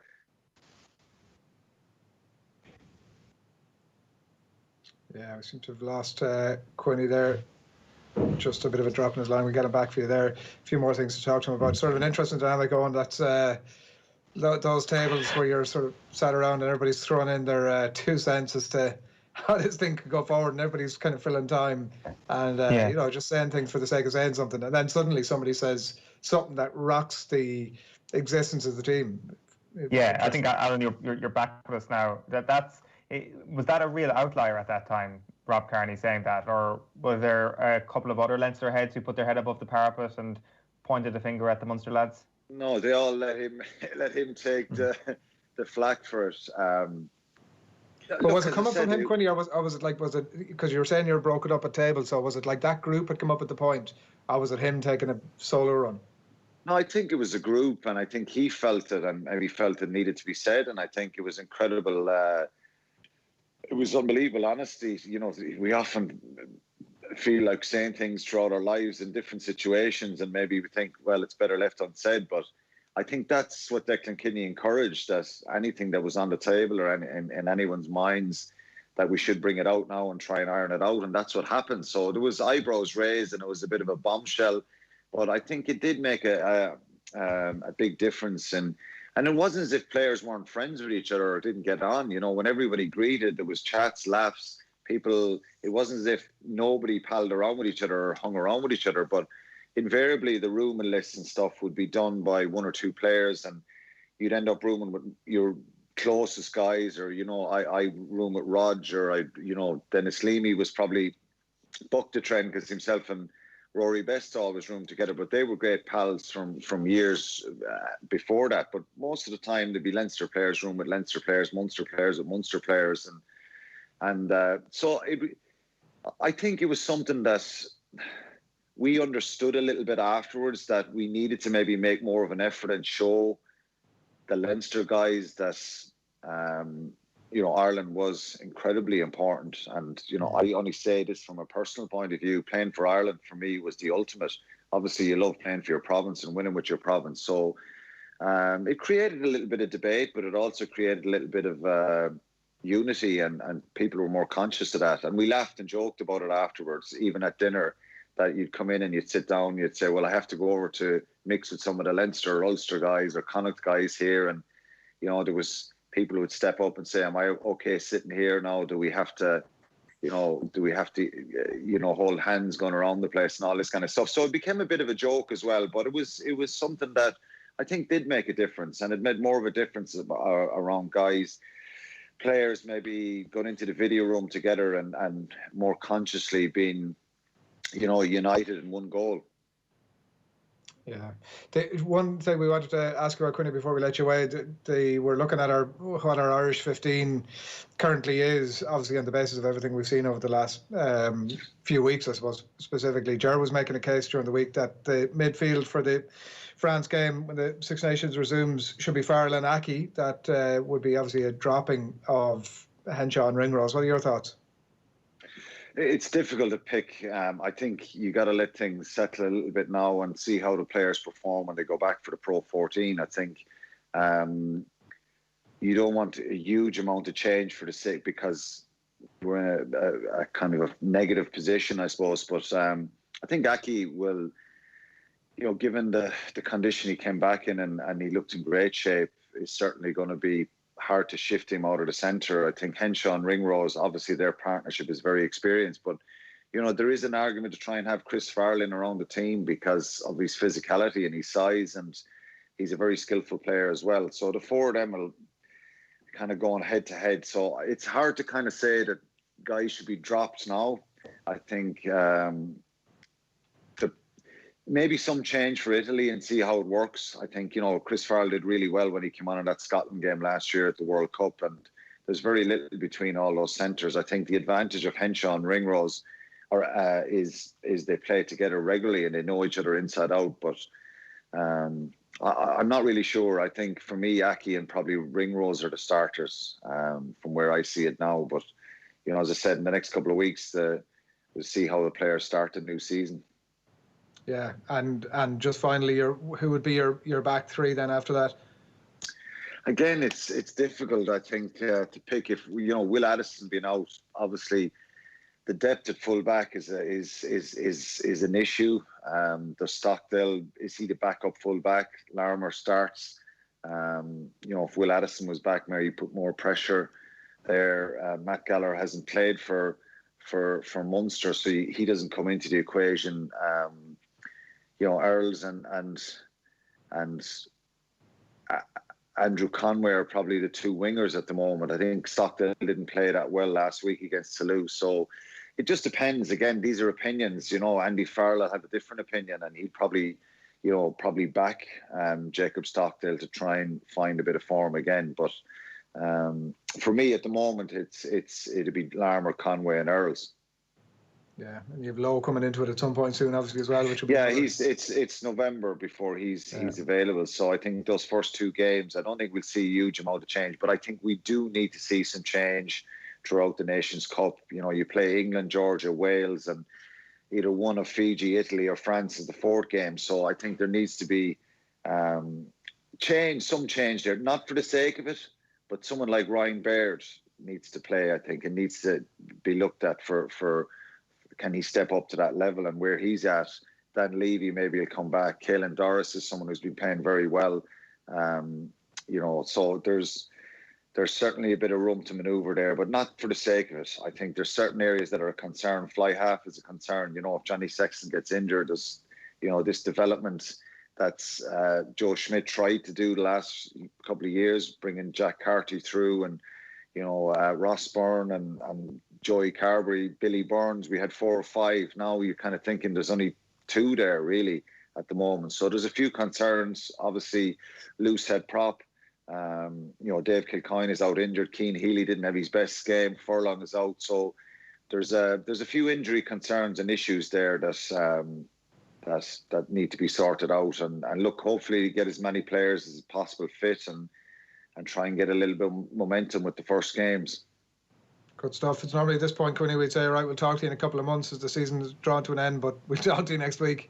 Yeah, we seem to have lost Quinny there. Just a bit of a drop in his line. We get him back for you there. A few more things to talk to him about. Sort of an interesting dynamic going. That's those tables where you're sort of sat around and everybody's throwing in their 2 cents as to how this thing could go forward, and everybody's kind of filling time and just saying things for the sake of saying something, and then suddenly somebody says something that rocks the existence of the team. I think, Alan, you're back with us now. Was that a real outlier at that time, Rob Kearney saying that, or was there a couple of other Leinster heads who put their head above the parapet and pointed a finger at the Munster lads? No, they all let him take the flak for it. But was it coming from him, Quinny, or was it because you were saying you were broken up at table, so was it like that group had come up with the point, or was it him taking a solo run? No, I think it was a group, and I think he felt it, and he felt it needed to be said, and I think it was incredible. It was unbelievable honesty. You know, we often feel like saying things throughout our lives in different situations, and maybe we think, well, it's better left unsaid. But I think that's what Declan Kinney encouraged, that anything that was on the table or in anyone's minds, that we should bring it out now and try and iron it out. And that's what happened. So there was eyebrows raised, and it was a bit of a bombshell. But I think it did make a big difference. And it wasn't as if players weren't friends with each other or didn't get on. You know, when everybody greeted, there was chats, laughs, people. It wasn't as if nobody palled around with each other or hung around with each other. But invariably, the rooming lists and stuff would be done by 1 or 2 players, and you'd end up rooming with your closest guys. Or, you know, I room with Rog, or Dennis Leamy was probably bucked the trend because himself and Rory Best always roomed together, but they were great pals from years before that. But most of the time, there'd be Leinster players room with Leinster players, Munster players with Munster players, so I think it was something that we understood a little bit afterwards, that we needed to maybe make more of an effort and show the Leinster guys that Ireland was incredibly important. And, I only say this from a personal point of view. Playing for Ireland, for me, was the ultimate. Obviously, you love playing for your province and winning with your province. So it created a little bit of debate, but it also created a little bit of unity, and people were more conscious of that. And we laughed and joked about it afterwards, even at dinner, that you'd come in and you'd sit down, you'd say, well, I have to go over to mix with some of the Leinster or Ulster guys or Connacht guys here. And, there was people who would step up and say, am I okay sitting here now? Do we have to, hold hands going around the place and all this kind of stuff? So it became a bit of a joke as well, but it was something that I think did make a difference, and it made more of a difference around guys, players maybe going into the video room together and more consciously being, united in one goal. Yeah. One thing we wanted to ask about, Quinny, before we let you away, we're looking at what our Irish 15 currently is, obviously on the basis of everything we've seen over the last few weeks, I suppose, specifically. Ger was making a case during the week that the midfield for the France game, when the Six Nations resumes, should be Farrell and Aki. That would be obviously a dropping of Henshaw and Ringrose. What are your thoughts? It's difficult to pick. I think you got to let things settle a little bit now and see how the players perform when they go back for the Pro 14. I think you don't want a huge amount of change for the sake, because we're in a kind of a negative position, I suppose. But I think Aki will, given the condition he came back in and he looked in great shape, is certainly going to be hard to shift him out of the centre. I think Henshaw and Ringrose, obviously their partnership is very experienced, but there is an argument to try and have Chris Farrell in around the team because of his physicality and his size, and he's a very skillful player as well. So the four of them will kind of go on head to head. So it's hard to kind of say that guys should be dropped now. I think maybe some change for Italy and see how it works. I think, Chris Farrell did really well when he came on in that Scotland game last year at the World Cup, and there's very little between all those centres. I think the advantage of Henshaw and Ringrose is they play together regularly and they know each other inside out. But I'm not really sure. I think for me, Aki and probably Ringrose are the starters from where I see it now. But, as I said, in the next couple of weeks, we'll see how the players start the new season. Yeah, and just finally, who would be your back three then after that? Again, it's difficult, I think, to pick. If Will Addison being out, obviously, the depth at full back is an issue. The Stockdale, is he the backup full back? Larimer starts. If Will Addison was back, maybe put more pressure there. Matt Gallagher hasn't played for Munster, so he doesn't come into the equation. Earls and Andrew Conway are probably the two wingers at the moment. I think Stockdale didn't play that well last week against Toulouse, so it just depends. Again, these are opinions. Andy Farrell had a different opinion, and he'd probably back Jacob Stockdale to try and find a bit of form again. But for me at the moment, it'd be Larimer, Conway, and Earls. Yeah, and you have Lowe coming into it at some point soon, obviously, as well. Which will be it's November before he's available. So I think those first two games, I don't think we'll see a huge amount of change, but I think we do need to see some change throughout the Nations Cup. You play England, Georgia, Wales, and either one of Fiji, Italy, or France is the fourth game. So I think there needs to be some change there, not for the sake of it, but someone like Ryan Baird needs to play. I think and needs to be looked at for. Can he step up to that level? And where he's at, Dan Levy maybe will come back. Caelan Doris is someone who's been playing very well. So there's certainly a bit of room to manoeuvre there, but not for the sake of it. I think there's certain areas that are a concern. Fly half is a concern. If Johnny Sexton gets injured, there's this development that's Joe Schmidt tried to do the last couple of years, bringing Jack Carty through and Ross Byrne and Joey Carberry, Billy Burns. We had 4 or 5. Now you're kind of thinking there's only 2 there really at the moment. So there's a few concerns. Obviously, loose head prop. Dave Kilcoyne is out injured. Keane Healy didn't have his best game. Furlong is out. So there's a few injury concerns and issues there that need to be sorted out. And look, hopefully get as many players as possible fit and try and get a little bit of momentum with the first games. Good stuff. It's normally at this point, Quinny, we'd say, right, we'll talk to you in a couple of months as the season is drawn to an end, but we'll talk to you next week.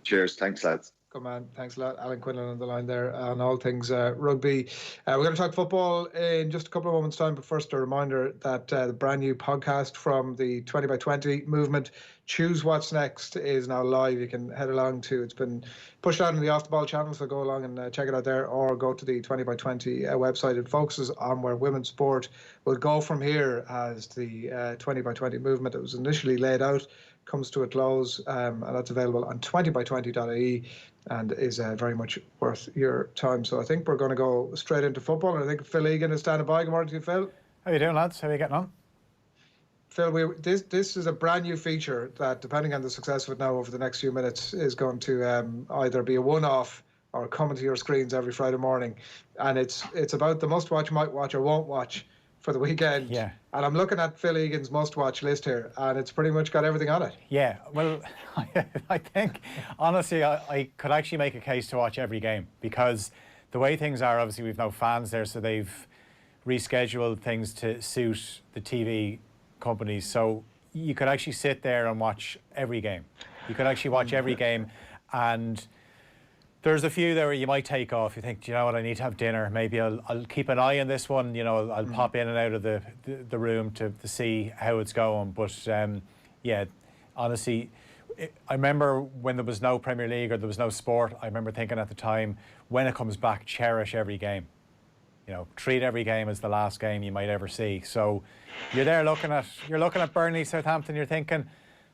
Cheers. Thanks, lads. Good man. Thanks a lot. Alan Quinlan on the line there on all things rugby. We're going to talk football in just a couple of moments' time, but first a reminder that the brand new podcast from the 20x20 movement, Choose What's Next, is now live. You can head along to, it's been pushed out in the Off the Ball channel, so go along and check it out there, or go to the 20x20 website. It focuses on where women's sport will go from here as the 20x20 movement that was initially laid out comes to a close, and that's available on 20by20.ie and is very much worth your time. So I think we're going to go straight into football, and I think Phil Egan is standing by. Good morning to you, Phil. How you doing, lads? How are you getting on? Phil, this is a brand new feature that, depending on the success of it now over the next few minutes, is going to either be a one-off or come into your screens every Friday morning, and it's about the must-watch, might watch, or won't watch for the weekend. Yeah. And I'm looking at Phil Egan's must-watch list here, and it's pretty much got everything on it. Yeah. Well, I think, honestly, I could actually make a case to watch every game, because the way things are, obviously, we've no fans there, so they've rescheduled things to suit the TV companies. So you could actually sit there and watch every game. You could actually watch every game, and there's a few there where you might take off. You think, do you know what, I need to have dinner. Maybe I'll keep an eye on this one. I'll pop in and out of the room to see how it's going. But yeah, honestly, I remember when there was no Premier League or there was no sport, I remember thinking at the time, when it comes back, cherish every game. Treat every game as the last game you might ever see. So you're there looking at Burnley, Southampton, you're thinking,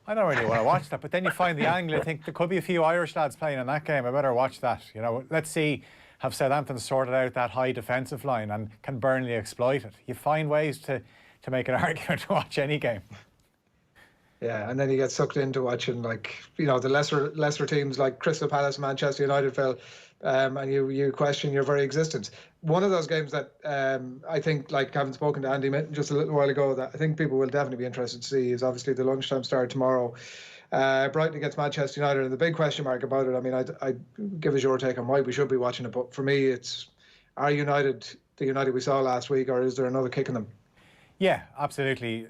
I don't really want to watch that. But then you find the angle, you think there could be a few Irish lads playing in that game, I better watch that. Let's see, have Southampton sorted out that high defensive line, and can Burnley exploit it? You find ways to make an argument to watch any game. Yeah, and then you get sucked into watching, the lesser teams like Crystal Palace, Manchester United, Phil, and you question your very existence. One of those games that I think, having spoken to Andy Mitten just a little while ago, that I think people will definitely be interested to see is obviously the lunchtime start tomorrow. Brighton against Manchester United, and the big question mark about it, I mean, I'd give us your take on why we should be watching it, but for me, it's, are United the United we saw last week, or is there another kick in them? Yeah, absolutely.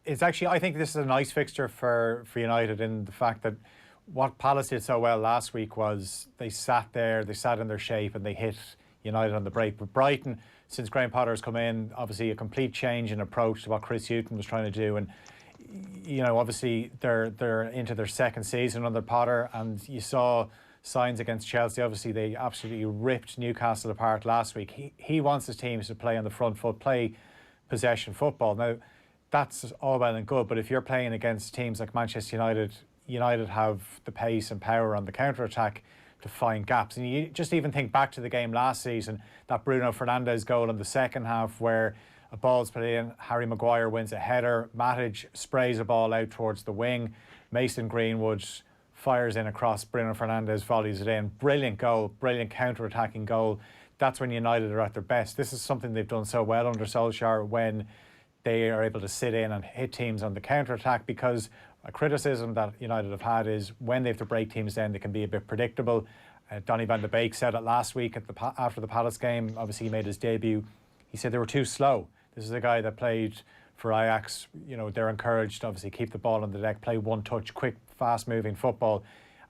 It's actually, I think this is a nice fixture for United in the fact that what Palace did so well last week was they sat in their shape and they hit United on the break. But Brighton, since Graham Potter's come in, obviously a complete change in approach to what Chris Hughton was trying to do. And, you know, obviously they're into their second season under Potter, and you saw signs against Chelsea. Obviously, they absolutely ripped Newcastle apart last week. He wants his teams to play on the front foot, play possession football. Now, that's all well and good, but if you're playing against teams like Manchester United, United have the pace and power on the counter-attack to find gaps. And you just even think back to the game last season, that Bruno Fernandes goal in the second half where a ball's put in, Harry Maguire wins a header, Matic sprays a ball out towards the wing, Mason Greenwood fires in across, Bruno Fernandes volleys it in. Brilliant goal, brilliant counter-attacking goal. That's when United are at their best. This is something they've done so well under Solskjaer, when they are able to sit in and hit teams on the counter-attack, because a criticism that United have had is when they have to break teams down, they can be a bit predictable. Donny van de Beek said it last week after the Palace game. Obviously, he made his debut. He said they were too slow. This is a guy that played for Ajax. You know, they're encouraged, obviously, keep the ball on the deck, play one-touch, quick, fast-moving football.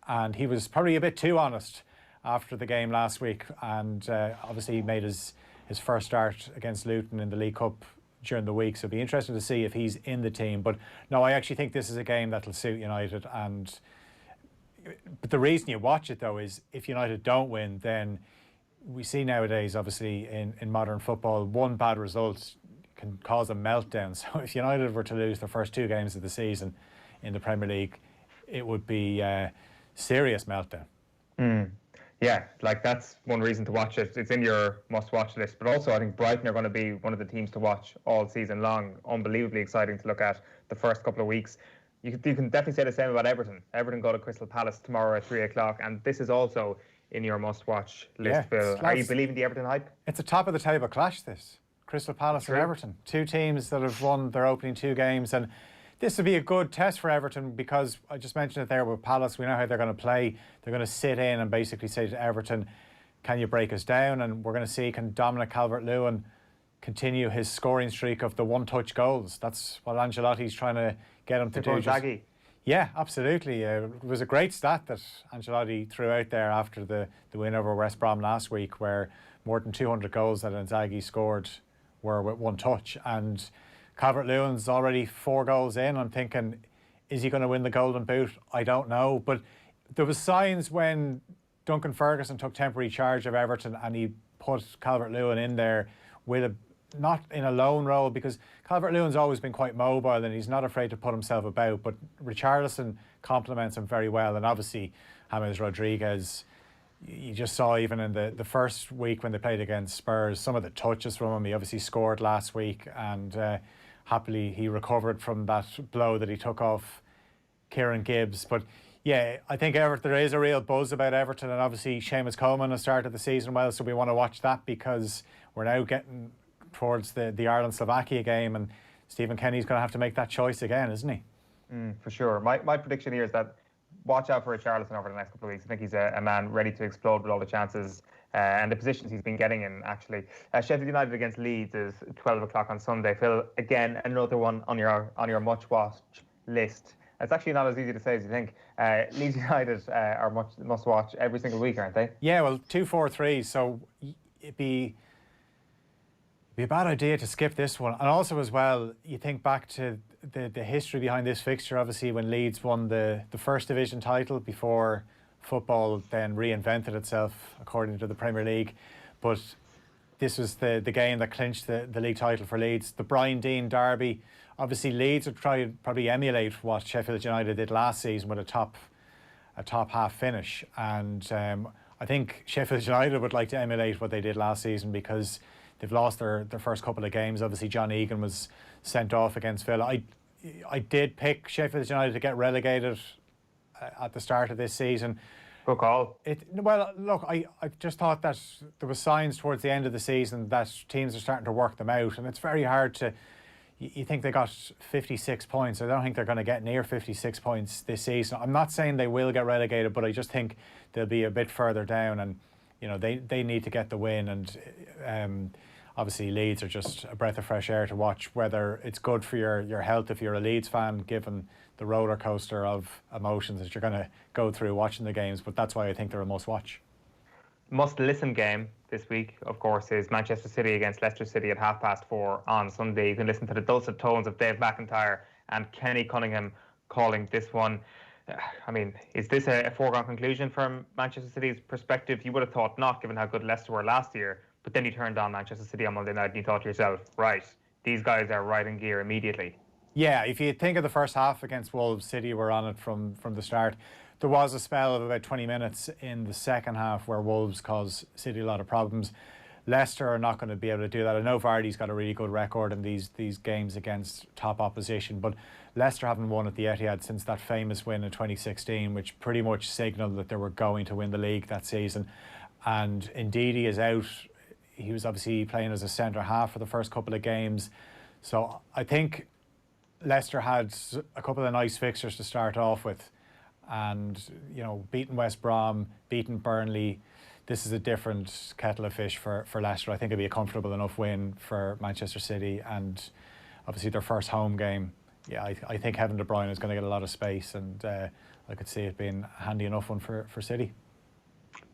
And he was probably a bit too honest after the game last week. And obviously, he made his first start against Luton in the League Cup during the week, so it'll be interesting to see if he's in the team. But no, I actually think this is a game that'll suit United. But the reason you watch it, though, is if United don't win, then we see nowadays, obviously, in modern football, one bad result can cause a meltdown. So if United were to lose their first two games of the season in the Premier League, it would be a serious meltdown. Yeah, like that's one reason to watch it. It's in your must-watch list. But also, I think Brighton are going to be one of the teams to watch all season long. Unbelievably exciting to look at the first couple of weeks. You can definitely say the same about Everton. Everton go to Crystal Palace tomorrow at 3 o'clock, and this is also in your must-watch list, Phil. Are you believing the Everton hype? It's a top-of-the-table clash, this. Crystal Palace and Everton. Two teams that have won their opening two games, and this would be a good test for Everton, because I just mentioned it there with Palace. We know how they're going to play. They're going to sit in and basically say to Everton, can you break us down? And we're going to see, can Dominic Calvert-Lewin continue his scoring streak of the one-touch goals? That's what Ancelotti's trying to get him to do. Yeah, absolutely. It was a great stat that Ancelotti threw out there after the win over West Brom last week, where more than 200 goals that Inzaghi scored were with one touch. And Calvert-Lewin's already 4 goals in. I'm thinking, is he going to win the Golden Boot? I don't know. But there was signs when Duncan Ferguson took temporary charge of Everton and he put Calvert-Lewin in there with not in a lone role, because Calvert-Lewin's always been quite mobile and he's not afraid to put himself about. But Richarlison complements him very well. And obviously, James Rodriguez, you just saw even in the first week when they played against Spurs, some of the touches from him. He obviously scored last week, and happily he recovered from that blow that he took off Kieran Gibbs. But yeah, I think there is a real buzz about Everton, and obviously Seamus Coleman has started the season well, so we want to watch that, because we're now getting towards the Ireland-Slovakia game, and Stephen Kenny's going to have to make that choice again, isn't he? For sure. My prediction here is that watch out for Richarlison over the next couple of weeks. I think he's a man ready to explode with all the chances and the positions he's been getting in, actually. Sheffield United against Leeds is 12 o'clock on Sunday. Phil, again, another one on your much-watch list. It's actually not as easy to say as you think. Leeds United are must-watch every single week, aren't they? Yeah, well, 2-4-3, so it'd be a bad idea to skip this one. And also as well, you think back to the history behind this fixture, obviously when Leeds won the First Division title before football then reinvented itself according to the Premier League. But this was the game that clinched the league title for Leeds. The Brian Deane derby. Obviously Leeds would try to probably emulate what Sheffield United did last season with a top half finish. And I think Sheffield United would like to emulate what they did last season, because they've lost their first couple of games. Obviously, John Egan was sent off against Villa. I did pick Sheffield United to get relegated at the start of this season. Good call. Well, look, I just thought that there was signs towards the end of the season that teams are starting to work them out, and it's very hard to, you think they got 56 points. I don't think they're going to get near 56 points this season. I'm not saying they will get relegated, but I just think they'll be a bit further down, and they need to get the win. And obviously Leeds are just a breath of fresh air to watch. Whether it's good for your health if you're a Leeds fan, given the roller coaster of emotions that you're going to go through watching the games, but that's why I think they're a must watch. Must listen game this week, of course, is Manchester City against Leicester City at 4:30 on Sunday. You can listen to the dulcet tones of Dave McIntyre and Kenny Cunningham calling this one. I mean, is this a foregone conclusion from Manchester City's perspective? You would have thought not, given how good Leicester were last year. But then you turned on Manchester City on Monday night and you thought to yourself, right, these guys are right in gear immediately. Yeah, if you think of the first half against Wolves, City were on it from the start. There was a spell of about 20 minutes in the second half where Wolves caused City a lot of problems. Leicester are not going to be able to do that. I know Vardy's got a really good record in these games against top opposition, but Leicester haven't won at the Etihad since that famous win in 2016, which pretty much signalled that they were going to win the league that season. And Ndidi is out. He was obviously playing as a centre half for the first couple of games. So I think Leicester had a couple of nice fixtures to start off with. And, beating West Brom, beating Burnley, this is a different kettle of fish for Leicester. I think it'd be a comfortable enough win for Manchester City, and obviously their first home game. Yeah, I think Kevin De Bruyne is going to get a lot of space, and I could see it being a handy enough one for City.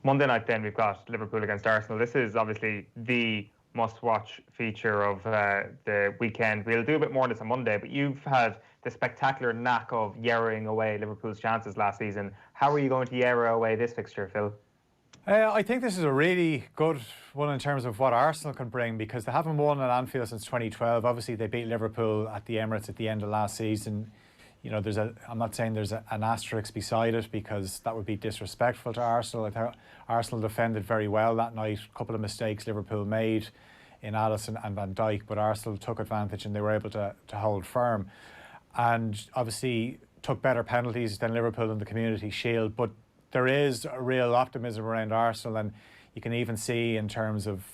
Monday night then we've got Liverpool against Arsenal. This is obviously the must-watch feature of the weekend. We'll do a bit more on this on Monday, but you've had the spectacular knack of yarrowing away Liverpool's chances last season. How are you going to yarrow away this fixture, Phil? I think this is a really good one in terms of what Arsenal can bring, because they haven't won at Anfield since 2012. Obviously, they beat Liverpool at the Emirates at the end of last season. I'm not saying there's an asterisk beside it, because that would be disrespectful to Arsenal. I thought Arsenal defended very well that night. A couple of mistakes Liverpool made in Alisson and Van Dijk, but Arsenal took advantage and they were able to hold firm. And obviously took better penalties than Liverpool in the Community Shield. But there is a real optimism around Arsenal, and you can even see in terms of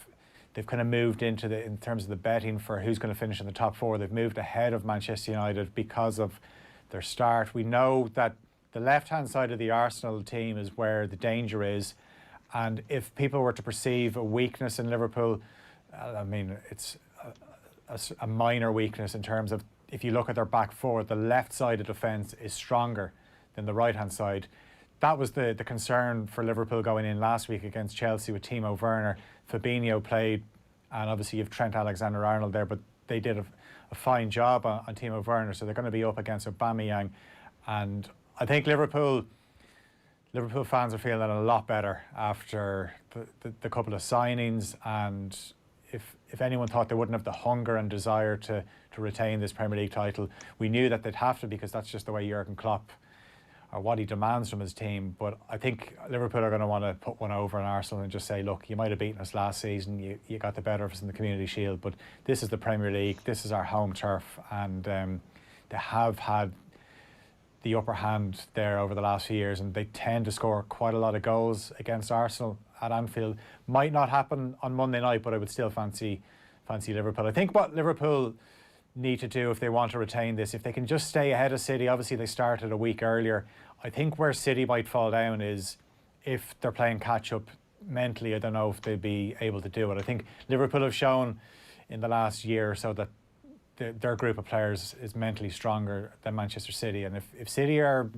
they've kind of moved in terms of the betting for who's going to finish in the top four. They've moved ahead of Manchester United because of their start. We know that the left-hand side of the Arsenal team is where the danger is, and if people were to perceive a weakness in Liverpool, I mean, it's a minor weakness in terms of, if you look at their back four, the left side of defence is stronger than the right-hand side. That was the concern for Liverpool going in last week against Chelsea with Timo Werner. Fabinho played, and obviously you have Trent Alexander-Arnold there, but they did a fine job on Timo Werner, so they're going to be up against Aubameyang. And I think Liverpool fans are feeling a lot better after the couple of signings, and if anyone thought they wouldn't have the hunger and desire to retain this Premier League title, we knew that they'd have to, because that's just the way Jurgen Klopp, or what he demands from his team. But I think Liverpool are going to want to put one over on Arsenal and just say, look, you might have beaten us last season, you got the better of us in the Community Shield, but this is the Premier League, this is our home turf, and they have had the upper hand there over the last few years, and they tend to score quite a lot of goals against Arsenal at Anfield. Might not happen on Monday night, but I would still fancy Liverpool. I think what Liverpool need to do if they want to retain this, if they can just stay ahead of City, obviously they started a week earlier. I think where City might fall down is if they're playing catch up mentally. I don't know if they'd be able to do it. I think Liverpool have shown in the last year or so that their group of players is mentally stronger than Manchester City, and if City are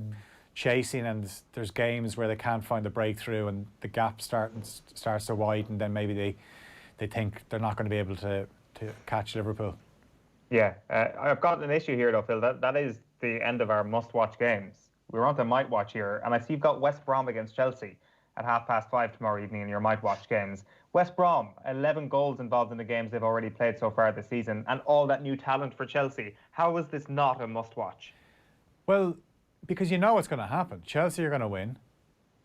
chasing and there's games where they can't find the breakthrough and the gap starts to widen, then maybe they think they're not going to be able to catch Liverpool. Yeah, I've got an issue here though, Phil. That is the end of our must-watch games. We're on to might-watch here, and I see you've got West Brom against Chelsea at 5:30 tomorrow evening in your might-watch games. West Brom, 11 goals involved in the games they've already played so far this season, and all that new talent for Chelsea. How is this not a must-watch? Well, because you know what's going to happen. Chelsea are going to win,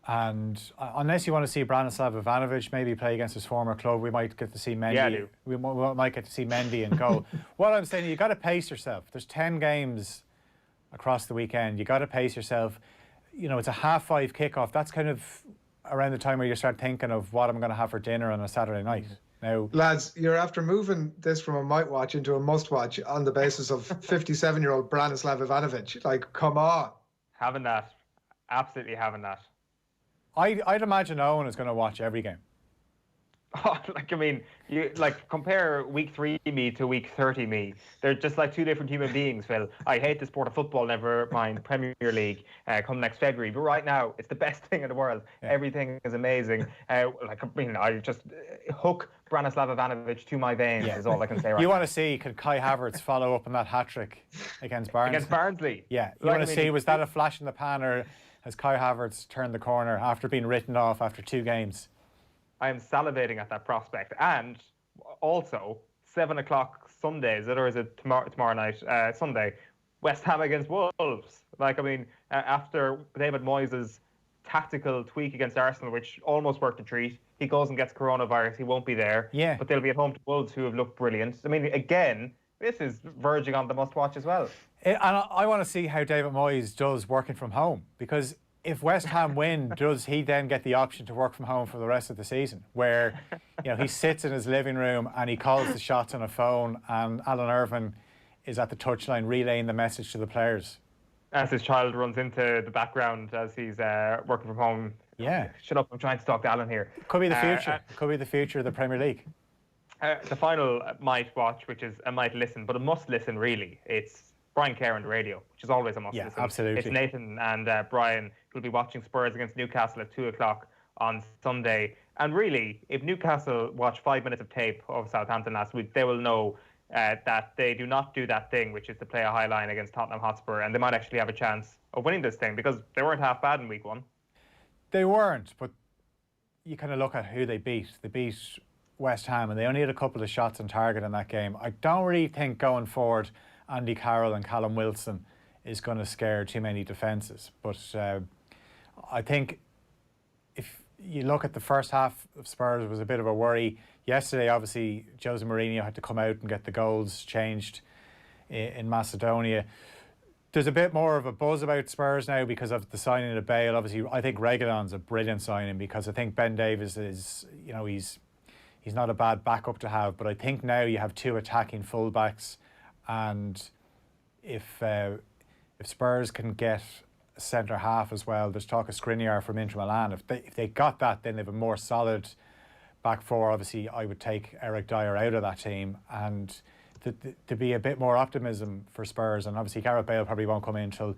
and unless you want to see Branislav Ivanovic maybe play against his former club, we might get to see Mendy. Yeah, we might get to see Mendy in goal. What I'm saying, you got to pace yourself. There's 10 games across the weekend. You got to pace yourself. You know, it's a 5:30 kickoff. That's kind of around the time where you start thinking of what I'm going to have for dinner on a Saturday night. Now, lads, you're after moving this from a might watch into a must watch on the basis of 57-year-old Branislav Ivanovic. Like, come on. Having that. Absolutely having that. I'd imagine Eoin is going to watch every game. Oh, like, I mean, you like compare week 3 me to week 30 me. They're just like two different human beings, Phil. I hate the sport of football, never mind Premier League come next February. But right now, it's the best thing in the world. Yeah. Everything is amazing. Like, I mean, I just hook Branislav Ivanovic to my veins is all I can say right You now. want to see, could Kai Havertz follow up on that hat-trick against Barnsley? Against Barnsley? Yeah. You want to see, was that a flash in the pan, or has Kai Havertz turned the corner after being written off after 2 games? I am salivating at that prospect. And also, 7 o'clock Sunday, or is it tomorrow night, Sunday, West Ham against Wolves. Like, I mean, after David Moyes' tactical tweak against Arsenal, which almost worked a treat, he goes and gets coronavirus, he won't be there. Yeah. But they'll be at home to Wolves, who have looked brilliant. I mean, again, this is verging on the must-watch as well. And I want to see how David Moyes does working from home, because if West Ham win, does he then get the option to work from home for the rest of the season, where he sits in his living room and he calls the shots on a phone, and Alan Irvine is at the touchline relaying the message to the players? As his child runs into the background as he's working from home. Yeah. Shut up, I'm trying to talk to Alan here. Could be the future. Could be the future of the Premier League. The final might watch, which is a might listen, but a must listen really. It's Brian Kerr on the radio, which is always a must listen. Absolutely. It's Nathan and Brian who'll be watching Spurs against Newcastle at 2 o'clock on Sunday. And really, if Newcastle watch 5 minutes of tape of Southampton last week, they will know that they do not do that thing, which is to play a high line against Tottenham Hotspur, and they might actually have a chance of winning this thing, because they weren't half bad in week 1. They weren't, but you kind of look at who they beat. They beat West Ham, and they only had a couple of shots on target in that game. I don't really think going forward Andy Carroll and Callum Wilson is going to scare too many defences. But I think if you look at the first half of Spurs, it was a bit of a worry. Yesterday, obviously, Jose Mourinho had to come out and get the goals changed in Macedonia. There's a bit more of a buzz about Spurs now because of the signing of Bale. Obviously, I think Reguilon's a brilliant signing, because I think Ben Davies is, he's not a bad backup to have. But I think now you have 2 attacking fullbacks, and if Spurs can get a centre half as well, there's talk of Skriniar from Inter Milan. If they got that, then they have a more solid back four. Obviously, I would take Eric Dyer out of that team, and to be a bit more optimism for Spurs. And obviously Gareth Bale probably won't come in until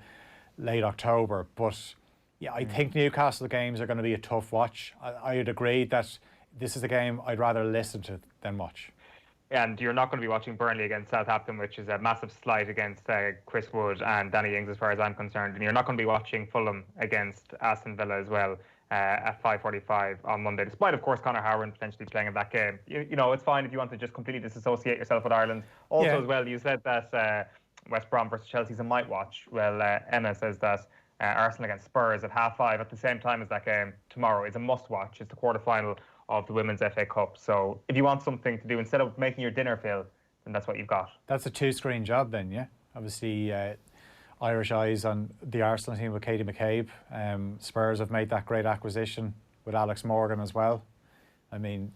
late October, but yeah, I think Newcastle games are going to be a tough watch. I would agree that this is a game I'd rather listen to than watch. And you're not going to be watching Burnley against Southampton, which is a massive slight against Chris Wood and Danny Ings, as far as I'm concerned. And you're not going to be watching Fulham against Aston Villa as well at 5:45 on Monday, despite, of course, Conor Howard potentially playing in that game. You know, it's fine if you want to just completely disassociate yourself with Ireland. Also, as well, you said that West Brom versus Chelsea is a might watch. Well, Emma says that Arsenal against Spurs at 5:30 at the same time as that game tomorrow is a must watch. It's the quarter-final of the Women's FA Cup. So if you want something to do instead of making your dinner, Phil, then that's what you've got. That's a 2-screen job then, yeah? Obviously, Irish eyes on the Arsenal team with Katie McCabe. Spurs have made that great acquisition with Alex Morgan as well. I mean,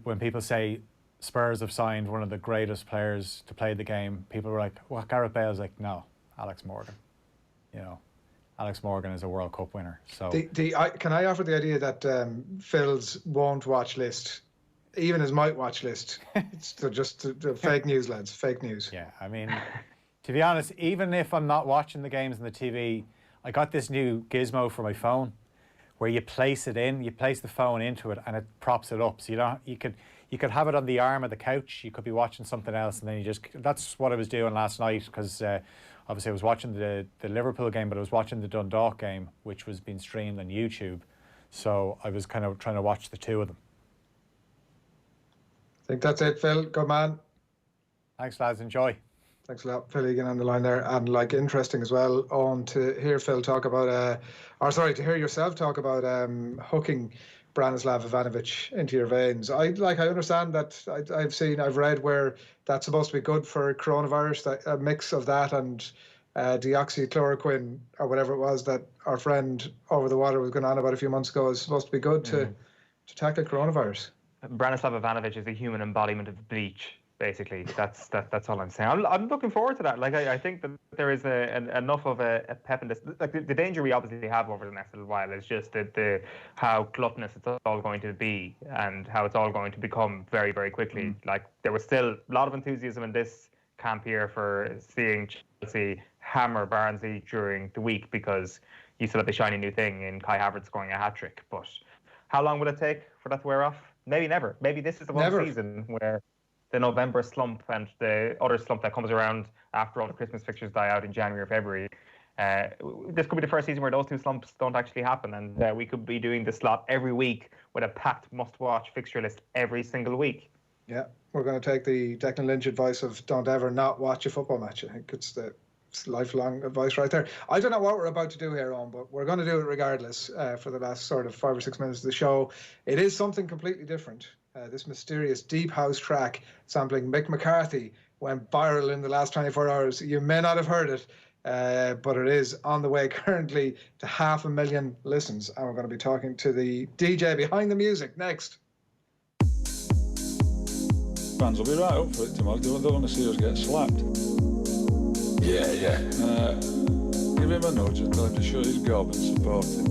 when people say Spurs have signed one of the greatest players to play the game, people were like, well, Gareth Bale's like, no, Alex Morgan. You know, Alex Morgan is a World Cup winner. So can I offer the idea that Phil's won't watch list, even his might watch list, it's just fake news, lads, fake news. Yeah, I mean, to be honest, even if I'm not watching the games on the TV, I got this new gizmo for my phone where you place it in, you place the phone into it and it props it up. So you could have it on the arm of the couch, you could be watching something else, and then that's what I was doing last night, because obviously I was watching the Liverpool game, but I was watching the Dundalk game, which was being streamed on YouTube. So I was kind of trying to watch the two of them. I think that's it, Phil. Good man. Thanks, lads. Enjoy. Thanks a lot, Phil Egan on the line there, and interesting as well to hear Phil talk about, to hear yourself talk about hooking Branislav Ivanovic into your veins. I understand that. I've read where that's supposed to be good for coronavirus, that a mix of that and deoxychloroquine or whatever it was that our friend over the water was going on about a few months ago is supposed to be good to tackle coronavirus. Branislav Ivanovic is a human embodiment of bleach. Basically, that's all I'm saying. I'm looking forward to that. Like I think that there is enough of a pep in this. Like the danger we obviously have over the next little while is just how gluttonous it's all going to be and how it's all going to become very, very quickly. Like there was still a lot of enthusiasm in this camp here for seeing Chelsea hammer Barnsley during the week because you still have the shiny new thing in Kai Havertz scoring a hat-trick. But how long will it take for that to wear off? Maybe never. Maybe this is the one season where the November slump and the other slump that comes around after all the Christmas fixtures die out in January or February. This could be the first season where those two slumps don't actually happen, and we could be doing the slot every week with a packed must-watch fixture list every single week. Yeah, we're going to take the Declan Lynch advice of don't ever not watch a football match. I think it's lifelong advice right there. I don't know what we're about to do here, Eoin, but we're going to do it regardless for the last sort of 5 or 6 minutes of the show. It is something completely different. This mysterious deep house track sampling Mick McCarthy went viral in the last 24 hours. You may not have heard it, but it is on the way currently to 500,000 listens. And we're going to be talking to the DJ behind the music next. Fans will be right up for it tomorrow. They want to see us get slapped. Yeah. Give him a nudge and tell him to shut his gob and support him.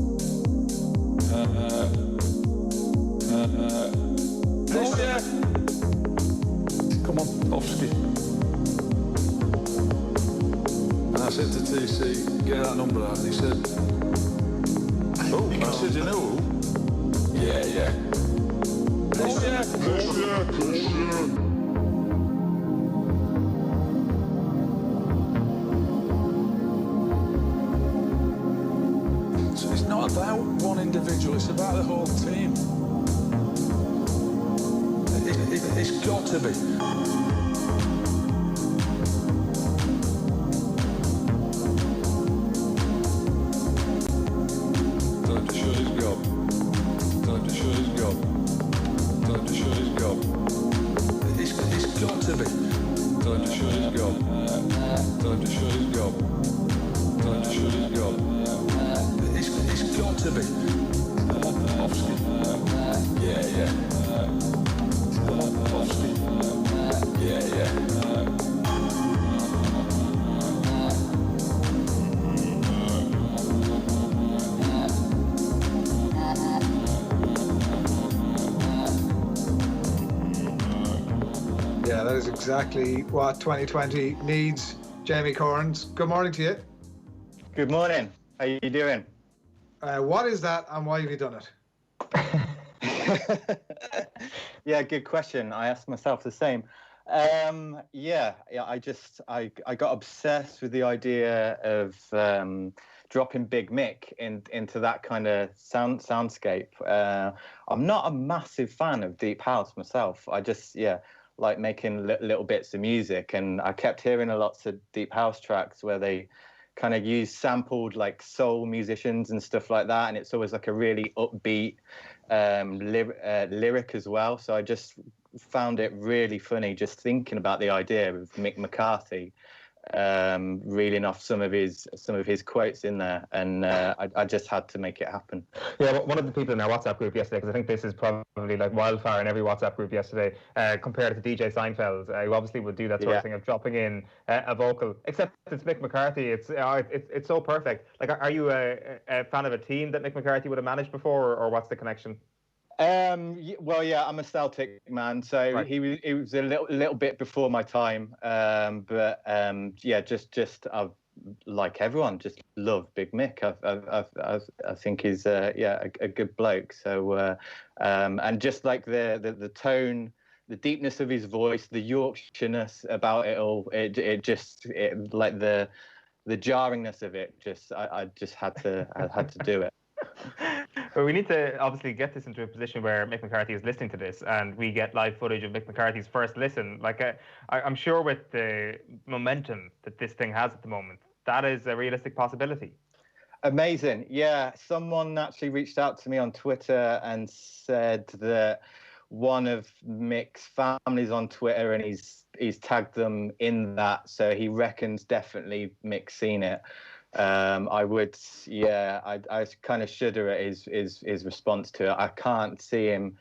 Yeah. Come on, Offski. And I said to TC, get that number out. And he said, I said, you know who? Yeah. So it's not about one individual, it's about the whole team. It's got to be. Time to show his gob. Time to show his gob. Time to show his gob. It's got to be. Time to show his gob. Time to show his gob. Time to show his gob. It's got to be. Offski. Yeah. Yeah, that is exactly what 2020 needs. Jamie Corns, good morning to you. Good morning. How are you doing? What is that and why have you done it? Yeah, good question. I asked myself the same. I got obsessed with the idea of dropping Big Mick into that kind of soundscape. I'm not a massive fan of deep house myself. I just like making little bits of music, and I kept hearing lots of deep house tracks where they kind of use sampled like soul musicians and stuff like that, and it's always like a really upbeat lyric as well. So I just found it really funny just thinking about the idea of Mick McCarthy reeling off some of his quotes in there, and I just had to make it happen. Yeah, one of the people in our WhatsApp group yesterday, because I think this is probably like wildfire in every WhatsApp group yesterday, compared to DJ Seinfeld, who obviously would do that sort of thing of dropping in a vocal, except it's Mick McCarthy. It's so perfect. Like, are you a fan of a team that Mick McCarthy would have managed before, or what's the connection? Well, yeah, I'm a Celtic man, so right. He was a little bit before my time, but just I've, like everyone, just love Big Mick. I think he's a good bloke. So and just like the tone, the deepness of his voice, the Yorkshireness about it all, it like the jarringness of it. I just had to do it. Well, we need to obviously get this into a position where Mick McCarthy is listening to this and we get live footage of Mick McCarthy's first listen. Like, I'm sure with the momentum that this thing has at the moment, that is a realistic possibility. Amazing. Yeah, someone actually reached out to me on Twitter and said that one of Mick's families on Twitter, and he's tagged them in that, so he reckons definitely Mick's seen it. I kind of shudder at his response to it. I can't see him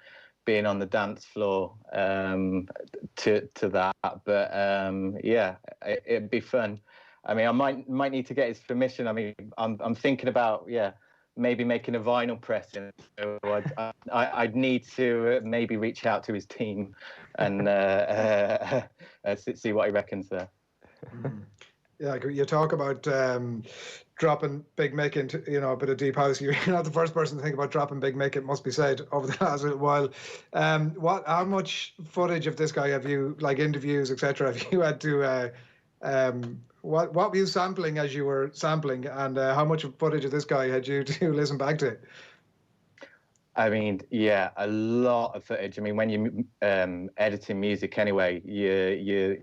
being on the dance floor to that. But yeah, it'd be fun. I mean, I might need to get his permission. I mean, I'm thinking about maybe making a vinyl pressing. So I'd need to maybe reach out to his team and see what he reckons there. Yeah, you talk about dropping Big Mick into a bit of deep house. You're not the first person to think about dropping Big Mick, it must be said, over the last little while. How much footage of this guy have you, like interviews, etc., have you had to? What were you sampling as you were sampling, and how much footage of this guy had you to listen back to? I mean, yeah, a lot of footage. I mean, when you're editing music anyway, you're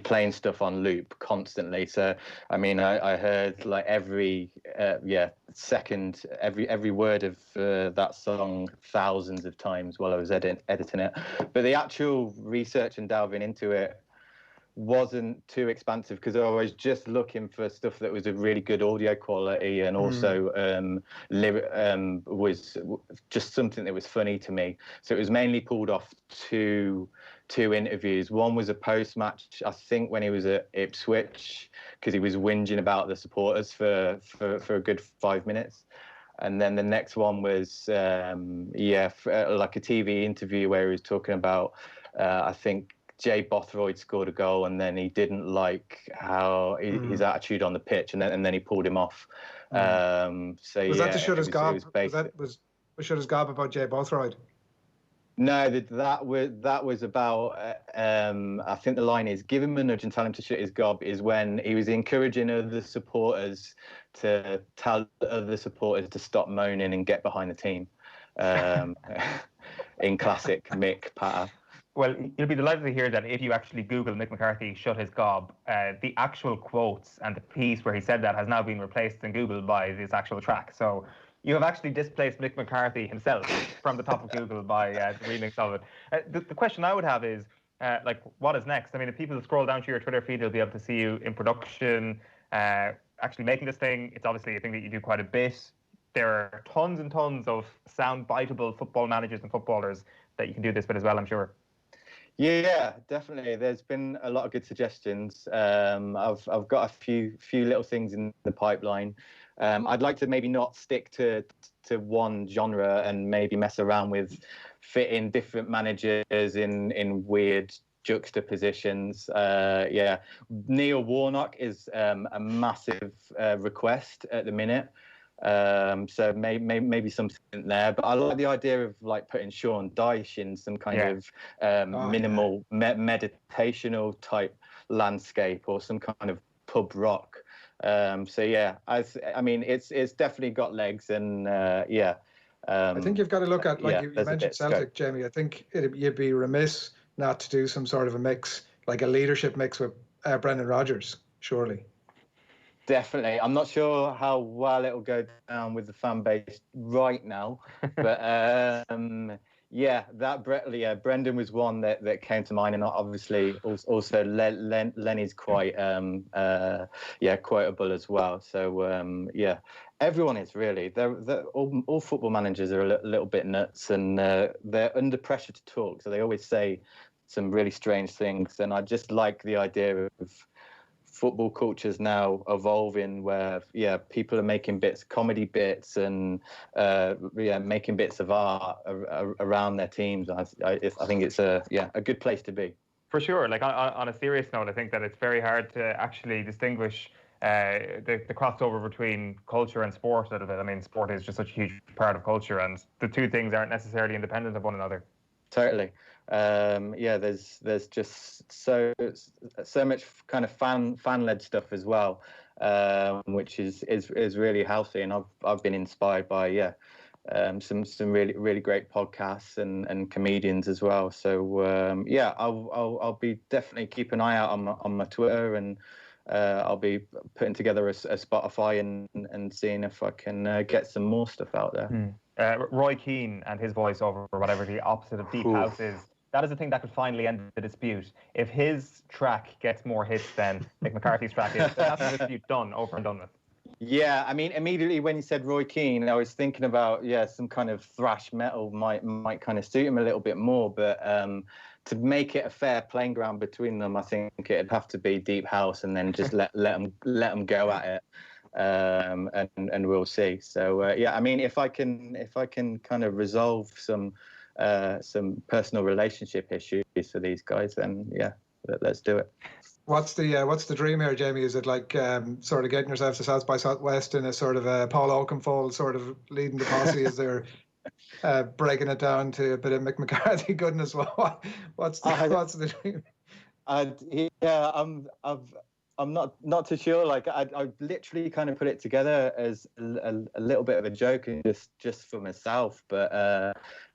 playing stuff on loop constantly. So, I mean, I heard like every second, every word of that song thousands of times while I was editing it. But the actual research and delving into it wasn't too expansive because I was just looking for stuff that was of really good audio quality and also was just something that was funny to me. So it was mainly pulled off two interviews. One was a post-match, I think, when he was at Ipswich, because he was whinging about the supporters for a good 5 minutes. And then the next one was like a TV interview where he was talking about I think Jay Bothroyd scored a goal and then he didn't like how his attitude on the pitch, and then he pulled him off. So was that to shut his gob? Was shut his gob about Jay Bothroyd? No, that was about. I think the line is, "Give him a nudge and tell him to shut his gob." Is when he was encouraging other supporters to tell other supporters to stop moaning and get behind the team. In classic Mick pattern. Well, you'll be delighted to hear that if you actually Google Mick McCarthy shut his gob, the actual quotes and the piece where he said that has now been replaced in Google by this actual track. So you have actually displaced Mick McCarthy himself from the top of Google by the remix of it. The question I would have is, what is next? I mean, if people scroll down to your Twitter feed, they'll be able to see you in production, actually making this thing. It's obviously a thing that you do quite a bit. There are tons and tons of sound-biteable football managers and footballers that you can do this with as well, I'm sure. Yeah, definitely. There's been a lot of good suggestions. I've got a few little things in the pipeline. I'd like to maybe not stick to one genre and maybe mess around with fitting different managers in weird juxtapositions. Neil Warnock is a massive request at the minute. So maybe something there, but I like the idea of like putting Sean Dyche in some kind of minimal meditational type landscape or some kind of pub rock. So yeah, I mean it's definitely got legs, and I think you've got to look at, like you mentioned Celtic, Jamie. I think you'd be remiss not to do some sort of a mix, like a leadership mix with Brendan Rodgers, surely. Definitely. I'm not sure how well it'll go down with the fan base right now, but Brendan was one that came to mind, and obviously also Lenny's quite quotable as well. So everyone is really. They're all football managers are a little bit nuts, and they're under pressure to talk, so they always say some really strange things. And I just like the idea of football culture's now evolving, where people are making comedy bits, and making bits of art around their teams. I think it's a good place to be. For sure. Like on a serious note, I think that it's very hard to actually distinguish the crossover between culture and sport out of it. I mean, sport is just such a huge part of culture, and the two things aren't necessarily independent of one another. Totally. There's just so much kind of fan-led stuff as well, which is really healthy, and I've been inspired by some really great podcasts and comedians as well. So I'll be definitely keep an eye out on my Twitter, and I'll be putting together a Spotify and seeing if I can get some more stuff out there. Roy Keane and his voiceover, or whatever the opposite of deep house is, that is the thing that could finally end the dispute. If his track gets more hits than Mick McCarthy's track is, that's the dispute done, over and done with. Yeah, I mean, immediately when you said Roy Keane, I was thinking about some kind of thrash metal might kind of suit him a little bit more. But to make it a fair playing ground between them, I think it'd have to be deep house, and then just let them go at it, and we'll see. So I mean, if I can kind of resolve some personal relationship issues for these guys, then let's do it. What's the dream here, Jamie? Is it like sort of getting yourself to South by Southwest in a sort of a Paul Oakenfold sort of leading the posse? Is there breaking it down to a bit of Mick McCarthy goodness? What's the dream? I'm not too sure. Like I literally kind of put it together as a little bit of a joke and just for myself, but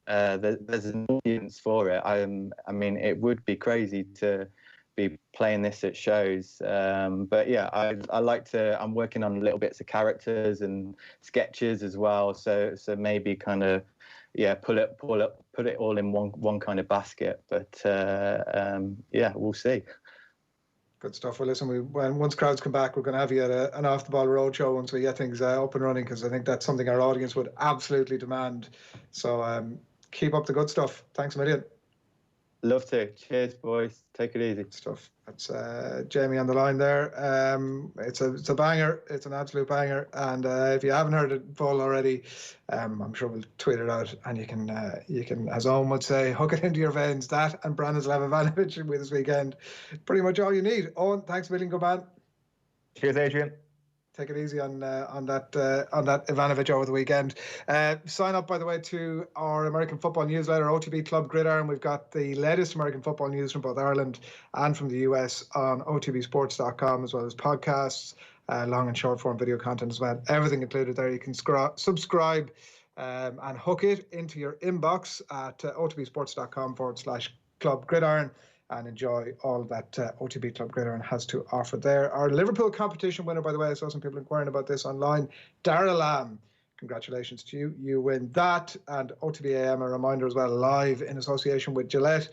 there's an audience for it. I mean, it would be crazy to be playing this at shows, but I like to. I'm working on little bits of characters and sketches as well. So maybe kind of put it all in one kind of basket. But we'll see. Good stuff. Well, listen, once crowds come back, we're going to have you at an off the ball roadshow once we get things up and running, because I think that's something our audience would absolutely demand. So keep up the good stuff. Thanks a million. Love to. Cheers, boys. Take it easy. Stuff. That's Jamie on the line there. It's a banger. It's an absolute banger. And if you haven't heard it full already, I'm sure we'll tweet it out, and you can, as Eoin would say, hook it into your veins. That and Branislav Ivanovic with this weekend. Pretty much all you need. Eoin, thanks a million. Good man. Cheers, Adrian. Take it easy on that Ivanovic over the weekend. Sign up, by the way, to our American football newsletter, OTB Club Gridiron. We've got the latest American football news from both Ireland and from the US on otbsports.com, as well as podcasts, long and short form video content as well. Everything included there. You can subscribe and hook it into your inbox at otbsports.com/Club Gridiron. And enjoy all that OTB Club Gridiron has to offer there. Our Liverpool competition winner, by the way, I saw some people inquiring about this online, Darragh Lamb. Congratulations to you. You win that. And OTB AM, a reminder as well, live in association with Gillette.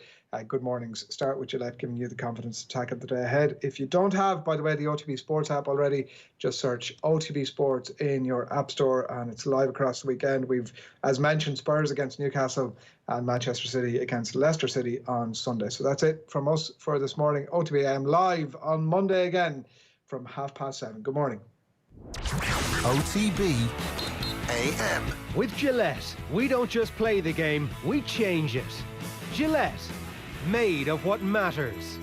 Good mornings. Start with Gillette, giving you the confidence to tackle the day ahead. If you don't have, by the way, the OTB Sports app already, just search OTB Sports in your app store, and it's live across the weekend. We've, as mentioned, Spurs against Newcastle and Manchester City against Leicester City on Sunday. So that's it from us for this morning. OTB AM live on Monday again from 7:30. Good morning. OTB AM. With Gillette, we don't just play the game, we change it. Gillette, made of what matters.